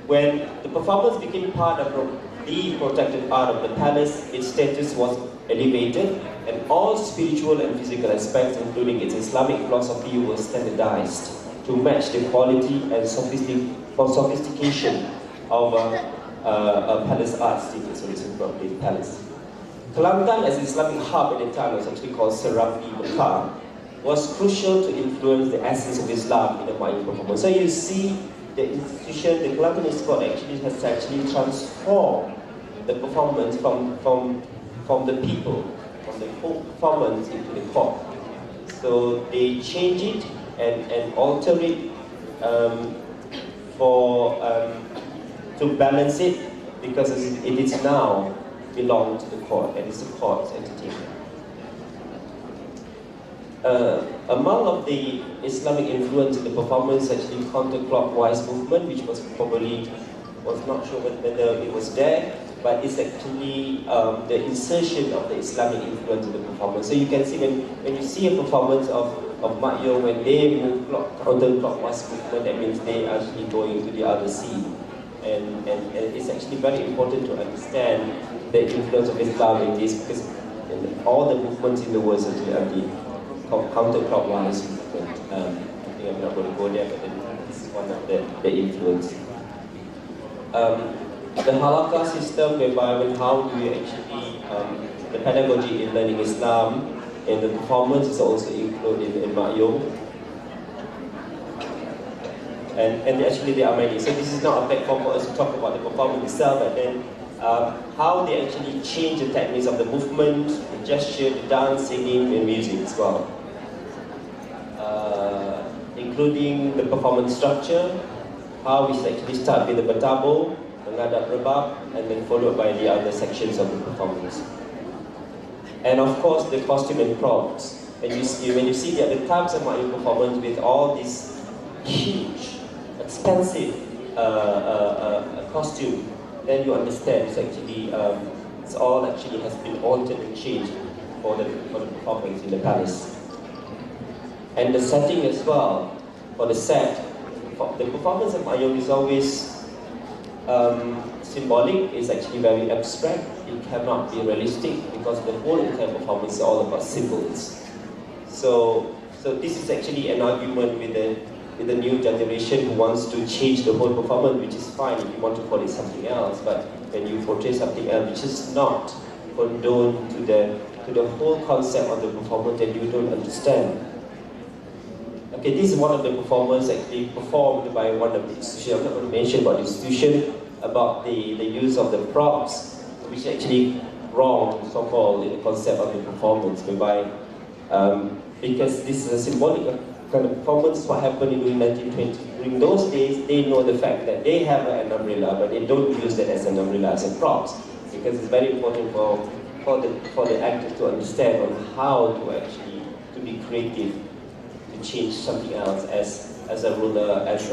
When the performance became part of the protected art of the palace, its status was elevated, and all spiritual and physical aspects, including its Islamic philosophy, were standardized to match the quality and sophistication of a palace art status, so it's probably palace. Kelantan, as an Islamic hub at the time, was actually called Serafi Mekah, was crucial to influence the essence of Islam in the Mak-Yung performance. So you see the institution, the Kelantan Sport actually has actually transformed the performance from the people, from the whole performance into the court. So they change it and alter it to balance it, because it is now belong to the court and it's the court's entertainment. Among of the Islamic influence in the performance, actually counterclockwise movement, which was not sure whether it was there, but it's actually the insertion of the Islamic influence in the performance. So you can see when you see a performance of M.Hum, when they move counterclockwise movement, that means they are actually going to the other scene. And it's actually very important to understand the influence of Islam in this, because all the movements in the world actually are the counterclockwise movement. I think I'm not going to go there, but this is one of the influence. The halakha system, whereby how do we actually, the pedagogy in learning Islam and the performance is also included in M.Hum. And actually there are many. So this is not a platform for us to talk about the performance itself, but then how they actually change the techniques of the movement, the gesture, the dance, singing, and music as well. Including the performance structure, how we actually start with the bertabur, menghadap rebab, and then followed by the other sections of the performance. And of course the costume and props. And when you see the other types of M.Hum performance with all these huge, expensive costume, then you understand it's actually it's all actually has been altered and changed for the performance in the palace. And the setting as well, for the set, the performance of M.Hum is always symbolic, it's actually very abstract, it cannot be realistic, because the whole entire performance is all about symbols. So this is actually an argument with the new generation who wants to change the whole performance, which is fine if you want to call it something else, but when you portray something else which is not condoned to the whole concept of the performance, then you don't understand. Okay, this is one of the performers actually performed by one of the institutions. I'm not going to mention about the institution, about the use of the props, which is actually wrong, so-called, in the concept of the performance, whereby, because this is a symbolic kind of performance, what happened in 1920. During those days, they know the fact that they have an umbrella, but they don't use that as an umbrella, as a props, because it's very important for the actors to understand on how to actually be creative, to change something else as a ruler, as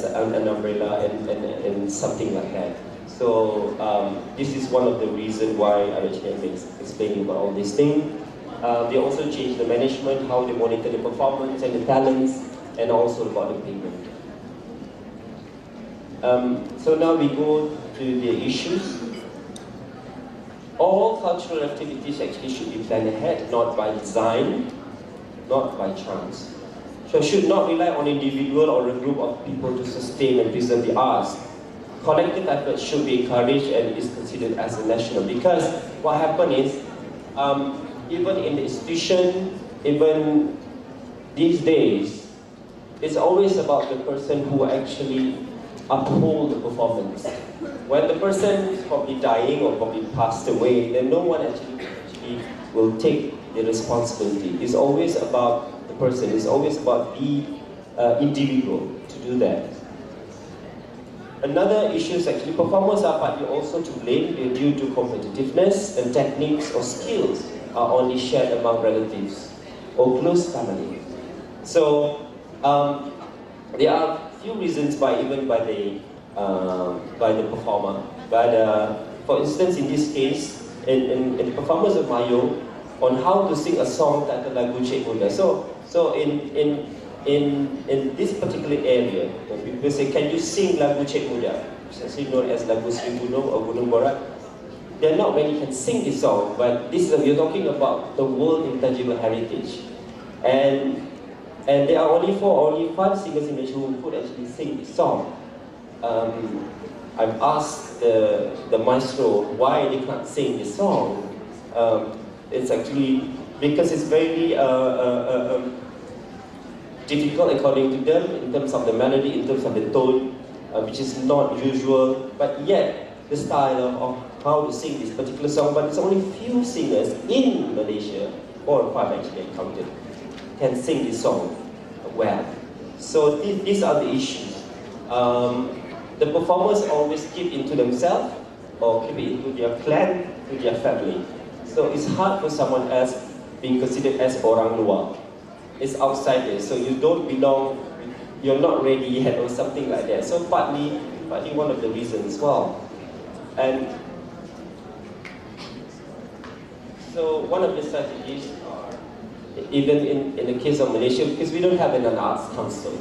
an umbrella, and something like that. So this is one of the reasons why I'm actually explaining about all these things. They also changed the management, how they monitor the performance and the talents, and also about the payment. So now we go to the issues. All cultural activities actually should be planned ahead, not by design, not by chance. So should not rely on individual or a group of people to sustain and preserve the arts. Collective effort should be encouraged and is considered as a national, because what happened is, even in the institution, even these days, it's always about the person who actually uphold the performance. When the person is probably dying or probably passed away, then no one actually will take the responsibility. It's always about the person, it's always about the individual to do that. Another issue is actually performers are partly also to blame due to competitiveness, and techniques or skills are only shared among relatives or close family. So there are few reasons by the performer. But for instance, in this case, in the performance of M.Hum, on how to sing a song titled Lagu Cik Muda. So in this particular area, when people say, can you sing Lagu Cik Muda, which is actually known as Lagu Sri Gunung or Gunung Barat, there are not many can sing this song, but this is, we're talking about the world intangible heritage. And there are only 5 singers in Malaysia who could actually sing this song. I've asked the maestro why they can't sing this song. It's actually because it's very difficult according to them in terms of the melody, in terms of the tone, which is not usual, but yet the style of how to sing this particular song, but it's only few singers in Malaysia, 4 or 5 actually I counted, can sing this song well. So these are the issues. The performers always keep into themselves or keep it into their clan, to their family. So it's hard for someone else being considered as orang luar. It's outsiders, so you don't belong, you're not ready yet or something like that. So partly one of the reasons as well. And so one of the strategies are, even in the case of Malaysia, because we don't have an arts council,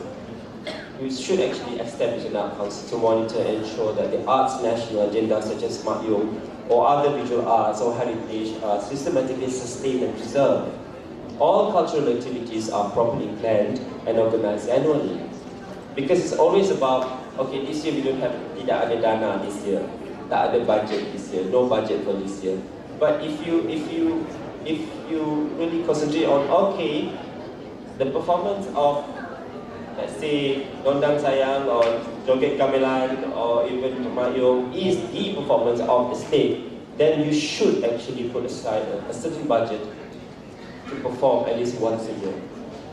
we should actually establish an art council to monitor and ensure that the arts national agenda such as M.Hum or other visual arts or heritage are systematically sustained and preserved. All cultural activities are properly planned and organized annually. Because it's always about, okay, this year we don't have, tidak ada dana this year, tak ada budget this year, no budget for this year. But if you really concentrate on, okay, the performance of, let's say, Dondang Sayang or Joget Gamelan or even M.Hum is the performance of the state, then you should actually put aside a certain budget to perform at least once a year.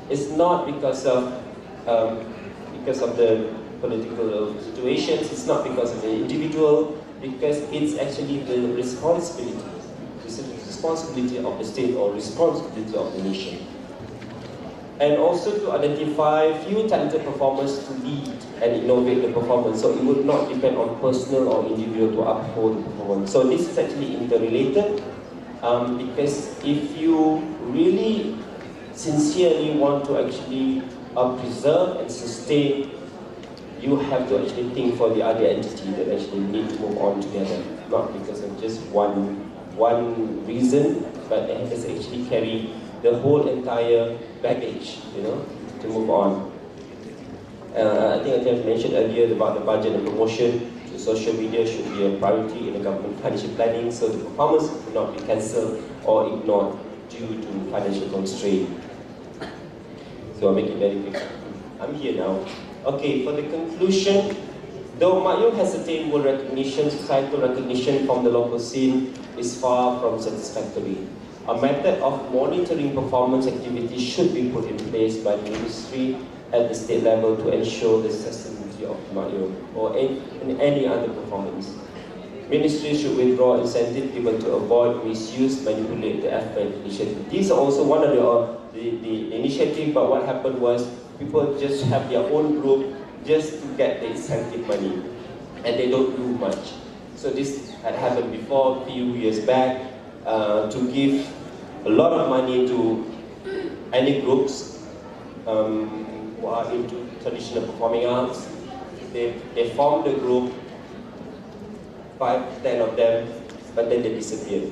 It's not because of the political situations, it's not because of the individual, because it's actually the responsibility of the state or responsibility of the nation. And also to identify few talented performers to lead and innovate the performance, so it would not depend on personal or individual to uphold the performance. So this is actually interrelated, because if you really sincerely want to actually preserve and sustain, you have to actually think for the other entity that actually need to move on together, not because of just one reason, but it has actually carry the whole entire baggage, to move on. I think I have mentioned earlier about the budget and promotion. So social media should be a priority in the government financial planning, so the performance will not be cancelled or ignored due to financial constraint. So I'll make it very quick. I'm here now. Okay, for the conclusion, though M.Hum has attained world recognition, societal recognition from the local scene is far from satisfactory. A method of monitoring performance activities should be put in place by the ministry at the state level to ensure the sustainability of M.Hum or in any other performance. Ministry should withdraw incentive given to avoid misuse, manipulate the FBS initiative. These are also one of the initiative, but what happened was people just have their own group just to get the incentive money, and they don't do much. So this had happened before, a few years back, to give a lot of money to any groups who are into traditional performing arts. They formed a group, 5, 10 of them, but then they disappeared.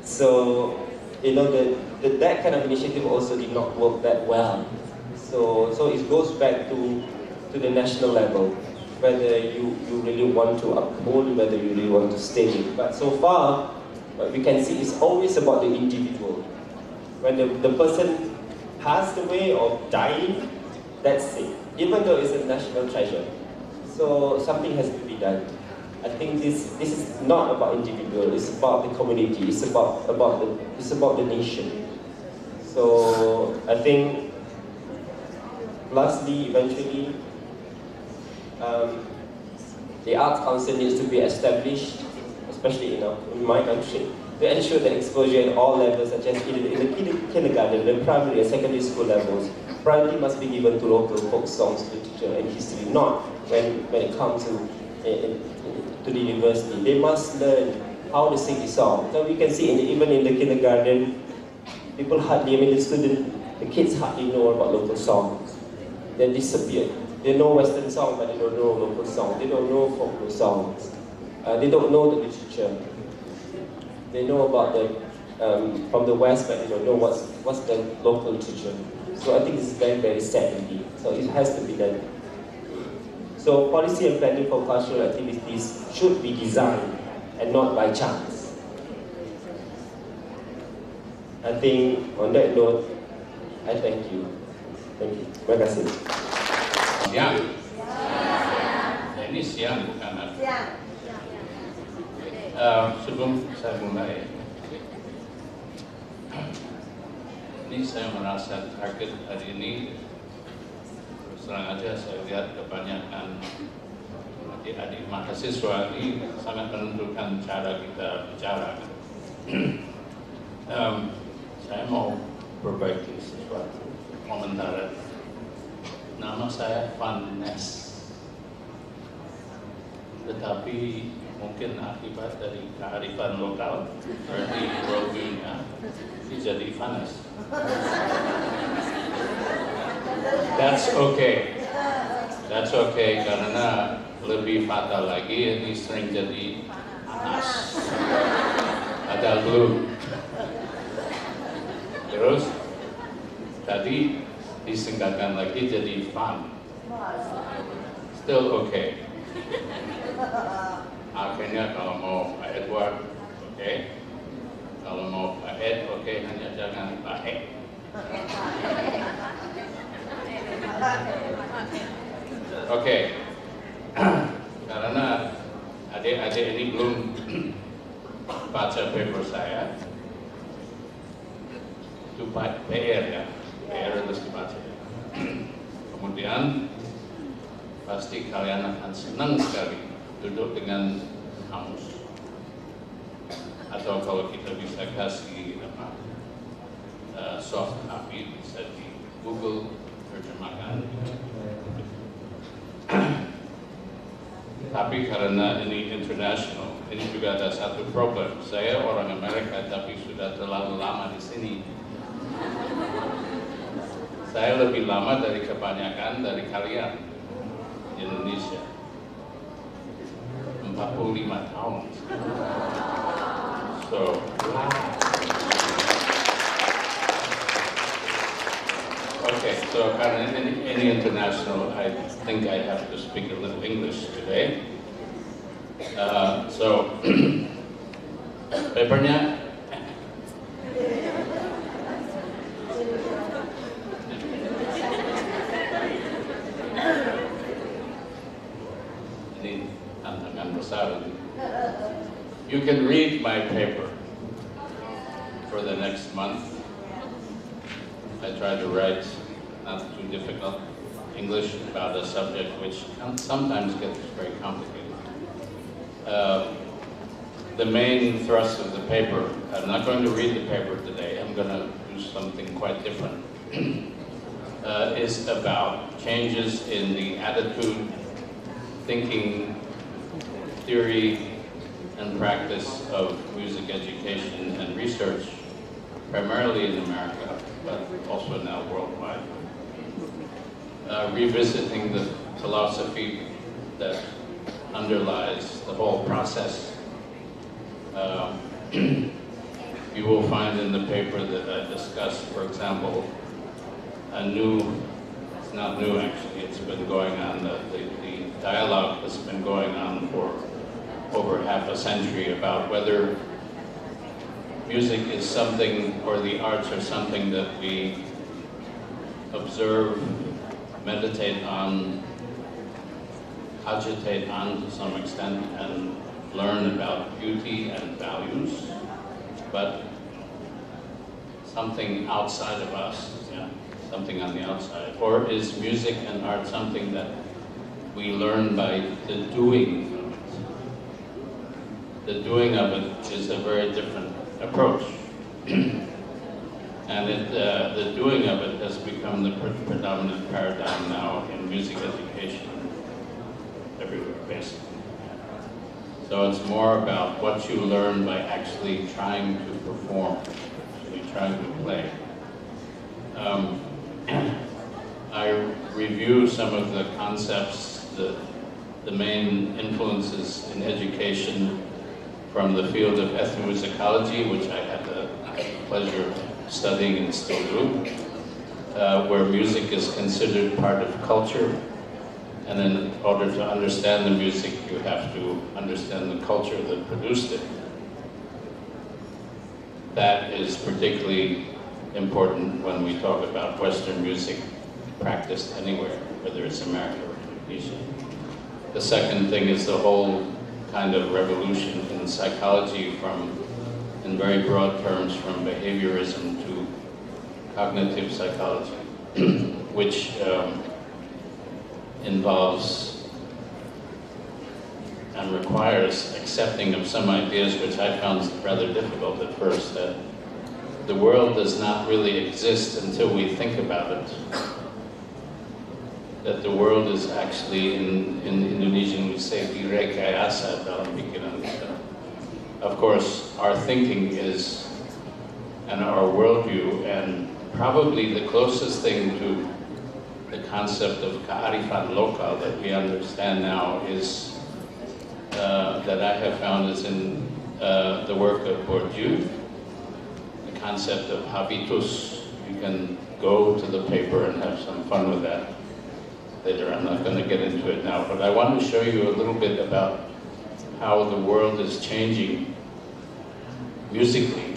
So, that kind of initiative also did not work that well. So it goes back to the national level, whether you really want to uphold, whether you really want to stay. But so far, what we can see is always about the individual. When the person passed away or dying, that's it. Even though it's a national treasure. So something has to be done. I think this is not about individual, it's about the community, it's about the nation. So I think lastly, eventually, the Arts Council needs to be established, especially in my country, to ensure that exposure at all levels, such as in the kindergarten, the primary and secondary school levels, priority must be given to local folk songs, literature and history, not when it comes to the university. They must learn how to sing the song. So we can see even in the kindergarten, people hardly, the kids hardly know about local songs. They disappear. They know Western songs, but they don't know local songs. They don't know folklore songs. They don't know the literature. They know about from the West, but they don't know what's the local literature. So I think this is very, very sad indeed. So it has to be done. So policy and planning for cultural activities should be designed and not by chance. I think on that note, I thank you. Thank you. Terima kasih. Siang. Ini siang bukan hari. Sebelum saya mulai, ini saya merasa kaget hari ini. Terus terang aja saya lihat kebanyakan adik-adik mahasiswa ini sangat menentukan cara kita bicara. Saya mau perbaiki sesuatu komentar. Nama saya Van Ness, tetapi mungkin akibat dari kearifan lokal berarti worldview-nya jadi Vanes. That's okay karena lebih fatal lagi ini sering jadi Anas, ada belum. Terus tadi disingkatkan lagi jadi Van, still okay. Akhirnya kalau mau Pak Edward, oke. Kalau mau Pak Ed, oke, hanya jangan Pak Ed. Oke. Karena adik-adik ini belum baca paper saya. Itu PR ya, PR harus dibaca. Kemudian pasti kalian akan senang sekali duduk dengan kamus, atau kalau kita bisa kasih soft copy bisa di Google terjemahkan. Tapi karena ini international, ini juga ada satu problem. Saya orang Amerika tapi sudah terlalu lama di sini. Saya lebih lama dari kebanyakan dari kalian di Indonesia. 45 tahun. So, okay, so karena ini international, I think I have to speak a little English today. So, papernya you can read my paper for the next month. I try to write not too difficult English about a subject which sometimes gets very complicated. The main thrust of the paper, I'm not going to read the paper today, I'm going to do something quite different, is about changes in the attitude, thinking, theory, and practice of music education and research, primarily in America, but also now worldwide. Revisiting the philosophy that underlies the whole process. You will find in the paper that I discussed, for example, it's not new actually, it's been going on, the dialogue has been going on for over half a century about whether music is something, or the arts are something that we observe, meditate on, agitate on to some extent, and learn about beauty and values, but something outside of us, something on the outside. Or is music and art something that we learn by the doing? The doing of it is a very different approach. And the doing of it has become the predominant paradigm now in music education everywhere, basically. So it's more about what you learn by actually trying to perform, actually trying to play. I review some of the concepts, the main influences in education from the field of ethnomusicology, which I had the pleasure of studying and still do, where music is considered part of culture. And in order to understand the music, you have to understand the culture that produced it. That is particularly important when we talk about Western music practiced anywhere, whether it's America or Indonesia. The second thing is the whole kind of revolution in psychology in very broad terms, from behaviorism to cognitive psychology, which involves and requires accepting of some ideas which I found rather difficult at first, that the world does not really exist until we think about it. That the world is actually, in Indonesian we say, direkayasa dalam pikiran kita. Of course, our thinking is, and our worldview, and probably the closest thing to the concept of Kearifan Lokal that we understand now is, that I have found is in the work of Bourdieu, the concept of Habitus. You can go to the paper and have some fun with that later. I'm not going to get into it now, but I want to show you a little bit about how the world is changing musically,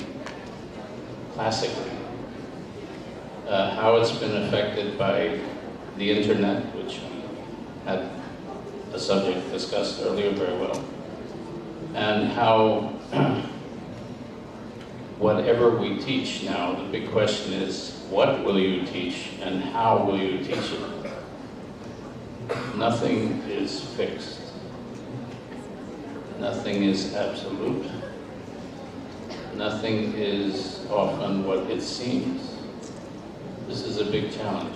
classically, how it's been affected by the internet, which we had a subject discussed earlier very well, and how whatever we teach now, the big question is, what will you teach and how will you teach it? Nothing is fixed. Nothing is absolute. Nothing is often what it seems. This is a big challenge.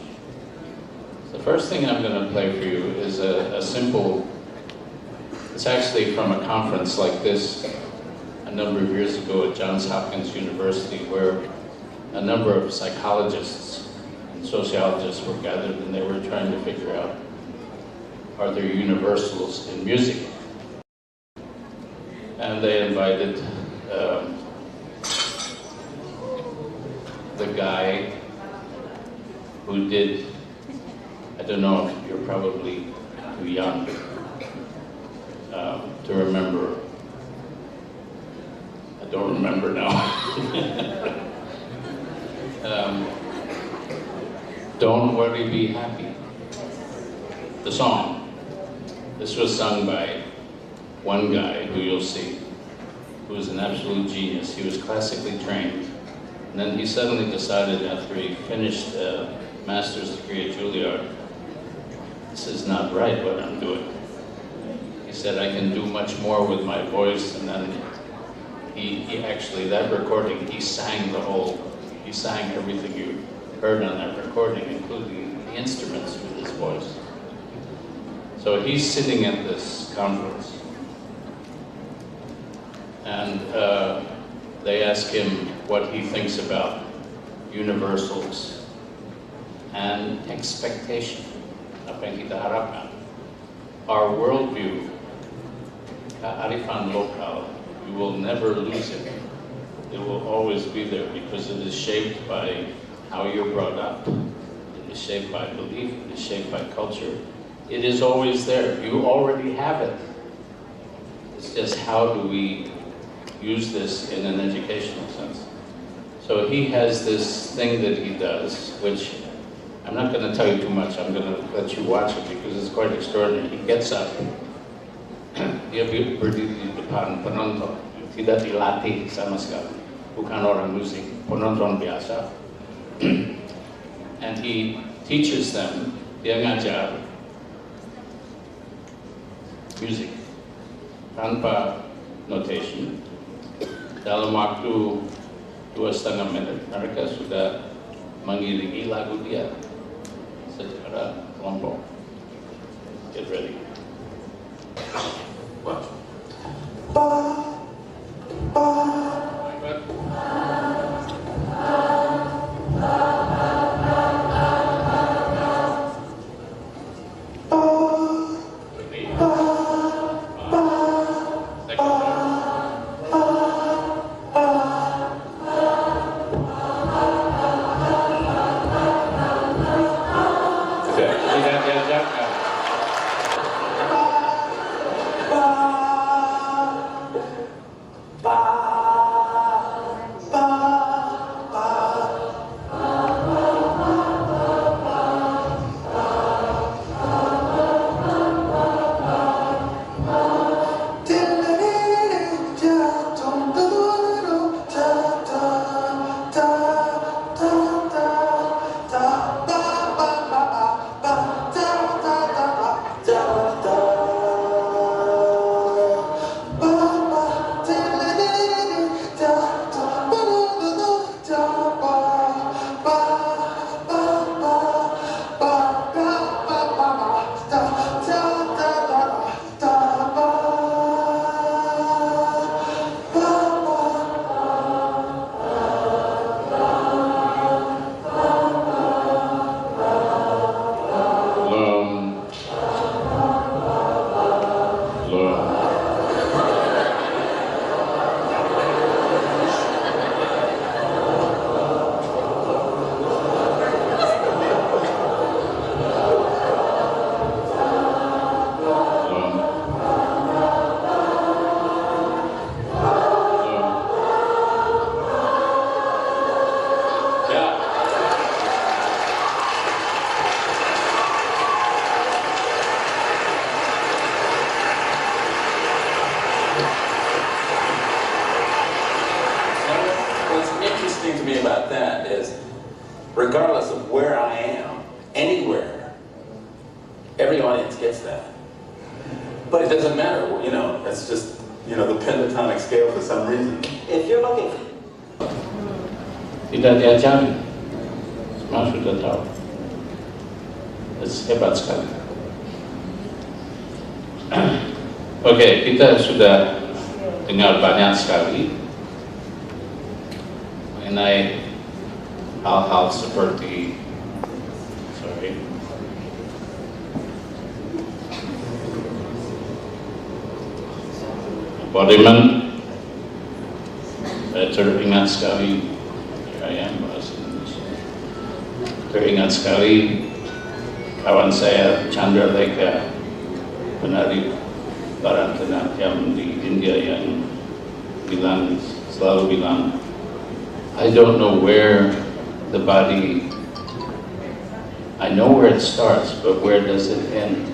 The first thing I'm going to play for you is a simple, it's actually from a conference like this a number of years ago at Johns Hopkins University, where a number of psychologists and sociologists were gathered, and they were trying to figure out, are there universals in music? And they invited the guy who did, I don't know if you're probably too young to remember, I don't remember now. Don't Worry, Be Happy, the song. This was sung by one guy who you'll see, who was an absolute genius. He was classically trained. And then he suddenly decided, after he finished a master's degree at Juilliard, this is not right what I'm doing. He said, I can do much more with my voice. And then he actually, that recording, he sang everything you heard on that recording, including the instruments with his voice. So he's sitting at this conference, and they ask him what he thinks about universals and expectation, apa yang kita harapkan. Our worldview, Kearifan Lokal, you will never lose it. It will always be there because it is shaped by how you're brought up. It is shaped by belief, it is shaped by culture. It is always there. You already have it. It's just how do we use this in an educational sense. So he has this thing that he does, which I'm not going to tell you too much. I'm going to let you watch it because it's quite extraordinary. He gets up, dia berdiri di depan penonton, tidak dilatih sama sekali, bukan orang musik, penonton biasa, and he teaches them, dia ngajar music tanpa notation. Dalam waktu 2,5 menit mereka sudah mengiringi lagu dia secara kelompok. Get ready. One. Ba that is, regardless of where I am, anywhere, every audience gets that. But it doesn't matter, you know, it's just, you know, the pentatonic scale for some reason. If you're looking for... Tidak diajari, semua sudah tahu. It's hebat sekali. Oke, kita sudah dengar banyak sekali mengenai hal-hal seperti embodiment. Saya teringat sekali, saya bahasa Indonesia. Teringat sekali kawan saya Chandra Lekha, penari Bharatanatyam di India yang selalu bilang, I don't know where the body, I know where it starts, but where does it end?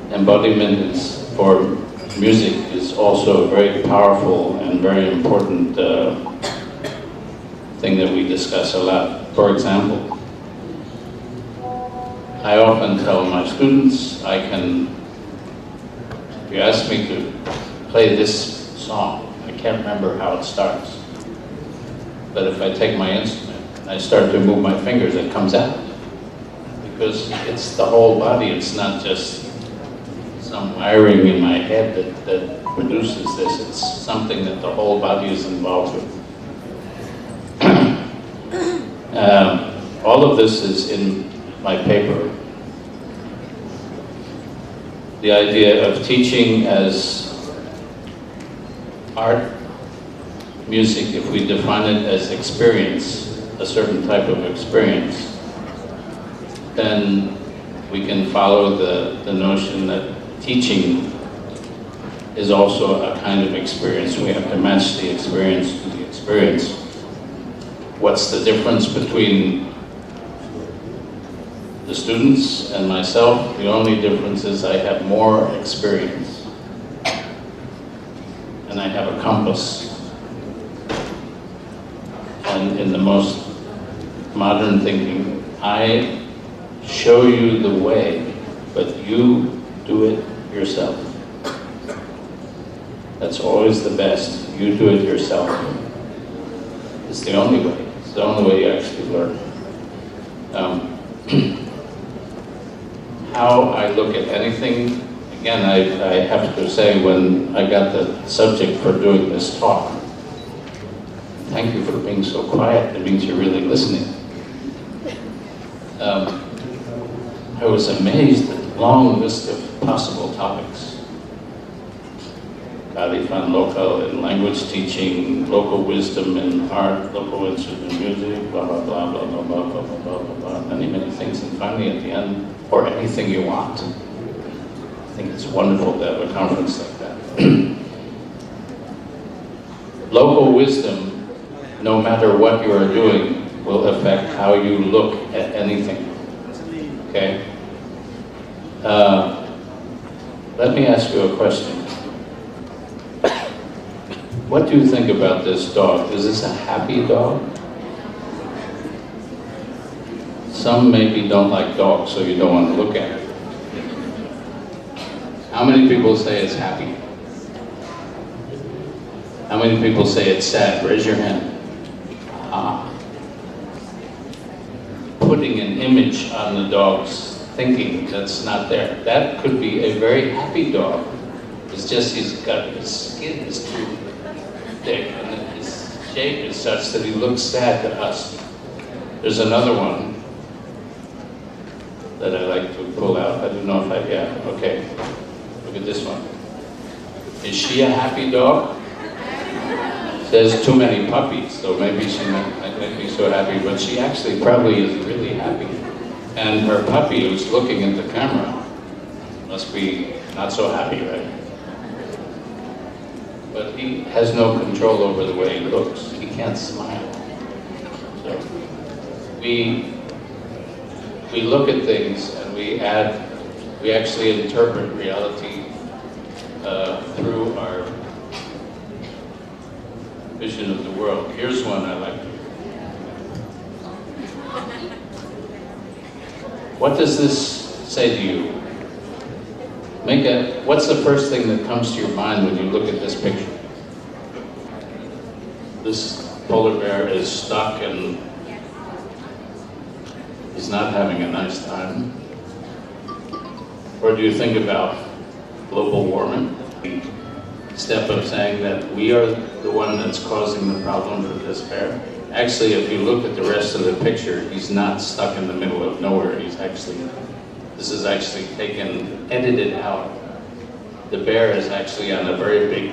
Embodiment is, for music, is also a very powerful and very important thing that we discuss a lot. For example, I often tell my students, if you ask me to play this song, I can't remember how it starts. But if I take my instrument and I start to move my fingers, it comes out. Because it's the whole body, it's not just some wiring in my head that produces this, it's something that the whole body is involved with. All of this is in my paper. The idea of teaching as art, music, if we define it as experience, a certain type of experience, then we can follow the notion that teaching is also a kind of experience. We have to match the experience to the experience. What's the difference between the students and myself? The only difference is I have more experience and I have a compass. And in the most modern thinking, I show you the way, but you do it yourself. That's always the best. You do it yourself. It's the only way. It's the only way you actually learn. How I look at anything, again, I have to say, when I got the subject for doing this talk, thank you for being so quiet. It means you're really listening. I was amazed at the long list of possible topics. Kearifan Lokal in language teaching, local wisdom in art, local instrument music, blah, blah, blah, blah, blah, blah, blah, blah, blah, blah, blah, many, many things. And finally at the end, or anything you want. I think it's wonderful to have a conference like that. Local wisdom, no matter what you are doing, will affect how you look at anything. Okay? Let me ask you a question. What do you think about this dog? Is this a happy dog? Some maybe don't like dogs, so you don't want to look at it. How many people say it's happy? How many people say it's sad? Raise your hand. Putting an image on the dog's thinking that's not there. That could be a very happy dog. It's just his skin is too thick and his shape is such that he looks sad to us. There's another one that I like to pull out. I don't know if okay. Look at this one. Is she a happy dog? There's too many puppies, so maybe she might not be so happy, but she actually probably is really happy. And her puppy, who's looking at the camera, must be not so happy, right? But he has no control over the way he looks. He can't smile. So we look at things and we actually interpret reality through our vision of the world. Here's one I like. What does this say to you? What's the first thing that comes to your mind when you look at this picture? This polar bear is stuck and he's not having a nice time. Or do you think about global warming? Step of saying that we are the one that's causing the problem for this bear. Actually, if you look at the rest of the picture, he's not stuck in the middle of nowhere. This is actually edited out. The bear is actually on a very big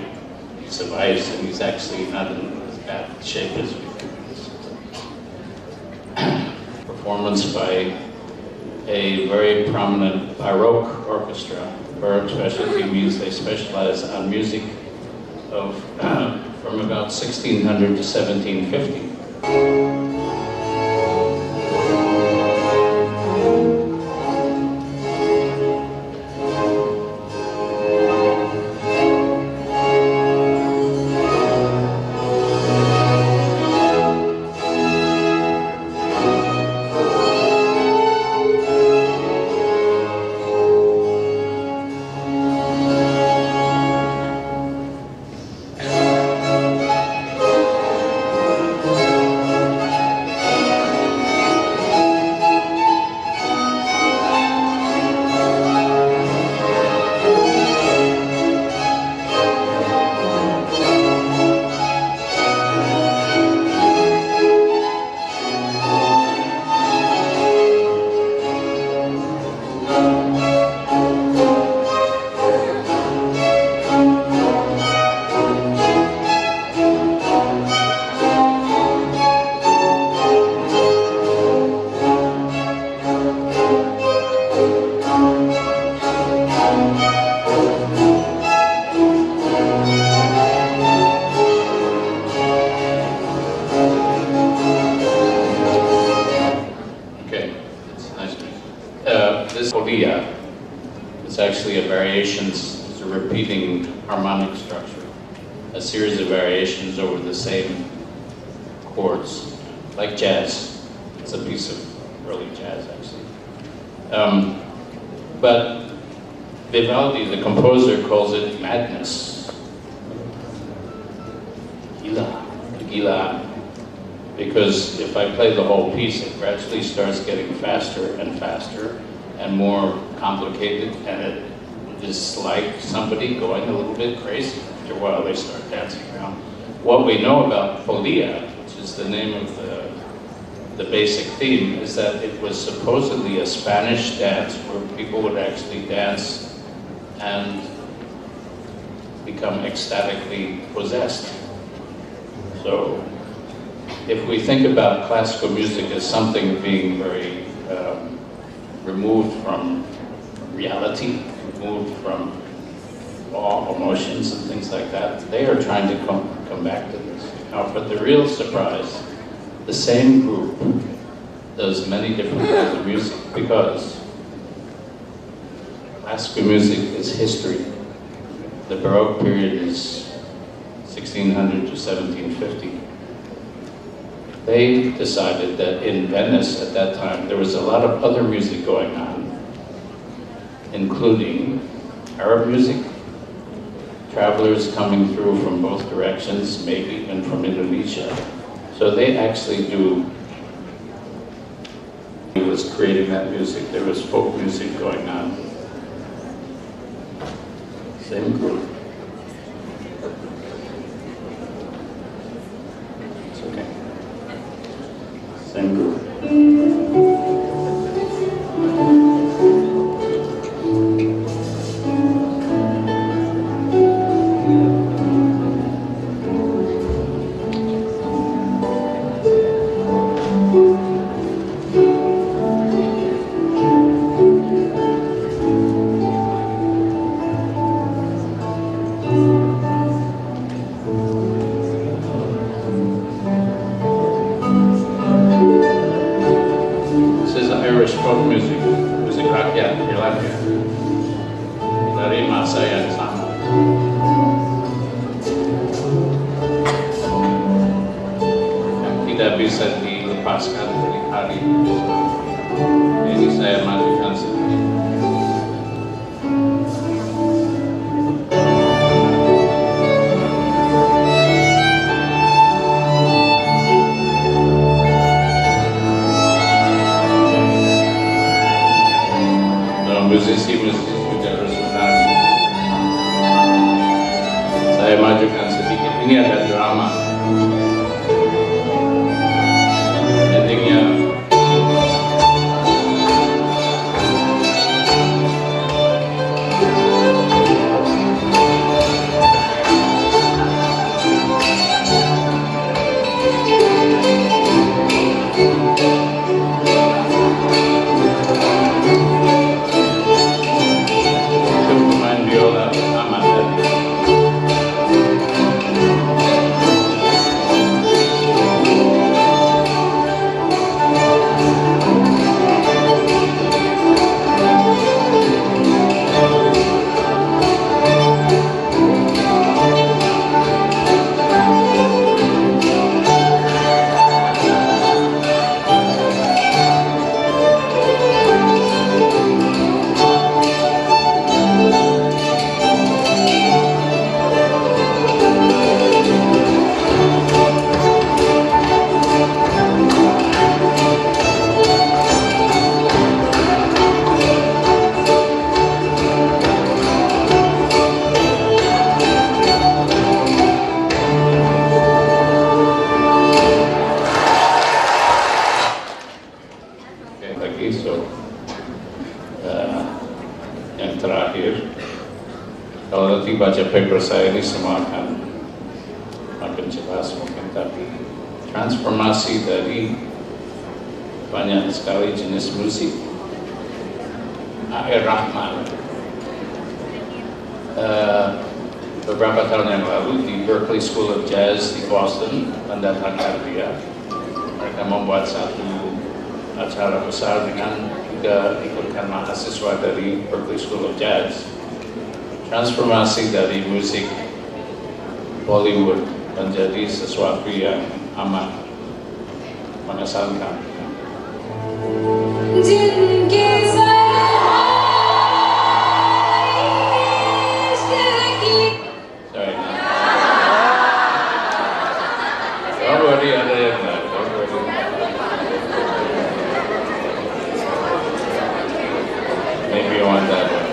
piece of ice, and he's actually not in as bad shape as we think he is. Performance by a very prominent Baroque orchestra. Baroque specialty means they specialize on music of from about 1600 to 1750. It's actually a variations, it's a repeating harmonic structure, a series of variations over the same chords, like jazz. It's a piece of early jazz, actually. But Vivaldi, the composer, calls it madness. Gila. Because if I play the whole piece, it gradually starts getting faster and faster and more complicated, and it is like somebody going a little bit crazy. After a while, they start dancing around. What we know about Folia, which is the name of the basic theme, is that it was supposedly a Spanish dance where people would actually dance and become ecstatically possessed. So, if we think about classical music as something being very removed from reality, removed from raw emotions and things like that, they are trying to come back to this. Now, but the real surprise, the same group does many different kinds of music, because classical music is history. The Baroque period is 1600 to 1750. They decided that in Venice at that time, there was a lot of other music going on, including Arab music, travelers coming through from both directions, maybe even from Indonesia. So they actually he was creating that music. There was folk music going on. Same group. It's okay. Same group. Folk music, musik rakyat Irlandia dari masa yang sama. tidak bisa dilepaskan dari hari. Jadi saya majukan sedikit. Musisi-musisi juga harus menari. Saya majukan sedikit. Ini ada drama. Endingnya yang terakhir, kalau nanti baca paper saya ini semua akan makin jelas mungkin, tapi transformasi dari banyak sekali jenis musik. Rahman beberapa tahun yang lalu di Berkeley School of Jazz di Boston mendatangkan dia. Mereka membuat satu acara besar dengan juga ikutkan mahasiswa dari Berkeley School of Jazz. Transformasi dari musik Bollywood menjadi sesuatu yang amat mengesankan. Sorry. Don't worry, ada yang lain. Don't worry. Maybe you want that one.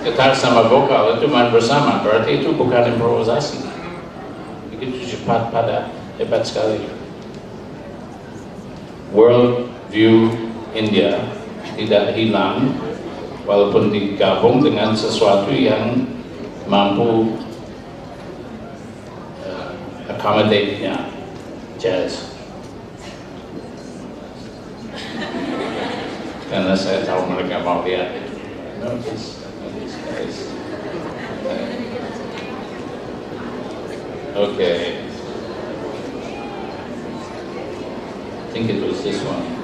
Gitar sama vokal itu main bersama, berarti itu bukan improvisasi. Begitu cepat, pada hebat sekali. World View India tidak hilang walaupun digabung dengan sesuatu yang mampu accommodate-nya jazz. Karena saya tahu mereka mau lihat itu. Notice guys. Okay. I think it was this one.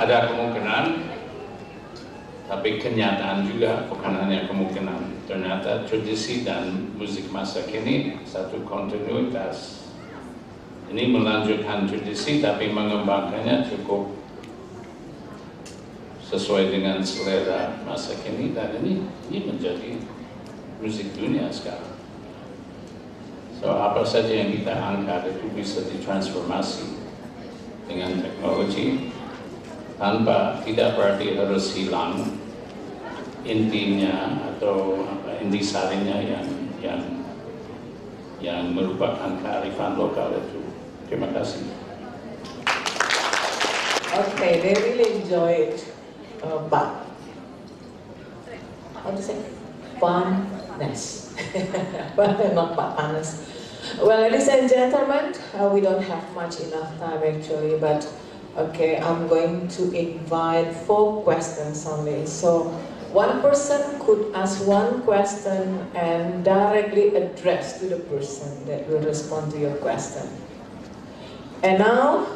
Ada kemungkinan, tapi kenyataan juga, bukan hanya kemungkinan. Ternyata tradisi dan musik masa kini satu kontinuitas. Ini melanjutkan tradisi, tapi mengembangkannya cukup sesuai dengan selera masa kini, dan ini menjadi musik dunia sekarang. So, apa saja yang kita angkat itu bisa ditransformasi dengan teknologi, tanpa tidak berarti harus hilang intinya atau intisarinya yang merupakan kearifan lokal itu. Terima kasih. Okay, they really enjoy it, but how to say? Funness, but not panas. Well, ladies and gentlemen, we don't have much enough time actually, but okay, I'm going to invite 4 questions only. So, one person could ask one question and directly address to the person that will respond to your question. And now,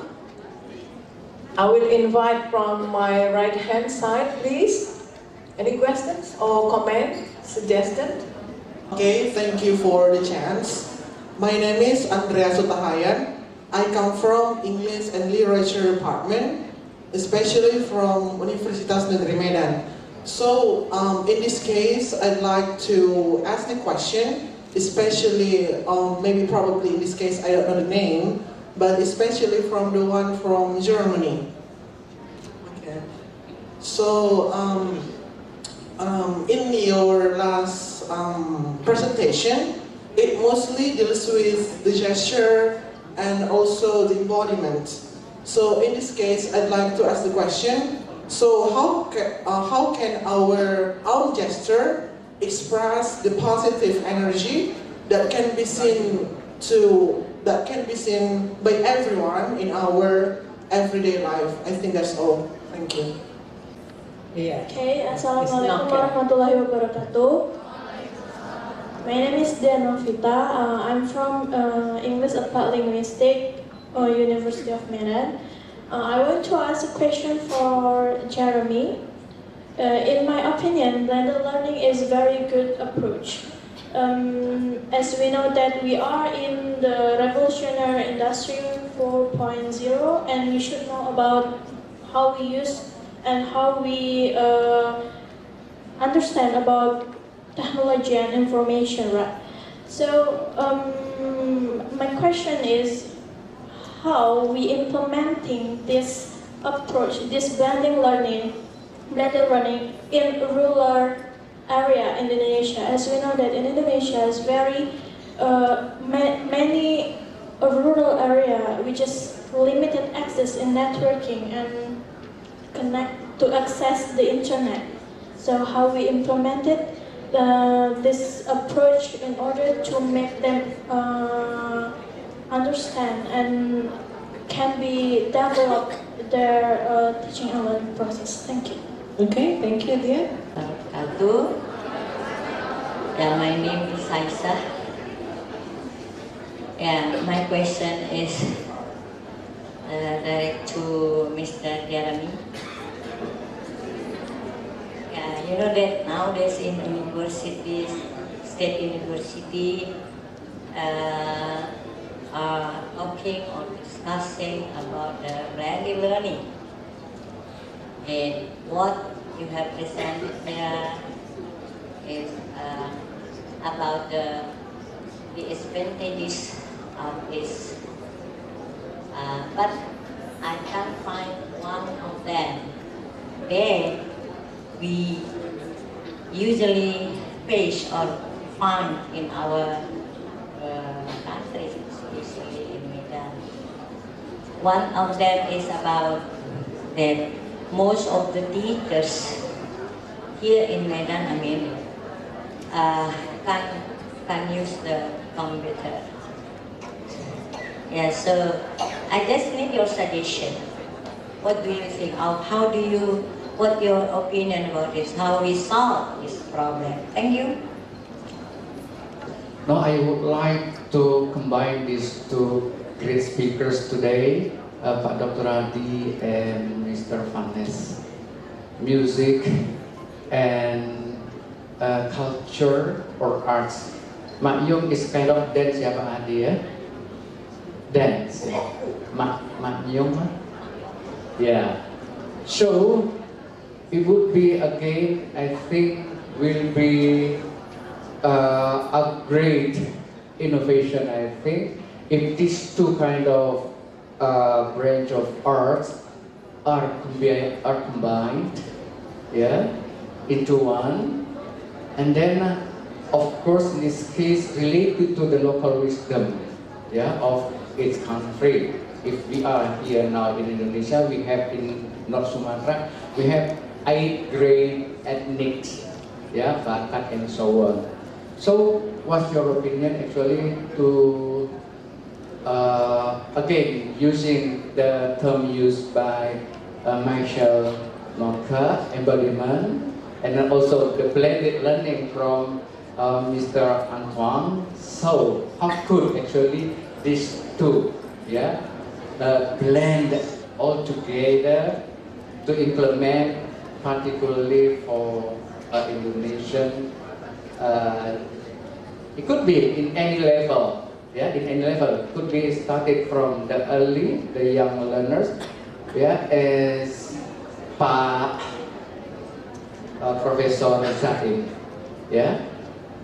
I will invite from my right hand side, please. Any questions or comment, suggestion? Okay, thank you for the chance. My name is Andrea Sutahayan. I come from English and Literature Department, especially from Universitas Negeri Medan. So, in this case, I'd like to ask the question, especially, probably in this case, I don't know the name, but especially from the one from Germany. Okay. So, in your last presentation, it mostly deals with the gesture and also the embodiment. So in this case, I'd like to ask the question, so how can our own gesture express the positive energy that can be seen by everyone in our everyday life? I think that's all. Thank you. Okay, Assalamualaikum warahmatullahi wabarakatuh. My name is Novita. I'm from English Applied Linguistics, University of Medan. I want to ask a question for Jeremy. In my opinion, blended learning is a very good approach. As we know that we are in the revolutionary industry 4.0, and we should know about how we use and how we understand about technology and information, right? So my question is, how we implementing this approach, this blended learning in rural area in Indonesia? As we know that in Indonesia is very many rural area which is limited access in networking and to access the internet. So how we implemented this approach in order to make them understand and can be develop their teaching and learning process. Thank you. Okay, thank you, dear. My name is Aisa. My question is direct to Mr. Jeremy. You know that nowadays in universities, state university, are talking or discussing about the blended learning. And what you have presented there is about the advantages of this. But I can't find one of them. There we usually face or find in our country, especially in Medan. One of them is about that most of the teachers here in Medan, can use the computer. Yeah, so I just need your suggestion. What do you think? What's your opinion about this? How we solve this problem? Thank you. Now I would like to combine these two great speakers today, Pak Dr. Adi and Mr. Vanes. Music and culture or arts. M.Hum is kind of dance, ya Pak Adi ya? Dance. M.Hum. Yeah. So it would be again, I think, will be a great innovation. I think if these two kind of branch of arts are combined, yeah, into one, and then of course in this case related to the local wisdom, yeah, of its country. If we are here now in Indonesia, we have in North Sumatra, we have 8 great ethnics, yeah, Batak and so on. So, what's your opinion actually to again using the term used by Michel Monca, embodiment, and then also the blended learning from Mr. Antoine. So, how could actually these two, yeah, blend all together to implement, particularly for Indonesian. It could be in any level, yeah, in any level. It could be started from the early, the young learners, yeah, as Pak Professor Zaim, yeah,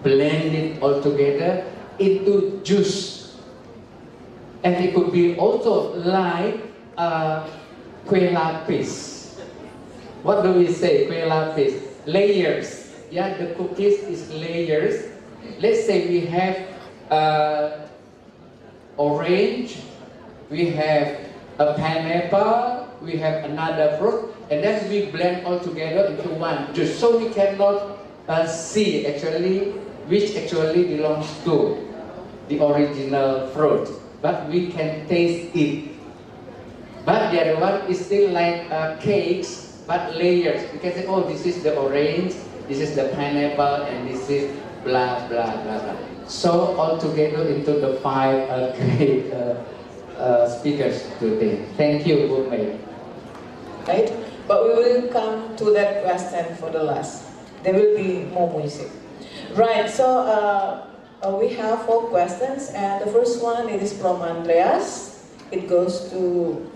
blend it all together into juice. And it could be also like kue lapis. What do we say, kue lapis? Layers. Yeah, the cookies is layers. Let's say we have orange, we have a pineapple, we have another fruit, and then we blend all together into one juice. So we cannot see actually which actually belongs to the original fruit, but we can taste it. But the other one is still like cakes, but layers. We can say, oh, this is the orange, this is the pineapple, and this is blah blah blah blah. So all together into the 5 great speakers today. Thank you, Bu Mei. Right, but we will come to that question for the last. There will be more music. Right, so we have 4 questions, and the first one it is from Andreas. It goes to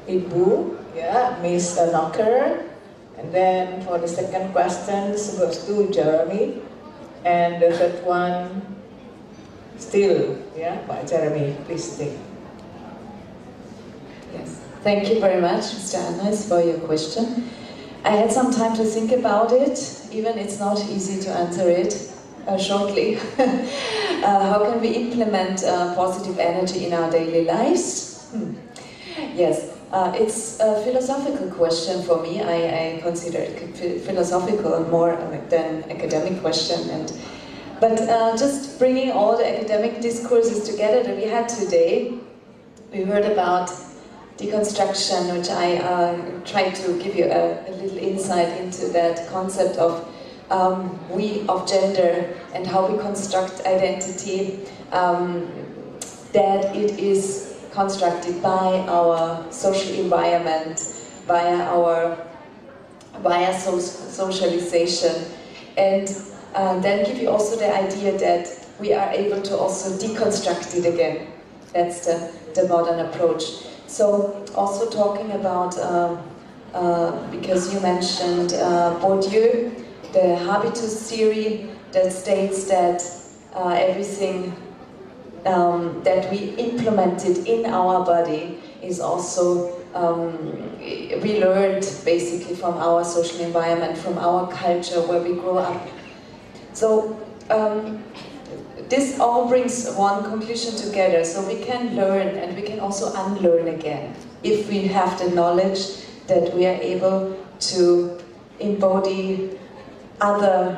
Ibu, yeah, Miss Knocker, and then for the second question it goes to Jeremy, and the third one still, yeah, Pak Jeremy, please stay. Yes, thank you very much, Mr. Anas, for your question. I had some time to think about it, even it's not easy to answer it shortly. How can we implement positive energy in our daily lives? Yes, it's a philosophical question for me. I consider it philosophical more than academic question. But just bringing all the academic discourses together that we had today, we heard about deconstruction, which I tried to give you a little insight into that concept of we of gender and how we construct identity, that it is constructed by our social environment, via socialization, and then give you also the idea that we are able to also deconstruct it again. That's the modern approach. So also talking about, because you mentioned Bourdieu, the Habitus Theory that states that everything that we implemented in our body is also we learned basically from our social environment, from our culture where we grow up. So this all brings one conclusion together, so we can learn and we can also unlearn again if we have the knowledge that we are able to embody other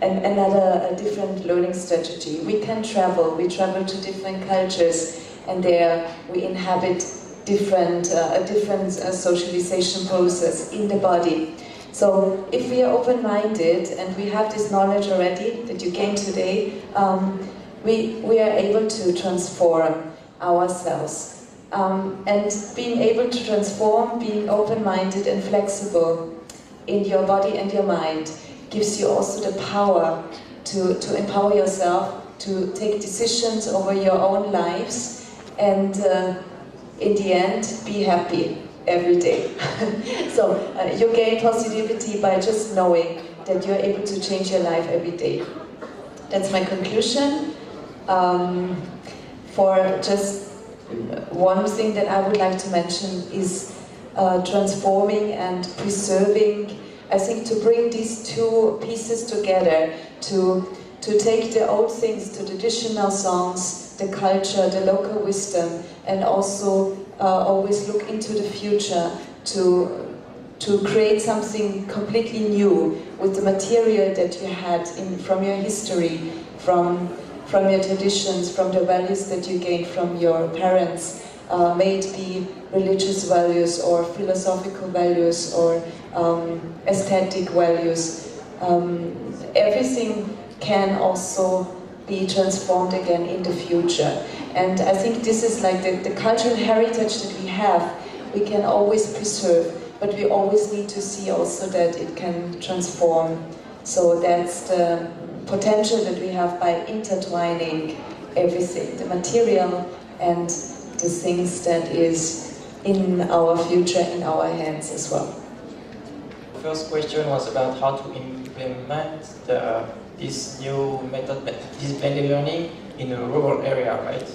a different learning strategy. We can travel, we travel to different cultures, and there we inhabit different socialization process in the body. So if we are open-minded and we have this knowledge already that you gained today, we are able to transform ourselves. And being able to transform, being open-minded and flexible in your body and your mind gives you also the power to empower yourself, to take decisions over your own lives, and in the end, be happy every day. So you gain positivity by just knowing that you're able to change your life every day. That's my conclusion. For just one thing that I would like to mention is transforming and preserving. I think to bring these 2 pieces together, to take the old things, the traditional songs, the culture, the local wisdom, and also always look into the future to create something completely new with the material that you had from your history, from your traditions, from the values that you gained from your parents, may it be religious values or philosophical values or aesthetic values. Everything can also be transformed again in the future. And I think this is like the cultural heritage that we have. we can always preserve, but we always need to see also that it can transform. So that's the potential that we have by intertwining everything, the material and the things that is in our future, in our hands as well. The first question was about how to implement this new method, this blended learning in a rural area, right?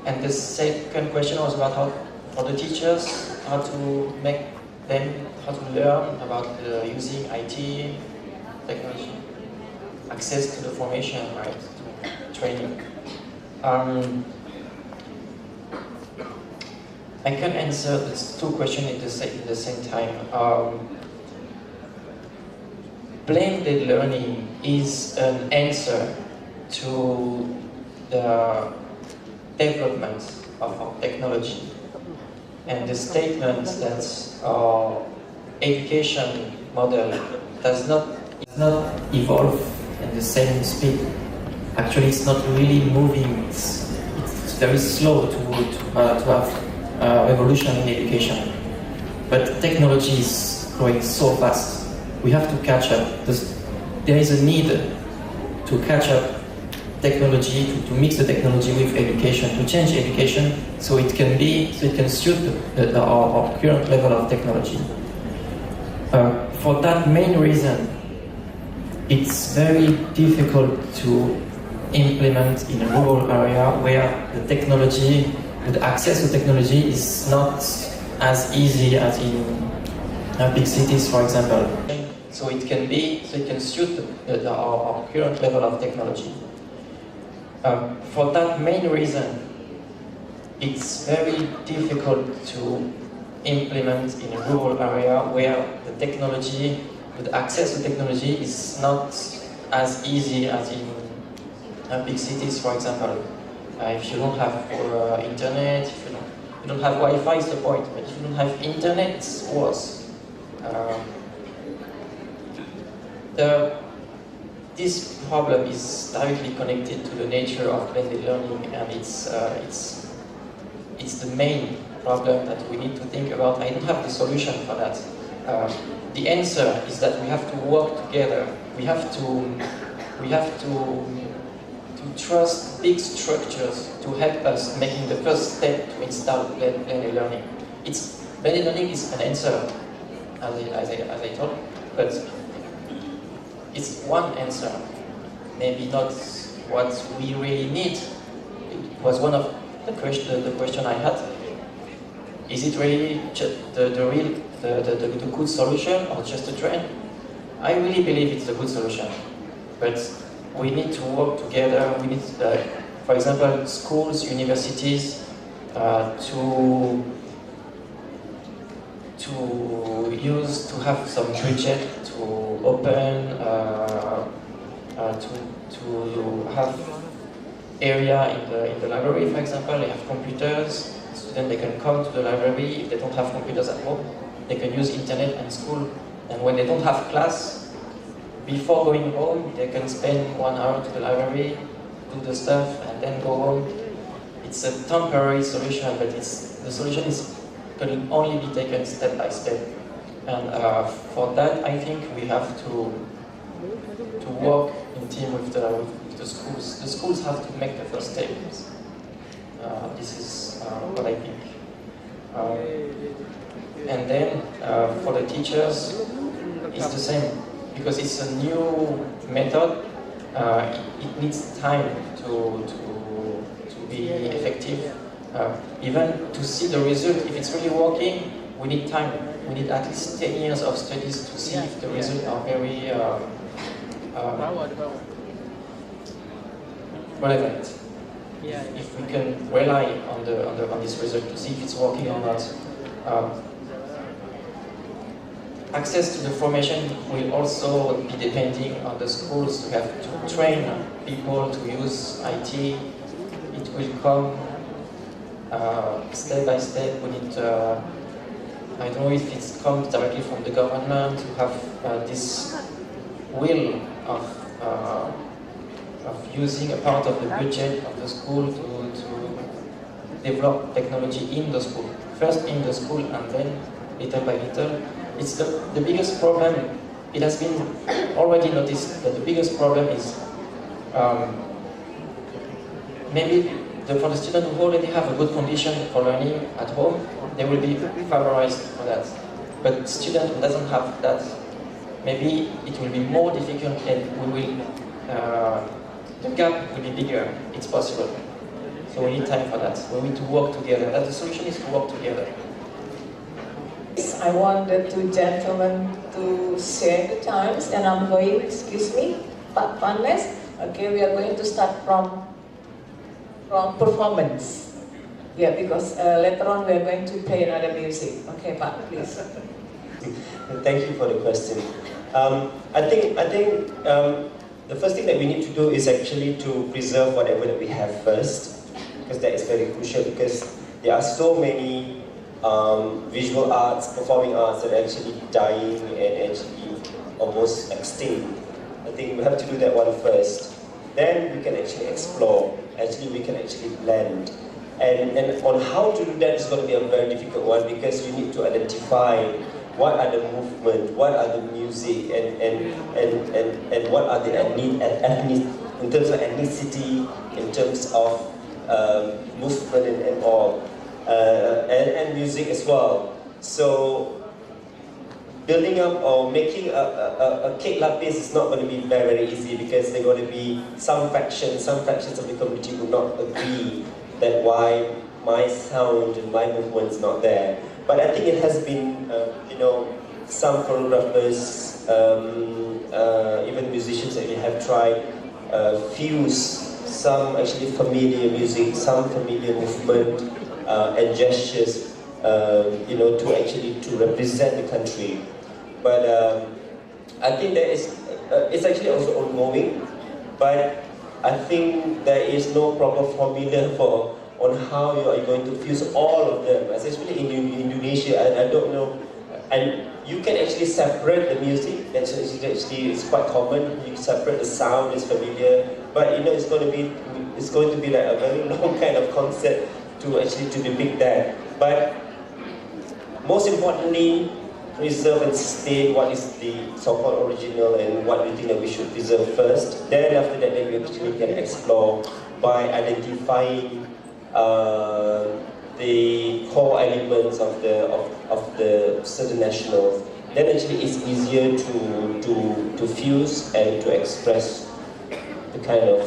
And the second question was about how, for the teachers, how to make them, how to learn about using IT, technology, access to the formation, right, to training. I can answer these two questions at the same time. Blended learning is an answer to the development of our technology, and the statement that our education model does not evolve at the same speed. Actually, it's not really moving. It's very slow to have evolution in education. But technology is growing so fast. We have to catch up. There is a need to catch up technology, to mix the technology with education, to change education so it can suit our current level of technology. For that main reason, it's very difficult to implement in a rural area where the technology, the access to technology is not as easy as in big cities, for example. So it can suit our current level of technology. For that main reason, it's very difficult to implement in a rural area where the technology, the access to technology is not as easy as in big cities, for example. If you don't have internet, if you don't have Wi-Fi, is the point. But if you don't have internet, it's worse. This problem is directly connected to the nature of blended learning, and it's the main problem that we need to think about. I don't have the solution for that. The answer is that we have to work together. We have to trust big structures to help us making the first step to install blended learning. Blended learning is an answer, as I told, but it's one answer, maybe not what we really need. It was one of the question I had. Is it really the good solution or just a trend? I really believe it's a good solution, but we need to work together. We need, for example, schools, universities, to have some budget to open, to have area in the library, for example. They have computers. Students, they can come to the library. If they don't have computers at home, they can use internet and school. And when they don't have class, before going home, they can spend 1 hour to the library, do the stuff, and then go home. It's a temporary solution, but the solution can only be taken step by step. And for that, I think we have to work in team with the schools. The schools have to make the first steps. This is what I think. And then for the teachers, it's the same, because it's a new method. It needs time to be effective. Even to see the result, if it's really working, we need time. We need at least 10 years of studies to see if the results are very relevant. If we can rely on this result to see if it's working or not. Access to the formation will also be depending on the schools to have to train people to use IT. It will come step by step. We need I don't know if it comes directly from the government to have this will of using a part of the budget of the school to develop technology in the school. first in the school and then little by little. It's the biggest problem. It has been already noticed that the biggest problem is maybe for the students who already have a good condition for learning at home, they will be favorized for that. But student who doesn't have that, maybe it will be more difficult and the gap will be bigger. It's possible. So we need time for that. We need to work together. That the solution is to work together. I want the two gentlemen to share the times, and I'm going, excuse me, Pak Panes. Okay, we are going to start from performance. Yeah, because later on we are going to play another music. Okay, Pak, please. Thank you for the question. I think the first thing that we need to do is actually to preserve whatever that we have first, because that is very crucial, because there are so many visual arts, performing arts that are actually dying and actually almost extinct. I think we have to do that one first. Then we can actually explore, we can actually blend. And on how to do that is going to be a very difficult one, because you need to identify what are the movement, what are the music, and what are the ethnic, in terms of ethnicity, in terms of movement and all, and music as well. So building up or making a cake lapis is not going to be very, very easy, because there are going to be some factions of the community will not agree that why my sound and my movement is not there. But I think it has been, some choreographers, even musicians that we have tried, fuse some actually familiar music, some familiar movement and gestures, to actually to represent the country. But I think there is, it's actually also ongoing, but I think there is no proper formula on how you are going to fuse all of them, especially in Indonesia. I don't know, and you can actually separate the music. That's actually it's quite common. You separate the sound, it's familiar, but it's going to be like a very long kind of concept to depict that. But most importantly, preserve and sustain what is the so-called original and what we think that we should preserve first. Then after that, we actually can explore by identifying the core elements of the certain nationals. Then actually it's easier to fuse and to express the kind of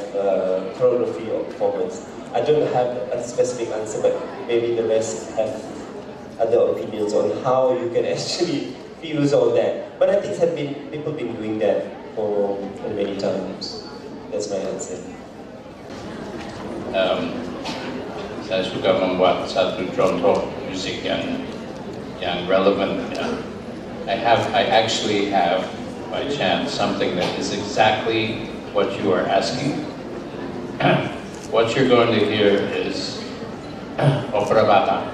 choreography or performance. I don't have a specific answer, but maybe the rest have other opinions on how you can actually fuse all that. But I think people have been doing that for many times. That's my answer. Saya suka membuat satu contoh musik yang relevant. I actually have, by chance, something that is exactly what you are asking. What you're going to hear is opera bata.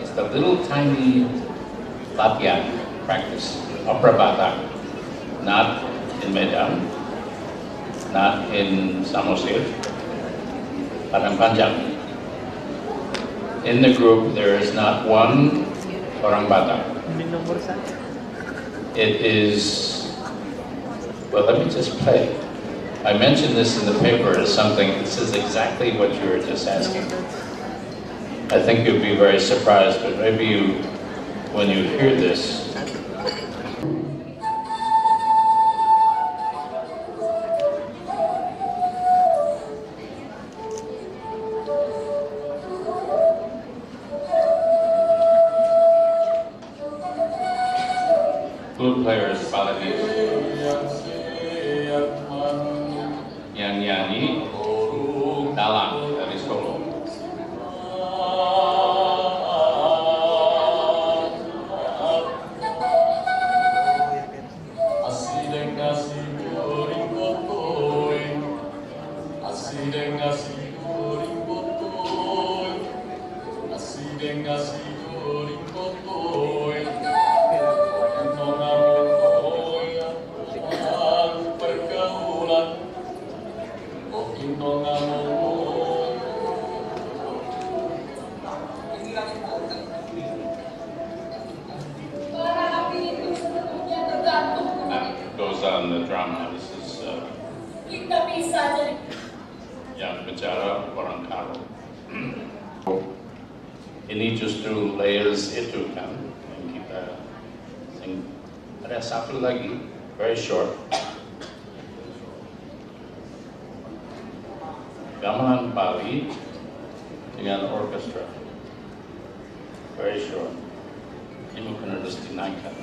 It's the little tiny latihan practice, opera bata. Not in Medan, not in Samosir, Padang Panjang. In the group, there is not one orang Batak. It is, well, let me just play. I mentioned this in the paper as something, this is exactly what you were just asking. I think you'll be very surprised, but maybe when you hear this, flute player is Balinese. Yang nyanyi dalang dari Solo. yang bicara orang karo. Ini justru layers itu kan yang kita ada satu lagi very short. Gamelan Bali dengan orkestra very short. Ini mungkin harus dinaikkan.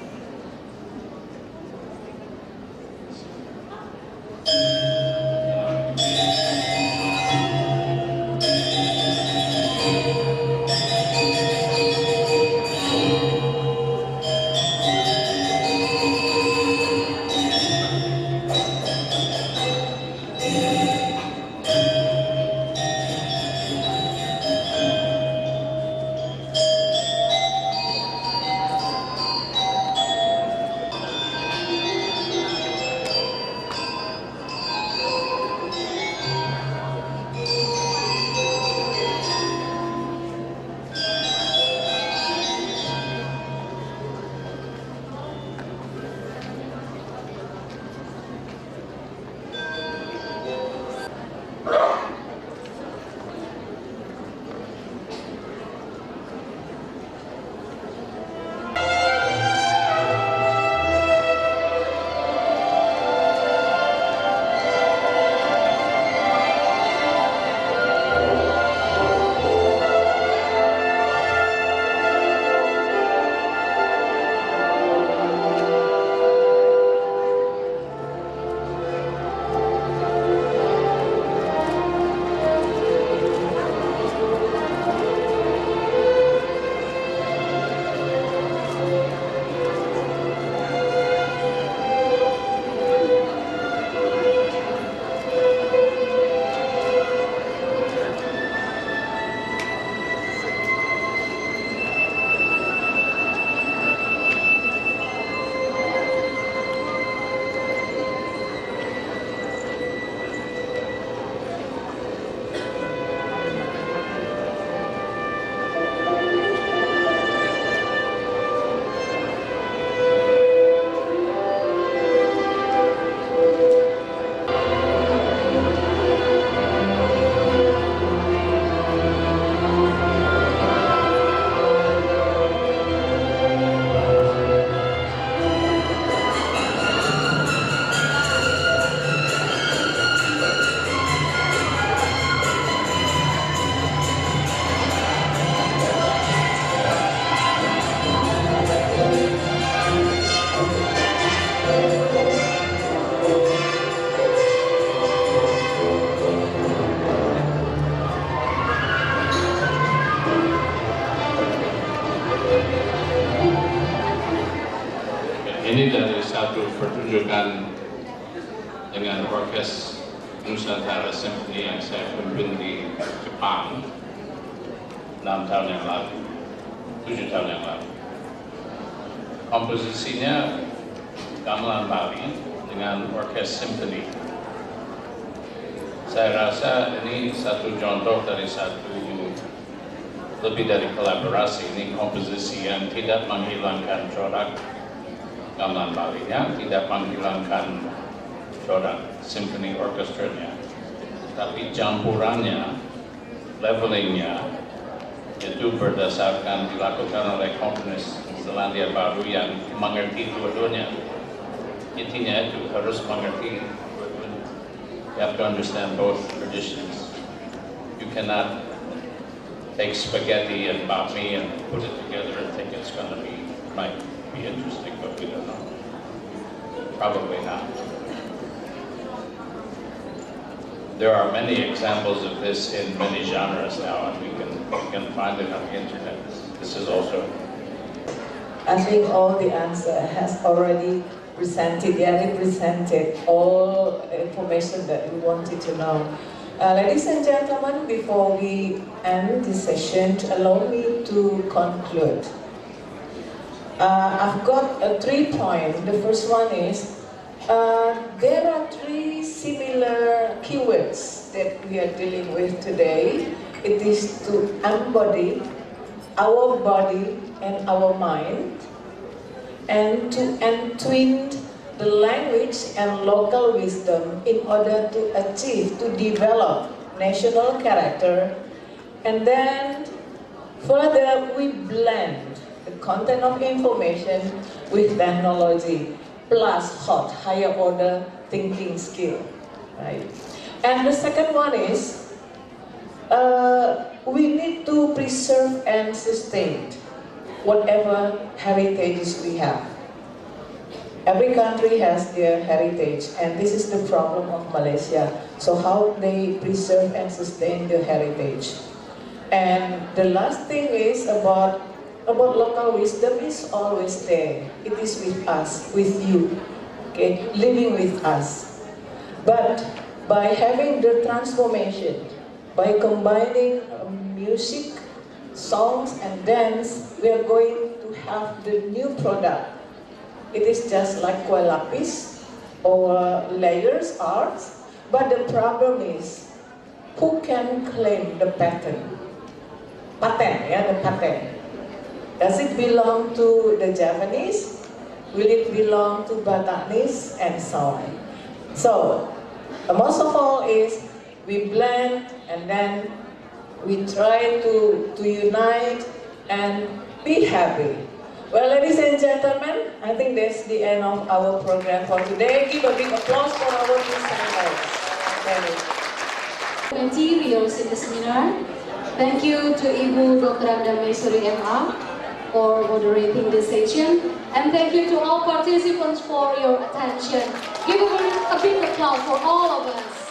Ini dari satu pertunjukan dengan orkes Nusantara Symphony yang saya pimpin di Jepang 6 tahun yang lalu, 7 tahun yang lalu. Komposisinya gamelan Bali dengan orkes Symphony. Saya rasa ini satu contoh dari satu lebih dari kolaborasi. Ini komposisi yang tidak menghilangkan corak gamelan Bali-nya, tidak menghilangkan corak symphony orkestranya, tapi campurannya, levelingnya itu berdasarkan dilakukan oleh komponis Selandia Baru yang mengerti dua-duanya. Intinya itu harus mengerti dua-duanya. You have to understand both traditions. You cannot take spaghetti and bami and put it together and think it's going to might be interesting, but we don't know. Probably not. There are many examples of this in many genres now, and we can find it on the internet. This is also. I think all the answer has already presented, represented all information that we wanted to know. Ladies and gentlemen, before we end this session, allow me to conclude. I've got 3 points. The first one is there are 3 similar keywords that we are dealing with today. It is to embody our body and our mind, and to entwin the language and local wisdom in order to achieve, to develop national character. And then further, we blend the content of information with technology, plus higher order thinking skill, right? And the second one is, we need to preserve and sustain whatever heritages we have. Every country has their heritage, and this is the problem of Malaysia. So how they preserve and sustain their heritage. And the last thing is about local wisdom is always there. It is with us, with you, okay, living with us. But by having the transformation, by combining music, songs, and dance, we are going to have the new product. It is just like kue lapis or layers arts, but the problem is, who can claim the patent? The patent. Does it belong to the Japanese? Will it belong to Bataknis? And so on. So, most of all is, we blend and then we try to unite and be happy. Well, ladies and gentlemen, I think that's the end of our program for today. Give a big applause for our presenters. Materials in the seminar. Thank you to Ibu Dr. M.Hum for moderating this session. And thank you to all participants for your attention. Give a big applause for all of us.